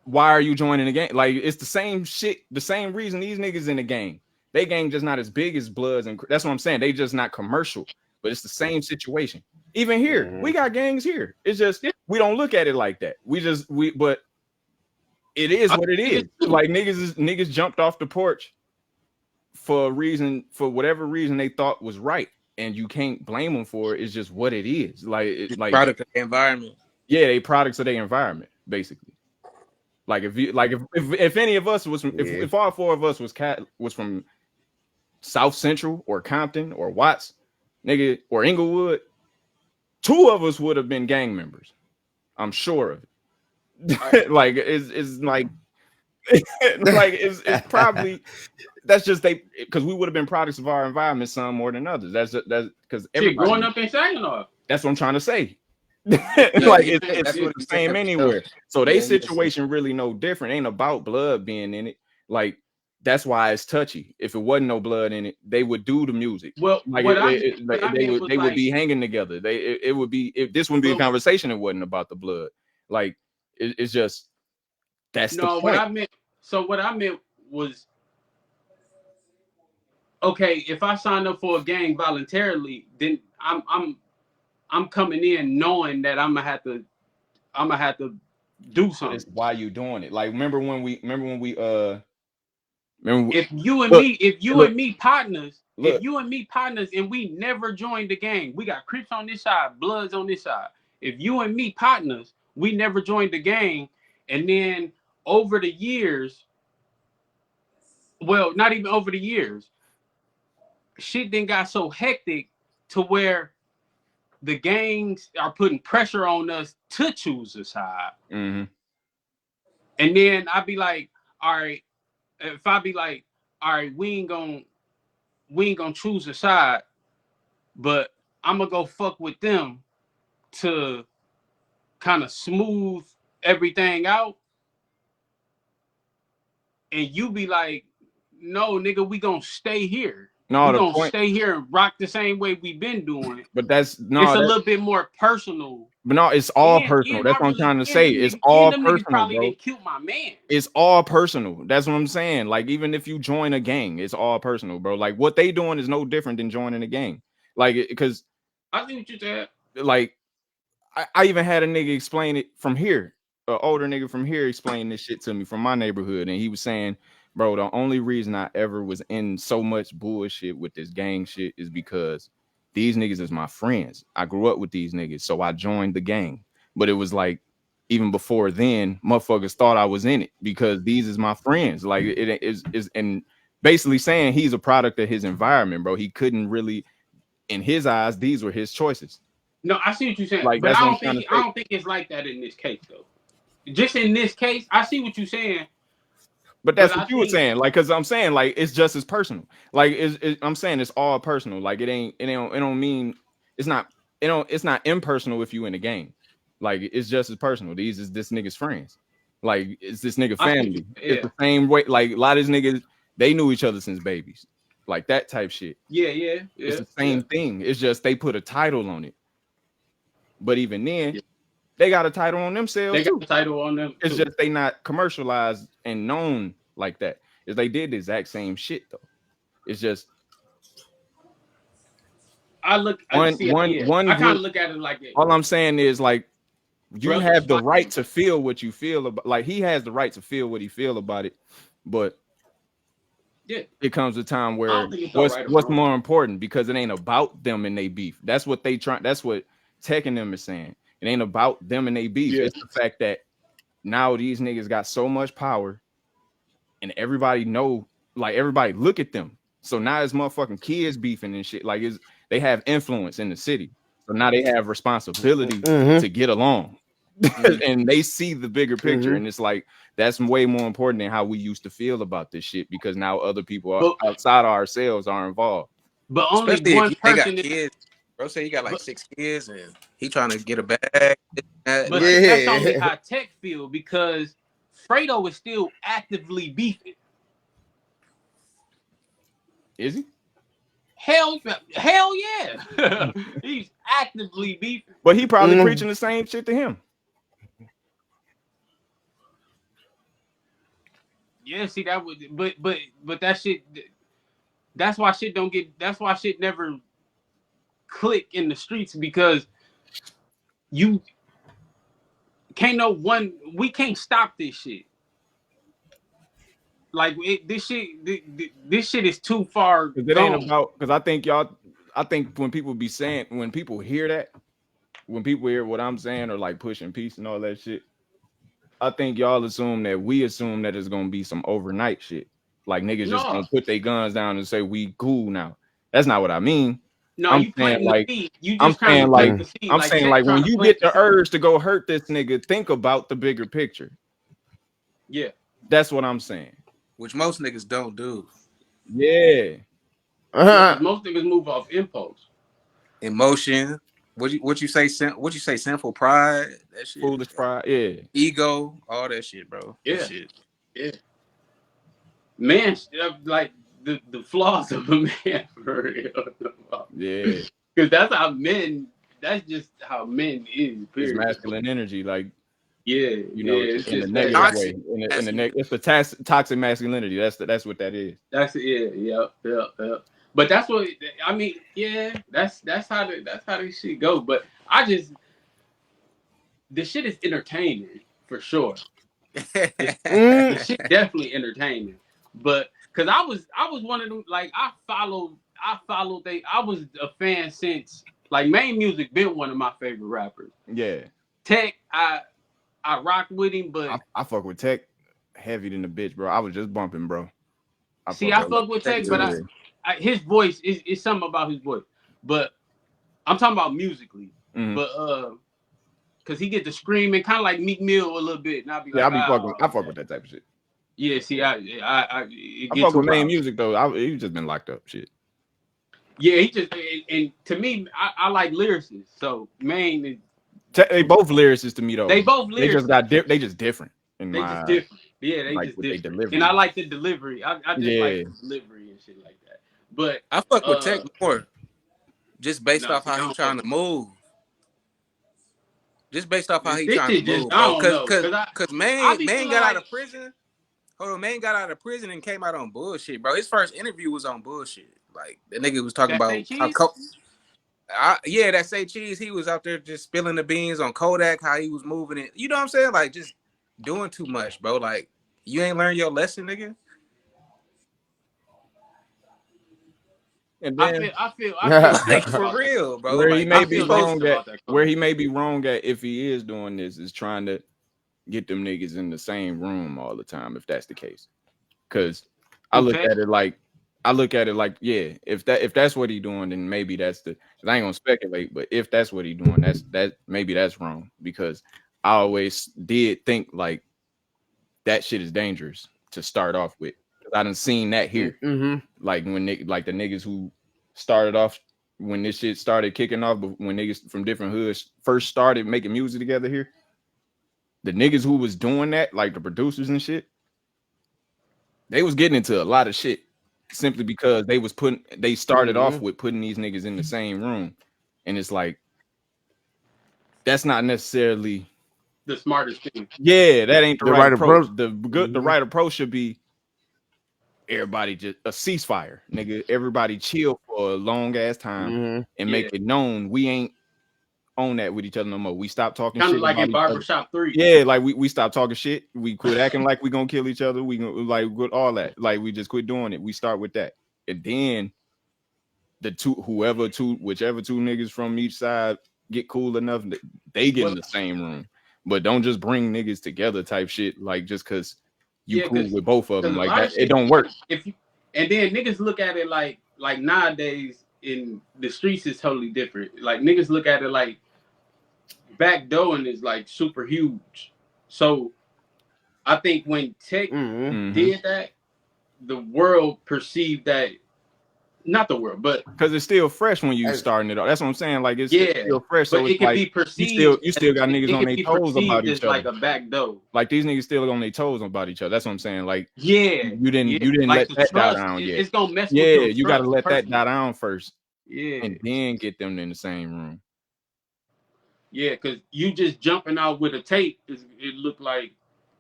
Speaker 3: why are you joining a gang? Like it's the same shit. The same reason these niggas in the gang. They gang just not as big as Bloods, and that's what I'm saying. They just not commercial, but it's the same situation. Even here, we got gangs here. It's just we don't look at it like that. But it is what it is. Like niggas jumped off the porch for whatever reason they thought was right, and you can't blame them for it. It's just what it is. Like
Speaker 5: product of the environment.
Speaker 3: Yeah, they products of their environment, basically. Like if any of us was from, if all four of us was from South Central or Compton or Watts, nigga, or Inglewood, two of us would have been gang members. I'm sure of it. Like it's like like it's probably that's just because we would have been products of our environment some more than others. That's because everybody
Speaker 4: growing up in Saginaw.
Speaker 3: That's what I'm trying to say. Like it's the same anywhere. So they situation really no different. Ain't about blood being in it. Like that's why it's touchy. If it wasn't no blood in it, they would do the music.
Speaker 4: Well,
Speaker 3: like they would be hanging together. It would be if this wouldn't be a conversation. It wasn't about the blood. Like it's just that's the point.
Speaker 4: What I meant was, okay, if I signed up for a gang voluntarily, then I'm coming in knowing that I'm gonna have to do something.
Speaker 3: That's why you doing it. Like remember when we
Speaker 4: if you and me partners and we never joined the gang, we got Crips on this side, Bloods on this side. If you and me partners, we never joined the gang, and then over the years, well, not even over the years, shit then got so hectic to where the gangs are putting pressure on us to choose a side.
Speaker 3: Mm-hmm.
Speaker 4: And then I'd be like, all right, if I be like, all right, we ain't gonna choose a side, but I'm gonna go fuck with them to kind of smooth everything out. And you be like, no, nigga, we gonna stay here.
Speaker 3: No,
Speaker 4: we're gonna stay here and rock the same way we've been doing it.
Speaker 3: But it's a
Speaker 4: little bit more personal.
Speaker 3: But no, it's all personal. That's what I'm trying to say. It's all personal,
Speaker 4: probably
Speaker 3: bro.
Speaker 4: Didn't kill my man.
Speaker 3: It's all personal. That's what I'm saying. Like even if you join a gang, it's all personal, bro. Like what they doing is no different than joining a gang. Like because
Speaker 4: I see what you said.
Speaker 3: Like I even had a nigga explain it from here. An older nigga from here explained this shit to me from my neighborhood, and he was saying Bro, the only reason I ever was in so much bullshit with this gang shit is because these niggas is my friends. I grew up with these niggas, so I joined the gang. But it was like, even before then, motherfuckers thought I was in it because these is my friends. Like it is, and basically saying he's a product of his environment, bro. He couldn't really, in his eyes, these were his choices.
Speaker 4: No, I see what you're saying,
Speaker 3: Like,
Speaker 4: but
Speaker 3: that's
Speaker 4: I
Speaker 3: what
Speaker 4: don't
Speaker 3: I'm trying
Speaker 4: think
Speaker 3: to say.
Speaker 4: I don't think it's like that in this case though. Just in this case, I see what you're saying.
Speaker 3: But that's what you were saying, like, because I'm saying, like, it's just as personal. Like, I'm saying it's all personal. Like, it don't mean it's not, it's not impersonal if you in the game. Like, it's just as personal. These is this nigga's friends. Like, it's this nigga family. It's the same way. Like, a lot of these niggas, they knew each other since babies. Like that type shit.
Speaker 4: Yeah.
Speaker 3: It's the same thing. It's just they put a title on it. But even then, they got a title on themselves.
Speaker 4: They got a title on them.
Speaker 3: It's just they not commercialized and known like that. Is they did the exact same shit though. It's just
Speaker 4: I kind of look at it like that.
Speaker 3: All I'm saying is, like, you have the right to feel what you feel about. Like, he has the right to feel what he feel about it, but it comes a time where what's more important, because it ain't about them and they beef. That's what they try. That's what Tech and them is saying. It ain't about them and they beef. It's the fact that now these niggas got so much power, and everybody know, like, everybody look at them. So now it's motherfucking kids beefing and shit. Like, they have influence in the city. So now they have responsibility to get along. And they see the bigger picture. And it's like, that's way more important than how we used to feel about this shit, because now other people outside of ourselves are involved.
Speaker 4: But only
Speaker 5: especially
Speaker 4: one person.
Speaker 5: Got kids. Bro say he got like 6 kids and he trying to get a bag.
Speaker 4: But that's only how Tech feel, because Fredo is still actively beefing.
Speaker 3: Is he?
Speaker 4: Hell yeah. He's actively beefing.
Speaker 3: But he probably preaching the same shit to him.
Speaker 4: Yeah, see, that would, but that shit, that's why shit never click in the streets, because you can't we can't stop this shit. Like, this shit is too far.
Speaker 3: It ain't about, because I think when people hear that, when people hear what I'm saying, or like pushing peace and all that shit, I think y'all assume that it's gonna be some overnight shit. Like, niggas just gonna put their guns down and say we cool now. That's not what I mean.
Speaker 4: No,
Speaker 3: I'm
Speaker 4: you
Speaker 3: saying,
Speaker 4: like,
Speaker 3: I'm saying like when you get the urge to go hurt this nigga, think about the bigger picture.
Speaker 4: Yeah,
Speaker 3: that's what I'm saying.
Speaker 5: Which most niggas don't do.
Speaker 3: Yeah.
Speaker 4: Most niggas move off impulse,
Speaker 5: emotion. What you say? What you say? Sinful pride. That shit.
Speaker 3: Foolish pride. Yeah.
Speaker 5: Ego. All that shit, bro.
Speaker 4: Yeah.
Speaker 5: That shit.
Speaker 4: Yeah. Man, like the flaws of a man, for real.
Speaker 3: Yeah.
Speaker 4: Because that's how men. That's just how men is.
Speaker 3: It's masculine energy, like.
Speaker 4: Yeah,
Speaker 3: you know,
Speaker 4: it's
Speaker 3: in
Speaker 4: just
Speaker 3: the negative way. It's the toxic masculinity. That's what that is.
Speaker 4: That's it. Yeah. But that's what I mean. Yeah, that's how this shit go. But the shit is entertaining for sure. The shit definitely entertaining. But because I was one of them. Like, I followed. I was a fan since, like, Main Music been one of my favorite rappers.
Speaker 3: Yeah.
Speaker 4: Tech, I rocked with him, but
Speaker 3: I fuck with Tech heavy than the bitch, bro. I was just bumping, bro.
Speaker 4: I fuck with Tech, but his voice is something about his voice. But I'm talking about musically.
Speaker 3: Mm-hmm.
Speaker 4: But because he get to screaming, kind of like Meek Mill a little bit, and I'll be like,
Speaker 3: I fuck with that type of shit.
Speaker 4: Yeah, see, I
Speaker 3: fuck with Main Music though. He just been locked up, shit.
Speaker 4: Yeah, he just, and to me, I like lyricists. So Main is.
Speaker 3: They both lyricists to me though.
Speaker 4: They both lyricists.
Speaker 3: They just different.
Speaker 4: They just different. Yeah, they just different. And I like the delivery. I just like the delivery and shit like that. But
Speaker 5: I fuck with Tech more, just based off how he's trying to move. Just based off how he's trying to move, because man got out of prison. Hold on, man got out of prison and came out on bullshit, bro. His first interview was on bullshit. Like, the nigga was talking about that say cheese. He was out there just spilling the beans on Kodak, how he was moving it. You know what I'm saying? Like, just doing too much, bro. Like, you ain't learned your lesson, nigga.
Speaker 3: And then
Speaker 4: I feel like
Speaker 5: for real, bro.
Speaker 3: Where he may
Speaker 5: be
Speaker 3: wrong at, where he may be wrong at, if he is doing this, is trying to get them niggas in the same room all the time. If that's the case, because I look at it like, yeah, if that's what he doing, then maybe that's the. Cause I ain't gonna speculate, but if that's what he doing, maybe that's wrong, because I always did think like that shit is dangerous to start off with. I done seen that here, like when the niggas who started off when this shit started kicking off, but when niggas from different hoods first started making music together here, the niggas who was doing that, like the producers and shit, they was getting into a lot of shit simply because they started off with putting these niggas in the same room, and it's like that's not necessarily
Speaker 4: the smartest thing.
Speaker 3: Yeah, that ain't the right approach. The right approach should be everybody just a ceasefire, nigga. Everybody chill for a long ass time and make it known we ain't on that with each other no more. We stop talking shit.
Speaker 4: Kind of like in Barbershop 3.
Speaker 3: Yeah, like we stop talking shit. We quit acting like we gonna kill each other. We gonna like with all that. Like we just quit doing it. We start with that, and then whichever two niggas from each side get cool enough, they get in the same room. But don't just bring niggas together type shit. Like just cause you cool with both of them, like that, it don't work.
Speaker 4: And then niggas look at it like nowadays in the streets is totally different. Like niggas look at it like backdooring is like super huge. So I think when Tech did that, the world perceived that. Not the world, but
Speaker 3: because it's still fresh when you starting it off. That's what I'm saying. Like it's still fresh, so it's like be perceived, you still got niggas on their toes about each other. Like
Speaker 4: a back door.
Speaker 3: Like these niggas still on their toes about each other. That's what I'm saying. Like you didn't
Speaker 4: like
Speaker 3: let that die down yet.
Speaker 4: It's gonna mess.
Speaker 3: Yeah, you got to let that die down first.
Speaker 4: Yeah,
Speaker 3: and then get them in the same room.
Speaker 4: Yeah, because you just jumping out with a tape, it looked like,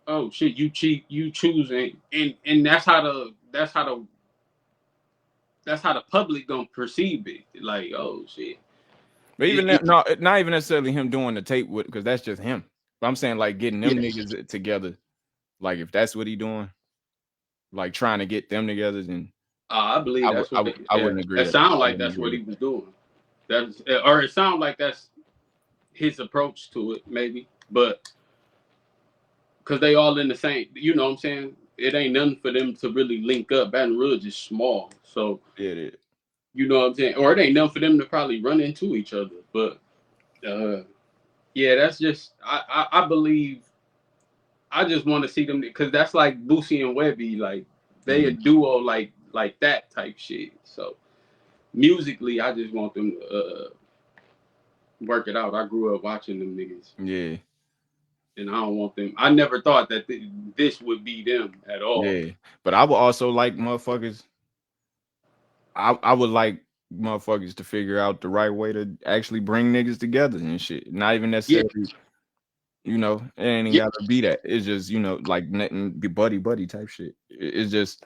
Speaker 4: oh shit, you cheat, you choosing, and that's how the public gonna perceive it. Like, oh shit.
Speaker 3: But even not even necessarily him doing the tape with, because that's just him. But I'm saying like getting them niggas together. Like if that's what he doing, like trying to get them together, then
Speaker 4: I believe that's what
Speaker 3: I wouldn't agree.
Speaker 4: It sounds like that's what he was doing. Or it sounds like that's his approach to it, maybe. But because they all in the same, you know what I'm saying? It ain't nothing for them to really link up. Baton Rouge is small, so
Speaker 3: it is.
Speaker 4: You know what I'm saying? Or it ain't nothing for them to probably run into each other. But yeah, that's just I believe. I just want to see them because that's like Boosie and Webby, like they a duo like that type shit. So musically, I just want them to work it out. I grew up watching them niggas.
Speaker 3: Yeah.
Speaker 4: And I don't want them. I never thought that this would be them at all.
Speaker 3: Yeah, but I would also like motherfuckers. I would like motherfuckers to figure out the right way to actually bring niggas together and shit. Not even necessarily, you know, it ain't gotta be that. It's just, you know, like nothing be buddy type shit. It's just.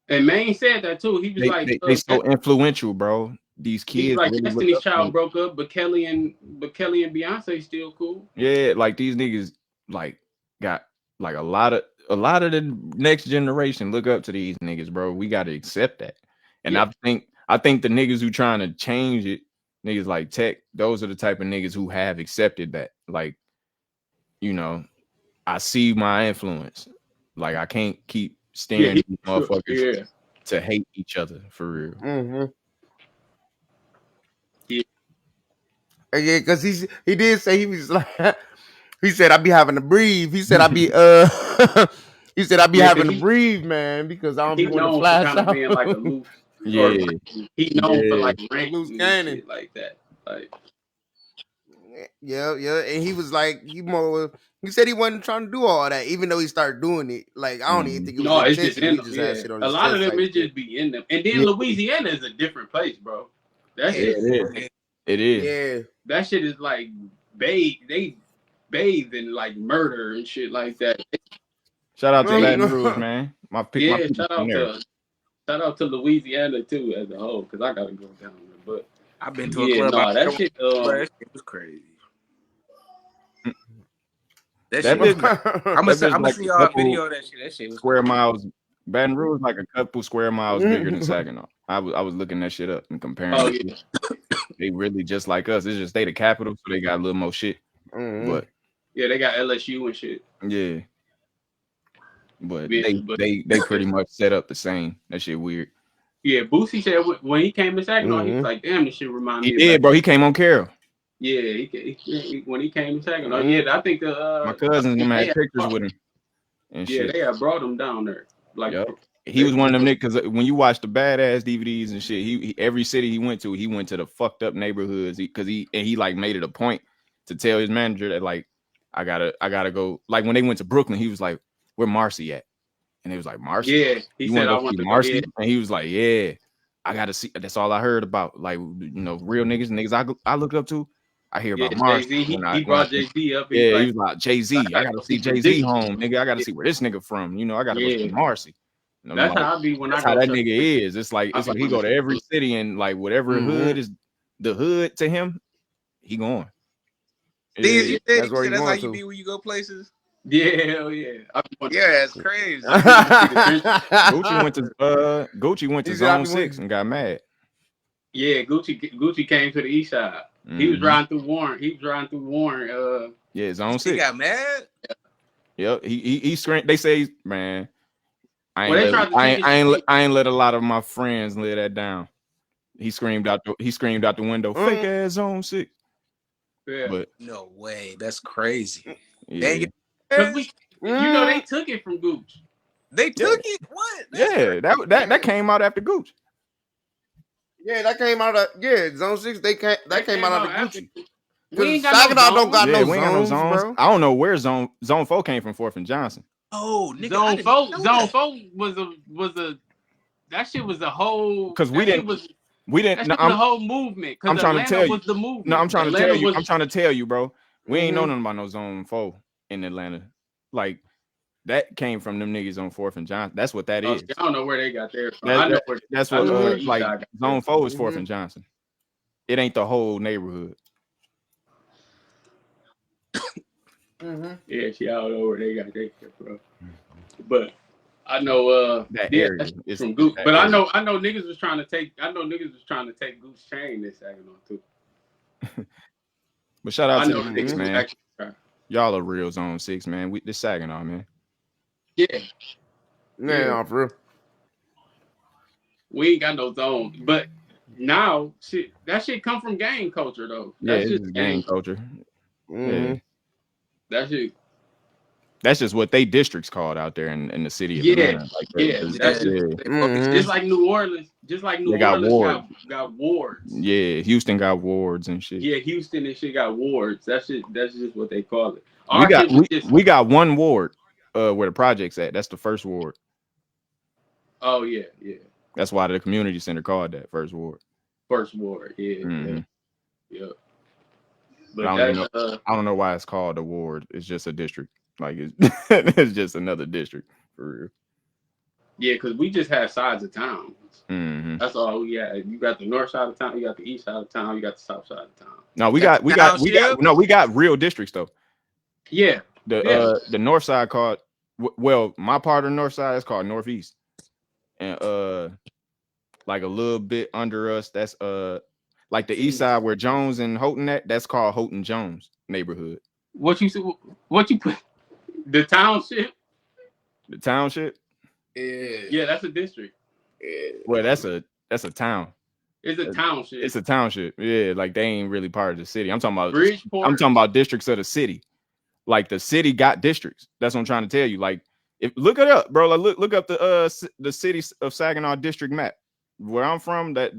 Speaker 4: And Maine said that too. He was
Speaker 3: they so influential, bro. These kids.
Speaker 4: He's like really Destiny's Child broke up, but Kelly and Beyonce still cool.
Speaker 3: Yeah, like these niggas like got like a lot of the next generation look up to these niggas, bro. We gotta accept that. And I think the niggas who trying to change it, niggas like Tech, those are the type of niggas who have accepted that. Like, you know, I see my influence. Like I can't keep staring at these motherfuckers to hate each other for real.
Speaker 2: Mm-hmm. Yeah, because he did say he was like he said I be having to breathe. He said I be he said I be having to breathe, man, because I don't be want to flash out.
Speaker 4: Being like a loose, he known for like loose cannon like that. Like
Speaker 2: yeah, and he was like he said he wasn't trying to do all that, even though he started doing it. Like I don't even think it was
Speaker 4: it's just in them. Shit on a lot of them it just be in them. And then Louisiana is a different place, bro. That's
Speaker 3: it is.
Speaker 2: Yeah.
Speaker 4: That shit is like they bathe in like murder and shit like that.
Speaker 3: Shout out to Baton Rouge, man.
Speaker 4: Shout out to Louisiana too as a whole, because I gotta go down there. But
Speaker 5: I've been to a club.
Speaker 4: That shit
Speaker 5: was crazy. That shit was I'm gonna see y'all a video of that shit. That shit was
Speaker 3: square miles Baton Rouge like a couple square miles bigger than Saginaw. I was looking that shit up and comparing.
Speaker 4: Oh, yeah.
Speaker 3: They really just like us. It's just they the capital, so they got a little more shit. But
Speaker 4: yeah, they got LSU and shit.
Speaker 3: Yeah. But they pretty much set up the same. That shit weird.
Speaker 4: Yeah, Boosie said when he came to Saginaw, he was like, "Damn, this shit remind me."
Speaker 3: He did, bro. He came on Carol.
Speaker 4: Yeah, when he came to Saginaw. Yeah, I think
Speaker 3: my cousins had pictures with him. And
Speaker 4: yeah,
Speaker 3: shit.
Speaker 4: they had brought him down there. Like
Speaker 3: he was one of them niggas. Because when you watch the badass DVDs and shit, he every city he went to the fucked up neighborhoods. Because he like made it a point to tell his manager that like I gotta go. Like when they went to Brooklyn, he was like, "Where Marcy at?" And he was like, "Marcy."
Speaker 4: Yeah, he said, "I want to
Speaker 3: Marcy," and he was like, "Yeah, I gotta see." That's all I heard about. Like real niggas I looked up to. I hear about Marcy.
Speaker 4: He brought Jay-Z up.
Speaker 3: Yeah, he was like Jay-Z. I gotta see Jay-Z home, nigga. I gotta see where this nigga from. I gotta go see Marcy.
Speaker 4: That's like, how I be when I go.
Speaker 3: That's how that nigga is. It's like he go to every city and like whatever hood is the hood to him, he going.
Speaker 5: That's how you be when you go places.
Speaker 4: Yeah, hell yeah.
Speaker 5: Yeah, it's crazy.
Speaker 3: Gucci went to Zone 6 and got mad.
Speaker 4: Yeah, Gucci came to the east side. He was driving through Warren.
Speaker 3: Yeah, Zone 6.
Speaker 5: He got mad.
Speaker 3: Yep. He screamed. They say, man, I ain't let a lot of my friends lay that down. He screamed out the window, fake ass Zone 6.
Speaker 4: Yeah.
Speaker 3: But
Speaker 5: no way, that's crazy.
Speaker 3: Yeah.
Speaker 4: They took it from Gucci.
Speaker 5: They took it. What?
Speaker 3: That's that came out after Gucci.
Speaker 2: Yeah, that came out of Zone 6. That came out of the Gucci.
Speaker 4: We ain't got
Speaker 2: Saginaw
Speaker 4: no
Speaker 2: don't got no zones,
Speaker 3: bro. I don't know where Zone 4 came from. 4th and Johnson.
Speaker 5: Oh, nigga,
Speaker 4: Zone 4 was a that shit was a whole
Speaker 3: because we didn't.
Speaker 4: The whole movement.
Speaker 3: I'm trying to tell you.
Speaker 4: Was the movement.
Speaker 3: No, I'm trying to tell you. I'm trying to tell you, bro. We ain't know nothing about no Zone 4 in Atlanta. Like that came from them niggas on 4th and Johnson. That's what that is.
Speaker 4: I don't know where they got there from.
Speaker 3: That's what like Zone 4 is 4th and Johnson. It ain't the whole neighborhood.
Speaker 4: Yeah, I don't know where they got that from. But I know
Speaker 3: that area
Speaker 4: is from Goose. But I know niggas was trying to take Goose chain this Saginaw too.
Speaker 3: But shout out to the niggas, man. Y'all are real Zone 6, man. This Saginaw, man.
Speaker 4: Yeah.
Speaker 2: Yeah, for real.
Speaker 4: We ain't got no zone. But now that shit come from gang culture though.
Speaker 3: That's just gang culture. Yeah. That's just what they districts called out there in the city of Atlanta.
Speaker 4: Just like New Orleans. Got wards.
Speaker 3: Yeah, Houston got wards and shit.
Speaker 4: Yeah, Houston and shit got wards. That's just what they call it.
Speaker 3: We got one ward where the project's at. That's the first ward.
Speaker 4: Oh yeah.
Speaker 3: That's why the community center called that first ward.
Speaker 4: First ward, yeah. But
Speaker 3: I don't know why it's called a ward. It's just a district. Like it's just another district for real.
Speaker 4: Yeah, because we just have sides of town. That's all we got. You got the north side of town, you got the east side of town, you got the south side of town.
Speaker 3: No, we got real districts though.
Speaker 4: Yeah.
Speaker 3: The north side called my part of the north side is called Northeast. And like a little bit under us, that's like the east side where Jones and Houghton that's called Houghton Jones neighborhood.
Speaker 4: What you put? The township?
Speaker 3: The township?
Speaker 4: Yeah, that's a district.
Speaker 3: Well, that's a town.
Speaker 4: It's a township.
Speaker 3: It's a township. Yeah, like they ain't really part of the city. I'm talking about
Speaker 4: Bridgeport.
Speaker 3: I'm talking about districts of the city. Like the city got districts. That's what I'm trying to tell you. Like look it up, bro. Like look up the city of Saginaw district map. Where I'm from, that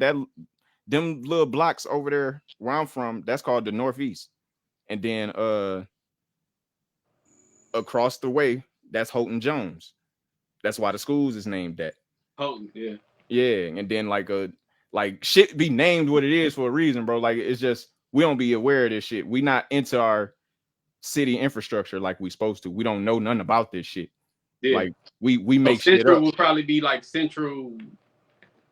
Speaker 3: them little blocks over there where I'm from, that's called the Northeast. And then across the way, that's Houghton Jones. That's why the schools is named that.
Speaker 4: Houghton, yeah.
Speaker 3: Yeah, and then like shit be named what it is for a reason, bro. Like it's just we don't be aware of this shit. We not into our city infrastructure like we supposed to. We don't know nothing about this shit. Yeah. Like we make shit up.
Speaker 4: Central will probably be like Central.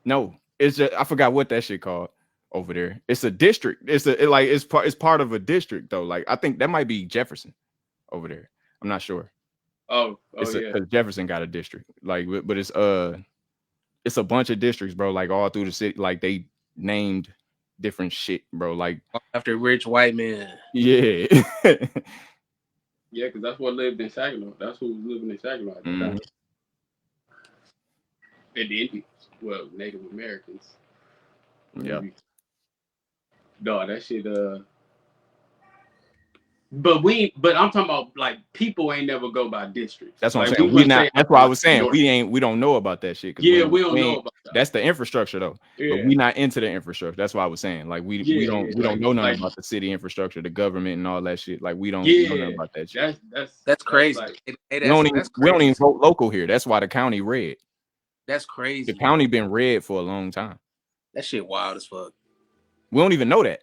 Speaker 3: No, it's just I forgot what that shit called over there. It's a district. It's part of a district though. Like I think that might be Jefferson over there. I'm not sure. Because Jefferson got a district, like, but it's a bunch of districts, bro. Like all through the city, like they named different shit, bro. Like
Speaker 5: after rich white men.
Speaker 3: Yeah.
Speaker 4: Yeah, because that's what lived in Saginaw. That's who was living in Saginaw at the time. And the Indians, well, Native Americans.
Speaker 3: Yeah.
Speaker 4: No, that shit. But I'm talking about like people ain't never go by districts.
Speaker 3: That's what
Speaker 4: like,
Speaker 3: I'm saying. We not. That's why I was saying we don't know about that shit.
Speaker 4: Yeah, we don't know about that.
Speaker 3: That's the infrastructure though. Yeah. But we not into the infrastructure. That's why I was saying like we don't know nothing about the city infrastructure, the government, and all that shit. Like we don't know nothing about that shit.
Speaker 5: That's crazy.
Speaker 3: We don't even vote local here. That's why the county red.
Speaker 5: That's crazy.
Speaker 3: The county been red for a long time.
Speaker 5: That shit wild as fuck.
Speaker 3: We don't even know that.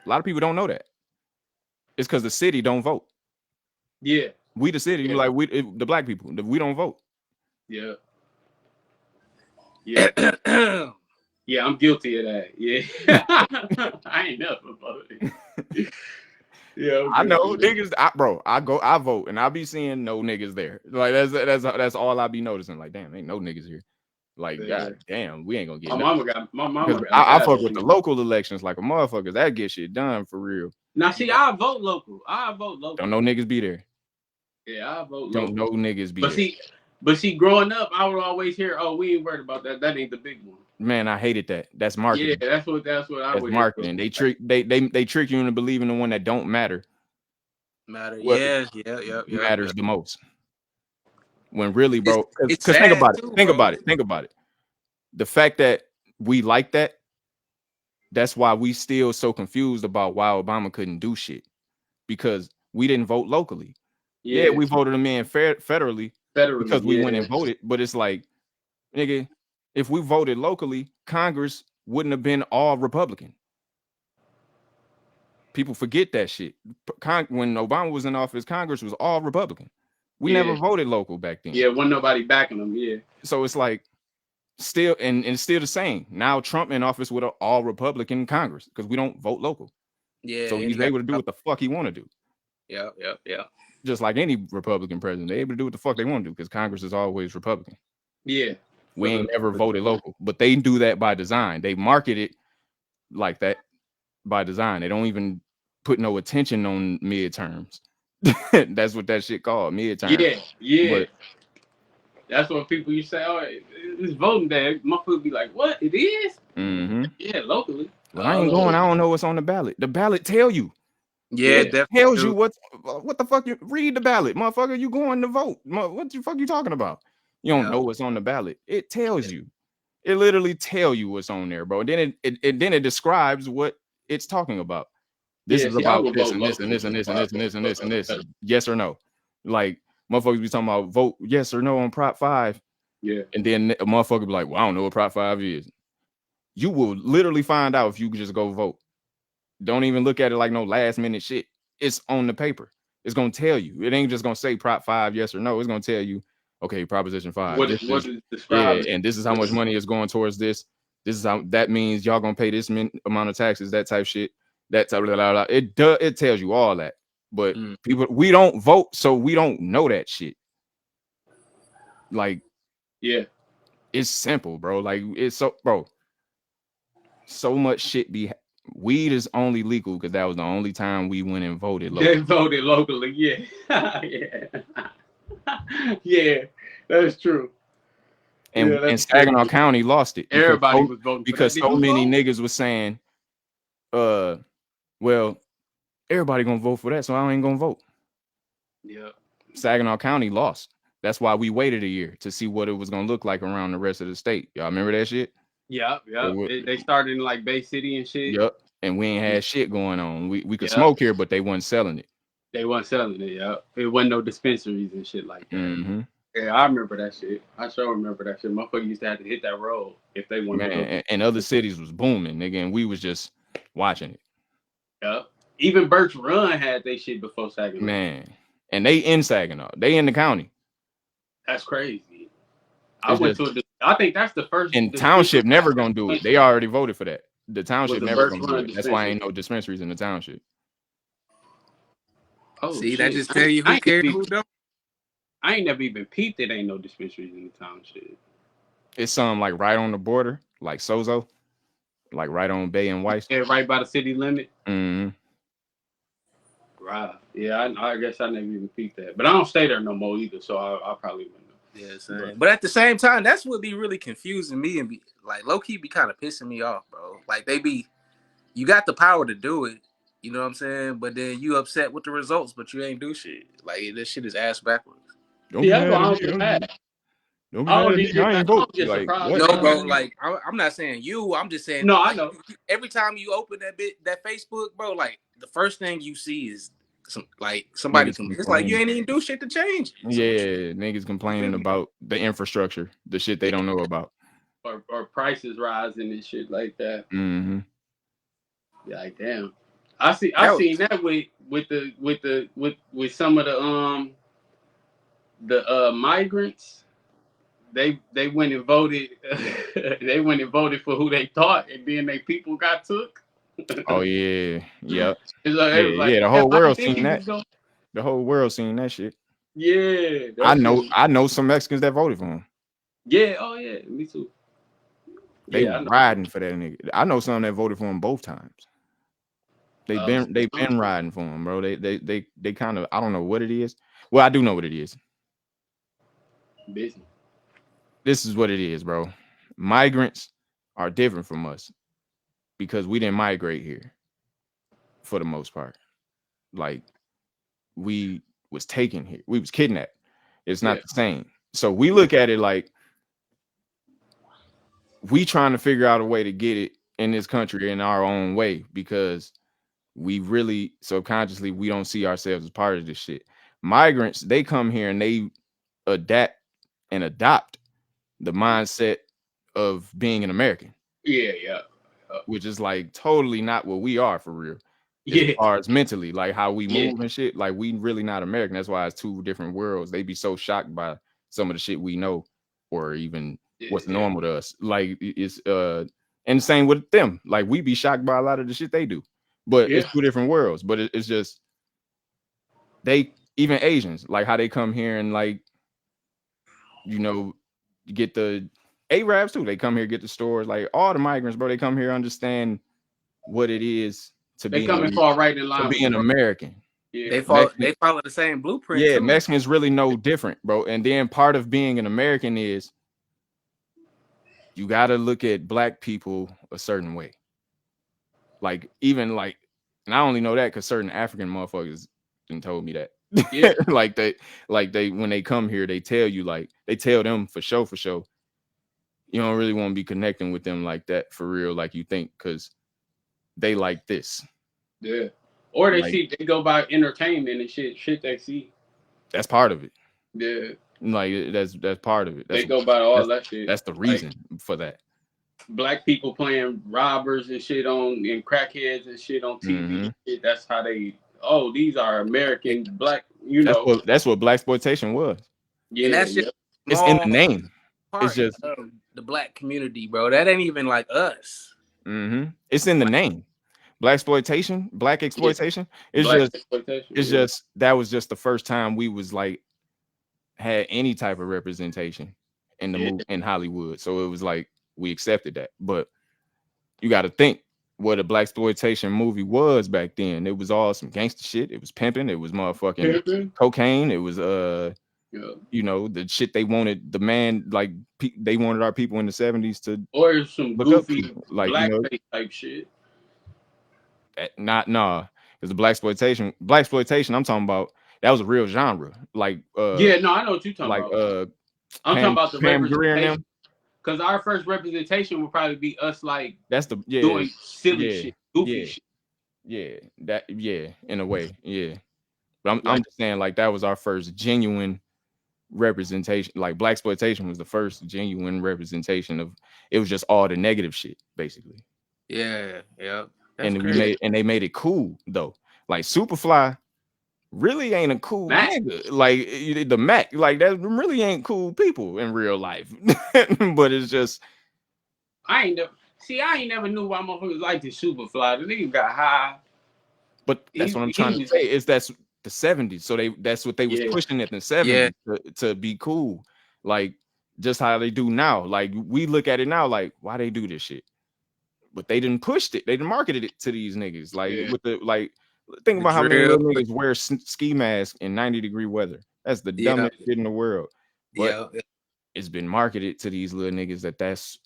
Speaker 3: A lot of people don't know that. It's because the city don't vote.
Speaker 4: Yeah.
Speaker 3: We the city, the black people, we don't vote.
Speaker 4: Yeah. Yeah. Yeah, I'm guilty of that. Yeah. I ain't never voted. Yeah.
Speaker 3: I know niggas, I vote and I be seeing no niggas there. Like that's all I be noticing. Like, damn, ain't no niggas here. Like, god damn, we ain't gonna get
Speaker 4: my mama got
Speaker 3: I fuck with the local elections like a motherfucker. That get shit done for real.
Speaker 4: Now see, I vote local.
Speaker 3: Don't no niggas be there.
Speaker 4: Yeah, I vote
Speaker 3: local. Don't no niggas be there.
Speaker 4: But see, growing up, I would always hear, "Oh, we ain't worried about that. That ain't the big one."
Speaker 3: Man, I hated that. That's marketing.
Speaker 4: Yeah, that's what I would.
Speaker 3: Marketing. They trick you into believing the one that don't matter.
Speaker 5: Yeah.
Speaker 3: Matters the most. When really, bro, because think about it. Think about it. The fact that we like that, that's why we still so confused about why Obama couldn't do shit. Because we didn't vote locally. Yeah, we voted him in federally because we went and voted. But it's like, nigga, if we voted locally, Congress wouldn't have been all Republican. People forget that shit. When Obama was in office, Congress was all Republican. We never voted local back then.
Speaker 4: Yeah, wasn't nobody backing them. Yeah.
Speaker 3: So it's like still and it's still the same. Now Trump in office with an all Republican Congress because we don't vote local.
Speaker 5: Yeah.
Speaker 3: So he's able to do what the fuck he want to do.
Speaker 5: Yeah.
Speaker 3: Just like any Republican president, they're able to do what the fuck they want to do because Congress is always Republican.
Speaker 4: Yeah.
Speaker 3: We ain't never voted local, but they do that by design. They market it like that by design. They don't even put no attention on midterms. That's what that shit called, midterms.
Speaker 4: Yeah. But that's what people used to say, oh, it's voting day. My food be like, what? It is?
Speaker 3: Mm-hmm.
Speaker 4: Yeah, locally.
Speaker 3: But I ain't going. I don't know what's on the ballot. The ballot tell you.
Speaker 5: Yeah, it definitely
Speaker 3: tells you what the fuck you read the ballot, motherfucker. You going to vote? What the fuck you talking about? You don't know what's on the ballot. It tells you. It literally tell you what's on there, bro. Then it describes what it's talking about. This is about this and this and this and this and this and this and this and this. Yes or no? Like motherfuckers be talking about vote yes or no on Prop 5.
Speaker 4: Yeah.
Speaker 3: And then a motherfucker be like, well, I don't know what Prop 5 is. You will literally find out if you can just go vote. Don't even look at it like no last minute shit. It's on the paper. It's gonna tell you. It ain't just gonna say Prop 5 yes or no. It's gonna tell you, okay, Proposition 5.
Speaker 4: What is described?
Speaker 3: Yeah, and this is how much money is going towards this. This is how that means y'all gonna pay this amount of taxes, that type shit. That type of it tells you all that. But people, we don't vote, so we don't know that shit. Like,
Speaker 4: yeah,
Speaker 3: it's simple, bro. Like, it's so much shit be. Weed is only legal because that was the only time we went and voted locally.
Speaker 4: They voted locally, yeah. Yeah, that's true.
Speaker 3: And Saginaw County lost it.
Speaker 4: Everybody was voting
Speaker 3: because so many niggas was saying, well, everybody gonna vote for that, so I ain't gonna vote.
Speaker 4: Yeah.
Speaker 3: Saginaw County lost. That's why we waited a year to see what it was gonna look like around the rest of the state. Y'all remember that shit?
Speaker 4: Yeah. They started in like Bay City and shit.
Speaker 3: Yep. And we ain't had shit going on. We could smoke here, but they wasn't selling it.
Speaker 4: They wasn't selling it. Yeah. It wasn't no dispensaries and shit like that.
Speaker 3: Mm-hmm.
Speaker 4: Yeah, I remember that shit. I sure remember that shit. Motherfucker used to have to hit that road if they wanted to.
Speaker 3: And other cities was booming, nigga, and we was just watching it.
Speaker 4: Yep. Even Birch Run had they shit before Saginaw.
Speaker 3: Man. And they in Saginaw. They in the county.
Speaker 4: That's crazy. I think that's the first.
Speaker 3: And township never gonna do it. They already voted for that. The township never gonna do it. That's why ain't no dispensaries in the township.
Speaker 4: Oh,
Speaker 5: see,
Speaker 4: shit.
Speaker 5: that just tell you who cares, who don't.
Speaker 4: I ain't never even peeped that ain't no dispensaries in the town. Shit.
Speaker 3: It's some like right on the border, like Sozo, like right on Bay and Weiss.
Speaker 4: Yeah, right by the city limit.
Speaker 3: Mm-hmm.
Speaker 4: Right. Yeah, I guess I never even peeped that. But I don't stay there no more either, so I probably wouldn't know.
Speaker 5: Yeah, same. But at the same time, that's what be really confusing me and be like low key be kind of pissing me off, bro. Like you got the power to do it, you know what I'm saying? But then you upset with the results, but you ain't do shit. Like this shit is ass backwards.
Speaker 3: Don't be mad at me. Don't be mad at me. I ain't vote. Like what?
Speaker 5: No, bro. Like I'm not saying you. I'm just saying.
Speaker 4: No, I know.
Speaker 5: Every time you open that Facebook, bro, like the first thing you see is somebody. It's like you ain't even do shit to change it.
Speaker 3: Yeah, niggas complaining about the infrastructure, the shit they don't know about,
Speaker 4: or prices rising and shit like that.
Speaker 3: Mm-hmm.
Speaker 4: Yeah, like damn. I seen that with some of the migrants. They went and voted. They went and voted for who they thought, and then they people got took.
Speaker 3: Oh yeah, yep.
Speaker 4: Like,
Speaker 3: the whole world seen that. The whole world seen that shit.
Speaker 4: Yeah,
Speaker 3: I know some Mexicans that voted for him.
Speaker 4: Yeah, oh yeah, me too.
Speaker 3: They riding for that nigga. I know some that voted for him both times. They've been riding for him, bro. They kind of, I don't know what it is. Well, I do know what it is.
Speaker 4: Business.
Speaker 3: This is what it is, bro. Migrants are different from us because we didn't migrate here for the most part. Like we was taken here. We was kidnapped. It's not the same. So we look at it like we trying to figure out a way to get it in this country in our own way because we really subconsciously we don't see ourselves as part of this shit. Migrants, they come here and they adapt and adopt the mindset of being an American.
Speaker 4: Yeah.
Speaker 3: Which is like totally not what we are for real. As far as mentally, like how we move and shit, like we really not American. That's why it's two different worlds. They be so shocked by some of the shit we know or even what's normal to us. Like it's and same with them. Like we be shocked by a lot of the shit they do. But it's two different worlds. But it's just they even Asians, like how they come here and like, you know, get the Arabs too. They come here, get the stores, like all the migrants, bro. They come here, understand what it is to be an American.
Speaker 5: Yeah. They follow the same blueprint.
Speaker 3: Yeah,
Speaker 5: too.
Speaker 3: Mexicans really know different, bro. And then part of being an American is you gotta look at black people a certain way. Like even like, and I only know that because certain African motherfuckers told me that. Yeah. like they when they come here, they tell you like they tell them for sure. You don't really want to be connecting with them like that for real, like you think, because they like this.
Speaker 4: Yeah. Or they go by entertainment and shit they see.
Speaker 3: That's part of it.
Speaker 4: Yeah.
Speaker 3: Like that's part of it.
Speaker 4: They go by all that shit.
Speaker 3: That's the reason for that.
Speaker 4: Black people playing robbers and shit and crackheads and shit on TV.
Speaker 3: Mm-hmm.
Speaker 4: Shit, that's how these are American black, know.
Speaker 3: That's what blaxploitation was.
Speaker 5: Yeah, and that's just
Speaker 3: it's in the name. It's just
Speaker 5: the black community, bro. That ain't even like us.
Speaker 3: Mm-hmm. It's in the name. Black exploitation. It's just that was just the first time we was like had any type of representation in the movie in Hollywood. So it was like we accepted that. But you got to think what a blaxploitation movie was back then. It was all some gangster shit. It was pimping. It was motherfucking cocaine. It was you know, the shit they wanted the man, like they wanted our people in the 70s to
Speaker 4: or some goofy
Speaker 3: like
Speaker 4: blackface type shit.
Speaker 3: Because the blaxploitation I'm talking about, that was a real genre. Like
Speaker 4: I know what you're talking about. I'm talking about the representation. Because our first representation would probably be us like doing silly shit, goofy shit.
Speaker 3: Yeah, in a way, yeah. But I'm just saying like that was our first genuine representation. Like blaxploitation was the first genuine representation of it. Was just all the negative shit basically.
Speaker 5: Yeah.
Speaker 3: And they made it cool though. Like Superfly really ain't a cool nigga. Like the Mac, like that really ain't cool people in real life. But it's just
Speaker 4: I ain't never knew why motherfuckers like the Superfly. The nigga got high.
Speaker 3: But that's what I'm trying to say is the 70s. So that's what they was pushing at the 70s to be cool. Like just how they do now. Like we look at it now, like why they do this shit? But they didn't push it. They didn't market it to these niggas. Like with the think about how many little niggas wear ski masks in 90-degree weather. That's the dumbest shit in the world. But it's been marketed to these little niggas that's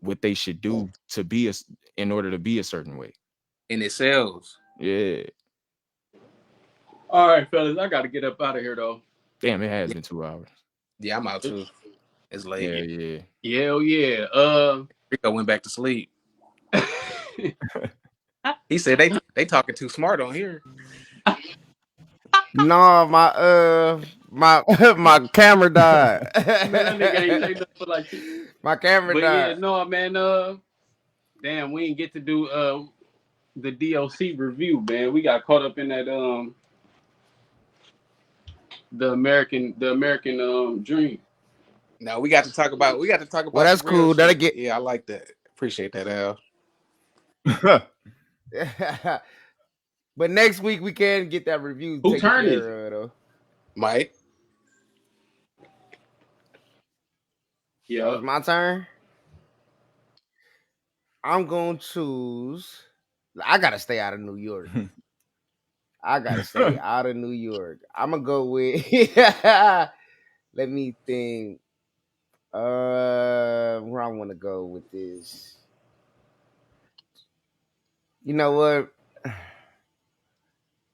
Speaker 3: what they should do to be in order to be a certain way.
Speaker 5: And it sells.
Speaker 3: Yeah.
Speaker 4: All right, fellas, I got to get up out of here though.
Speaker 3: Damn, it has been 2 hours.
Speaker 5: Yeah, I'm out too. It's late.
Speaker 3: Yeah.
Speaker 4: Hell yeah.
Speaker 5: Rico went back to sleep. He said they talking too smart on here.
Speaker 2: No, my camera died.
Speaker 4: Man, that nigga ain't say nothing like shit.
Speaker 2: My camera died.
Speaker 4: Yeah, no, man. Damn, we didn't get to do the DLC review, man. We got caught up in that the American dream.
Speaker 5: No, we got to talk about.
Speaker 2: Well, that's cool. That'll get.
Speaker 5: Yeah, I like that. Appreciate that, Al.
Speaker 2: But next week we can get that review.
Speaker 4: Who turned it?
Speaker 5: Mike.
Speaker 2: Yeah, it's my turn. I'm gonna choose. I gotta stay out of New York. I'm gonna go with. Let me think. Where I want to go with this. You know what?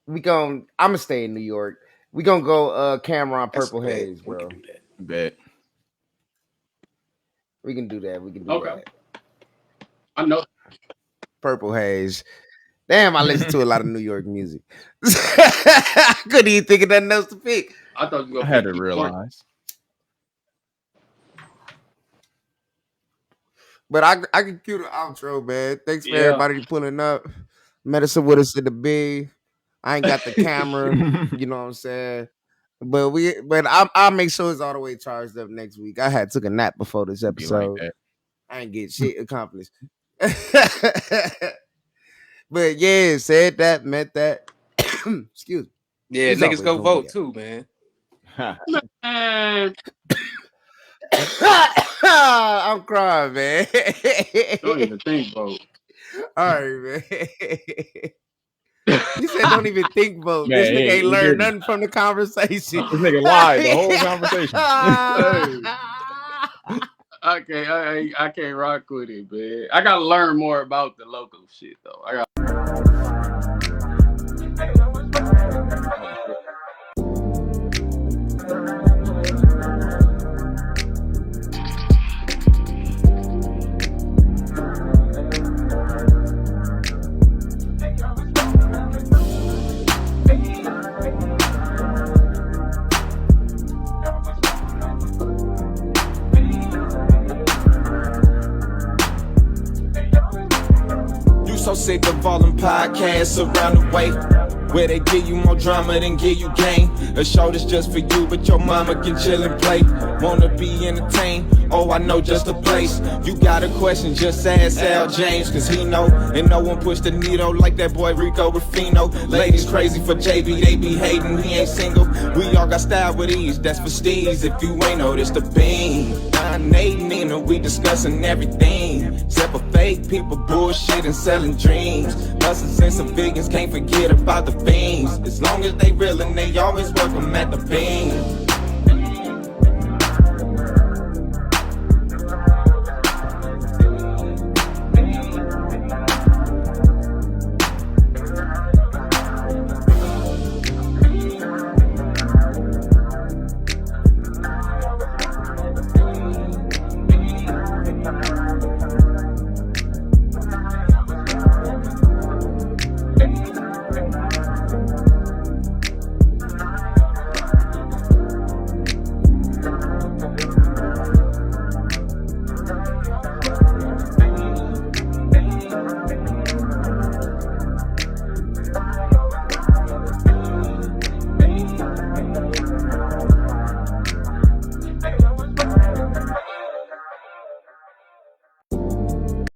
Speaker 2: I'm gonna stay in New York. We gonna go Cameron Purple Haze, bro.
Speaker 5: We can do that.
Speaker 3: Bet.
Speaker 2: We can do that.
Speaker 4: Okay. I know.
Speaker 2: Purple Haze. Damn, I listen to a lot of New York music. I couldn't even think of nothing else to pick.
Speaker 4: I thought you were
Speaker 3: I had to realize.
Speaker 2: But I can cue the outro, man. Thanks for everybody pulling up. Medicine with us in the big. I ain't got the camera, you know what I'm saying? But I'll make sure it's all the way charged up next week. I took a nap before this episode.
Speaker 3: Like
Speaker 2: I ain't get shit accomplished. But yeah, said that, meant that. Excuse me.
Speaker 5: Yeah,
Speaker 2: He's
Speaker 5: niggas go vote
Speaker 2: that.
Speaker 5: too, man.
Speaker 2: I'm crying, man.
Speaker 4: Don't even think vote.
Speaker 2: All right, man. He said, "Don't even think vote."
Speaker 3: Man,
Speaker 2: this nigga ain't learned nothing from the conversation.
Speaker 3: This nigga lied the whole conversation.
Speaker 4: Okay, I can't rock with it, man. I gotta learn more about the local shit though.
Speaker 1: So sick of all them podcasts around the way, where they give you more drama than give you game. A show that's just for you, but your mama can chill and play. Wanna be entertained? Oh, I know just a place. You got a question, just ask Al James, cause he know. And no one pushed the needle like that boy Rico Ruffino. Ladies crazy for JB, they be hating, he ain't single. We all got style with ease, that's for Steez. If you ain't noticed the beam, 9-8 Nina, we discussing everything. Except for fake people, bullshit and selling dreams. Hustlers and civilians can't forget about the beans. As long as they real and they always welcome at the beam.